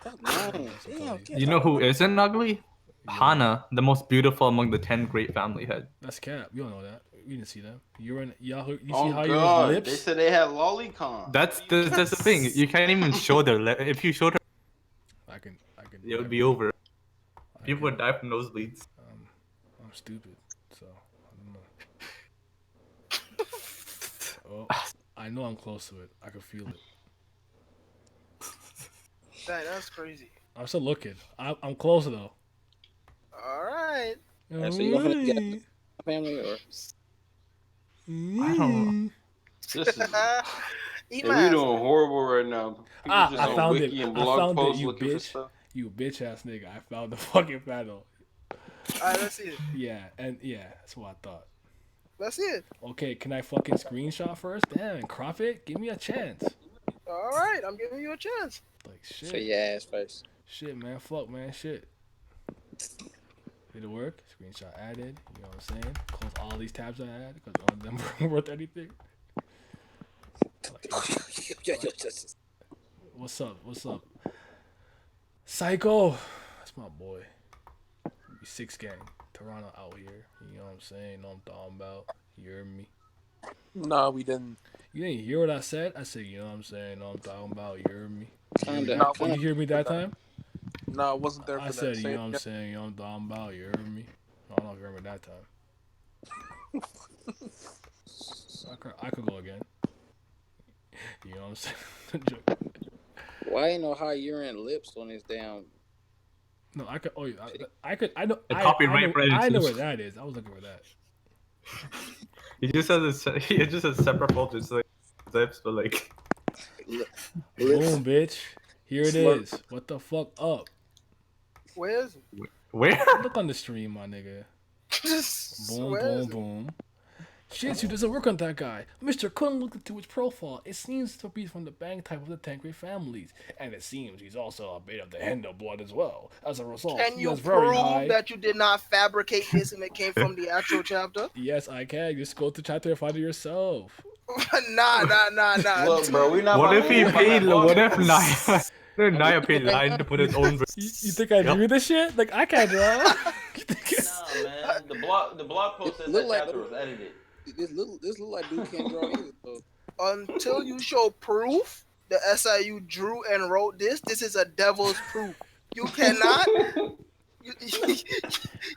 Stop lying. Damn, you know who isn't ugly? Hana, the most beautiful among the 10 great family heads. That's cap. You don't know that. We didn't see them. You're in Yahoo. You see Oh how your God, lips? they said they have lolicon. That's the thing. You can't even show their if you showed her, I can. it would be over. People would die from nosebleeds. I'm stupid, so I don't know. Oh, I know I'm close to it. I can feel it. That's crazy. I'm still looking. I'm close though. All right. So you gonna get a family or? I don't. This is, Eat hey, my we ass. doing horrible right now. People just I on found Wiki it. and I blog found it. posts You looking for bitch. stuff. You bitch ass nigga. I found the fucking panel. All right, let's see it. Yeah, and yeah, that's what I thought. Let's see it. Okay, can I fucking screenshot first? Damn, crop it. Give me a chance. All right, I'm giving you a chance. Like Show shit. your ass first. Shit, man. Fuck, man. Shit. Did it work? Screenshot added. You know what I'm saying? Close all these tabs I had because none of them weren't worth anything. What's up? What's up? Psycho. That's my boy. 6 gang. Toronto out here. You know what I'm saying? Know what I'm talking about. You heard me? No, we didn't. You didn't hear what I said? I said, you know what I'm saying? Know what I'm talking about. You heard me? Kinda. Did you hear me that time? No, I wasn't there for I that. said, you Say know what I'm it saying? You know what I'm talking about. You heard me? I don't know if you heard me that time. I could go again. You know what I'm saying? Why ain't no high urine lips on this damn? No, I could. Oh, I could. I know. Copyright I know infringements. where that is. I was looking for that. He just has he just has separate folders like zips, but like. Boom, bitch. Here it is. What the fuck up? Where is it? Where? Look on the stream, my nigga. Boom, Where boom, is it? boom. Shinsu doesn't work on that guy. Mr. Khun looked into his profile. It seems to be from the Bang type of the Tengri families. And it seems he's also a bit of the Hendo blood as well. As a result, Can he you has very prove high... that you did not fabricate this and it came from the actual chapter? Yes, I can. Just go to chapter and find it yourself. Nah. Look, bro, we not. What about if to he move on paid? that blog What if post. Naya paid Line to put his own? You think I drew this shit? Like, I can't draw. Nah, man. The blog post says that chapter was edited. This look like dude can't draw either. So. Until you show proof the SIU drew and wrote this is a devil's proof. You cannot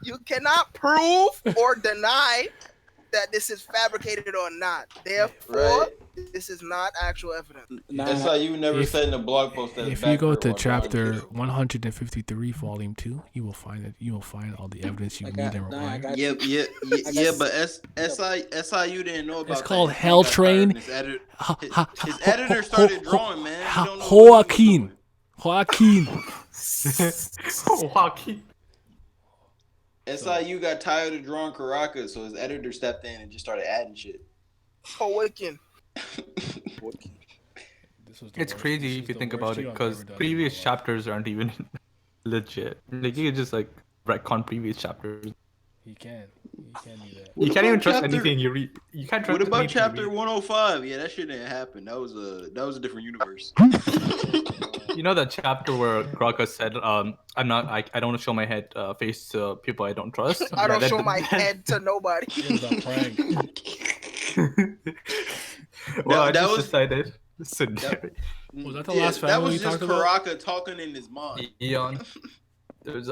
you cannot prove or deny that this is fabricated or not. Therefore, Right. this is not actual evidence. SIU never said in the blog post that. If you go to chapter 153, volume 2, you will find it. You will find all the evidence you need and require. Yeah, but SIU didn't know about. It's called that. Hell Train. His editor started drawing, man. We don't know Joaquin. Joaquin. SIU got tired of drawing Karaka, so his editor stepped in and just started adding shit. Awaken. It's crazy if you think about it, because previous chapters aren't even legit. Like you could just like retcon previous chapters. He can do that. You can't even about trust chapter- anything you read. You can't trust What about anything you chapter read. 105? Yeah, that shit didn't happen. That was a different universe. You know that chapter where Karaka said, I don't want to show my head face to people I don't trust. I don't Yeah, show my head to nobody. It was a prank. Well, I That just was- decided. Was that the Yeah, last that family was you just talked about? Karaka talking in his mind. Eon. There's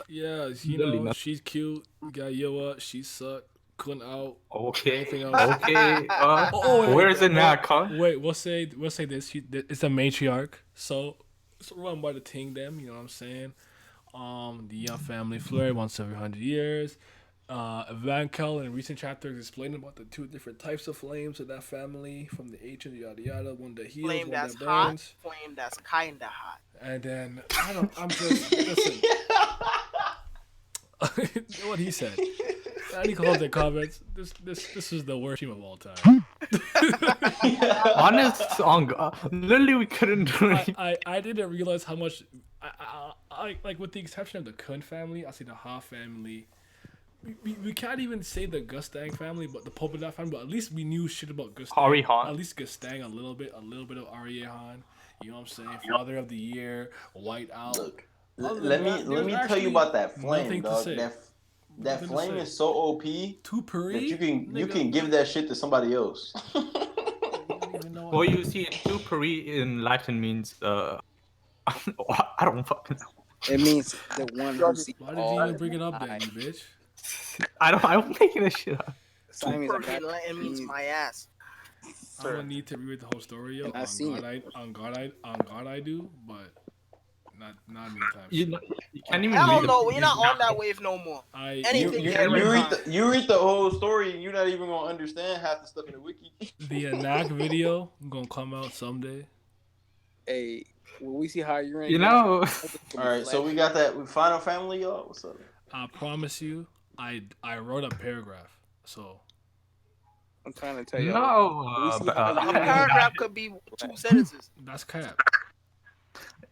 Yeah, Literally nothing. she's cute. You got Yoa, she sucked. Couldn't out. okay. Anything else? Okay. wait, Where's it now, Khun? Wait, we'll say this. It's a matriarch, so it's run by the Ting them. You know what I'm saying? The young family flurry once every 100 years. Van Kel in recent chapters explained about the two different types of flames of that family, from the ancient yada yada, one that heals, Flame one that's that hot, burns. flame that's kinda hot. And then I'm just listen. What he said. Any closing comments? This is the worst team of all time. Honest on God. Literally, we couldn't do it. I didn't realize how much I like, with the exception of the Khun family. I see the Ha family. We can't even say the Gustang family, but the Poideau family. But at least we knew shit about Gustang. Ari Han. At least Gustang a little bit of Arya Han. You know what I'm saying? Father of the Year, White Owl. Look, Other let than me that, let there's me tell actually you about that flame, nothing to dog. say. That Nothing to flame say. is so OP Two Puri. that you can Nigga, give that shit to somebody else. you don't even know Well, you see, Superi in Latin means I don't fucking know. It means the one who sees Why did you all. even bring it up then, you bitch? I'm making this shit up. So that means I Super got- Latin means my ass. I don't need to read the whole story, yo. And I seen On God I do, but not anytime You, soon. you can't even Hell read no, the- we're not on that wave no more. Anything You Gary read the whole story and you're not even gonna understand half the stuff in the wiki. The Anak video gonna come out someday. Hey, will we see how you're in? You know, All right, so we got that Final Family, y'all. What's up? I promise you, I wrote a paragraph. So I'm trying to tell you. no. We see how A you- paragraph could be 2 sentences. that's cap.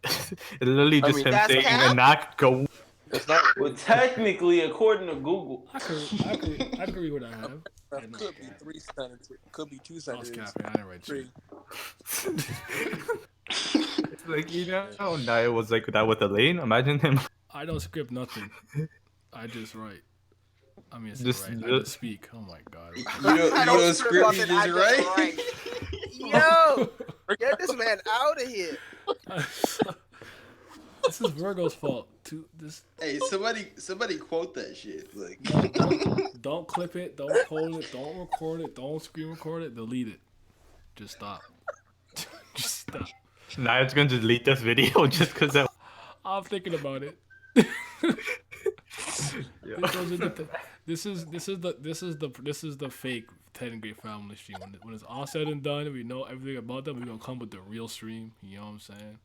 It literally I just mean, him that's saying cap? and not go. It's not. Well, technically, according to Google, I could read what I have. That could be 3 sentences. Could be 2 I was sentences. capping. I didn't write shit. 3. It's like, you know, now it was like that with Elaine. Imagine him. I don't script nothing. I just write. I mean, Just- I just speak. Oh my god. I don't script you nothing, I just just right? Yo, get this man out of here. This is Virgo's fault. Hey, somebody quote that shit. Like, Don't clip it. Don't hold it. Don't record it. Don't screen record it. Delete it. Just stop. Just stop. Now it's going to delete this video just because of. I'm thinking about it. This is the fake 10 Great Family stream. When it's all said and done, we know everything about them. We're gonna come with the real stream. You know what I'm saying?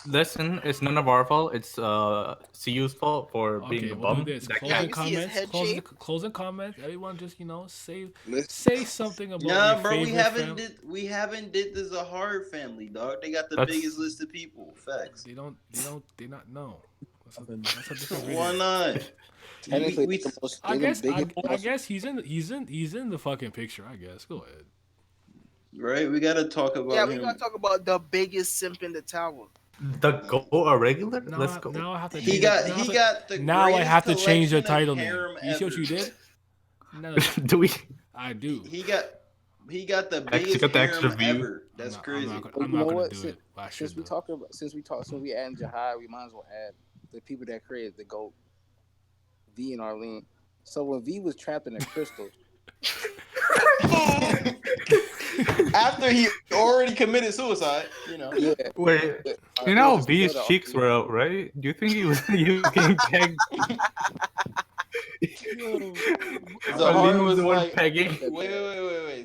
Listen, it's none of our fault. It's CU's fault for being Okay, a we'll bum. do this. That Closing can't- You see his head shape? closing comments. Everyone just say Listen. say something about nah, your bro, favorite we haven't did the Zahar family, dog. They got the That's- biggest list of people. Facts. They not know. That's a different video. Why not? Technically, We- the most, I they're guess the biggest- I guess he's in the fucking picture. I guess. Go ahead. Right, we gotta talk about Yeah, we him. gotta talk about the biggest simp in the tower. The go a regular? Now, Let's go. Now I have to. He change got it. he got the Now I greatest have to change the collection title of name. harem You see what ever. you did? No, Do we? I do. He got the Actually biggest got the extra harem view. ever. That's I'm crazy. not But gonna you know do what? it. I should. Since we though. since we add Jahad, we might as well add the people that created the GOAT, V and Arlene. So when V was trapped in a crystal, After he already committed suicide, you know. yeah, Wait, uh, you know just V's put it cheeks on- were out, right? Do you think he was getting pegged? Zahar was the one like, pegging. wait.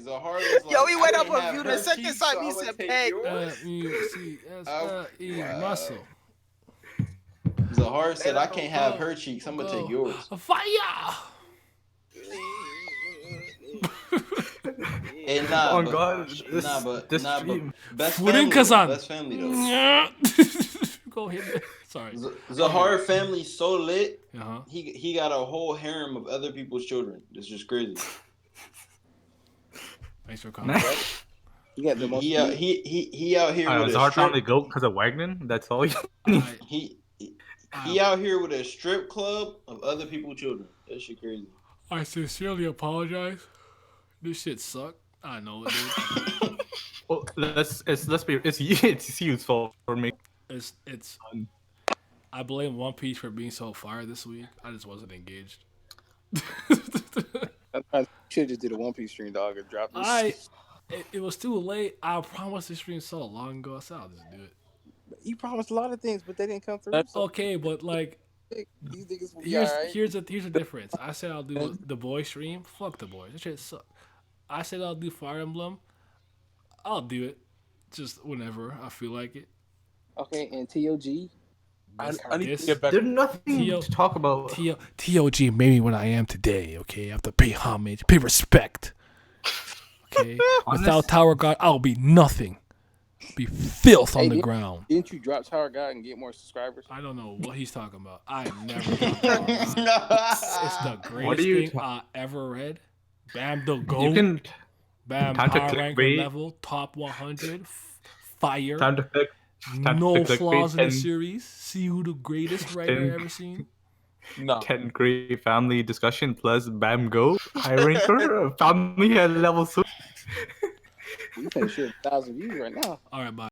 Zahar was like, Yo, he went I up can't a have view. her The second cheeks, time so he I'ma said take peg. yours. L-E-C-S-E muscle. Zahar said, I can't have her cheeks. I'm gonna take yours. Fire! And nah, Oh but, God, but this best Furin family, Kazan. though. Best family though. Go ahead. Sorry. Zahar family so lit. Uh-huh. He got a whole harem of other people's children. It's just crazy. Thanks for coming. You got the most. He out here with It's a hard strip. family goat because of Wagner. That's all. He out here with a strip club of other people's children. That shit crazy. I sincerely apologize. This shit sucked. I know it did. Well, let's be. It's Yu's fault for me. It's. I blame One Piece for being so fire this week. I just wasn't engaged. I should have just did a One Piece stream, dog, and dropped this. It was too late. I promised this stream so long ago. I said I'll just do it. You promised a lot of things, but they didn't come through. So Okay, but like, these niggas will be alright. here's the difference. I said I'll do the boy stream. Fuck the boys. That shit suck. I said I'll do Fire Emblem. I'll do it, just whenever I feel like it. Okay, and TOG. I need to get back. There's nothing to talk about. TOG made me what I am today. Okay, I have to pay homage, pay respect. Okay, without Tower God, I'll be nothing. Be filth on the ground. Didn't you drop Tower God and get more subscribers? I don't know what he's talking about. I never dropped Tower God. It's the greatest thing I ever read. Baam the GOAT. Baam power ranker level, top 100, fire. No flaws in the series. See who the greatest writer ever seen. No. 10 great family discussion plus Baam Go high ranker family at level 6. You can shoot 1,000 views right now. All right, bye.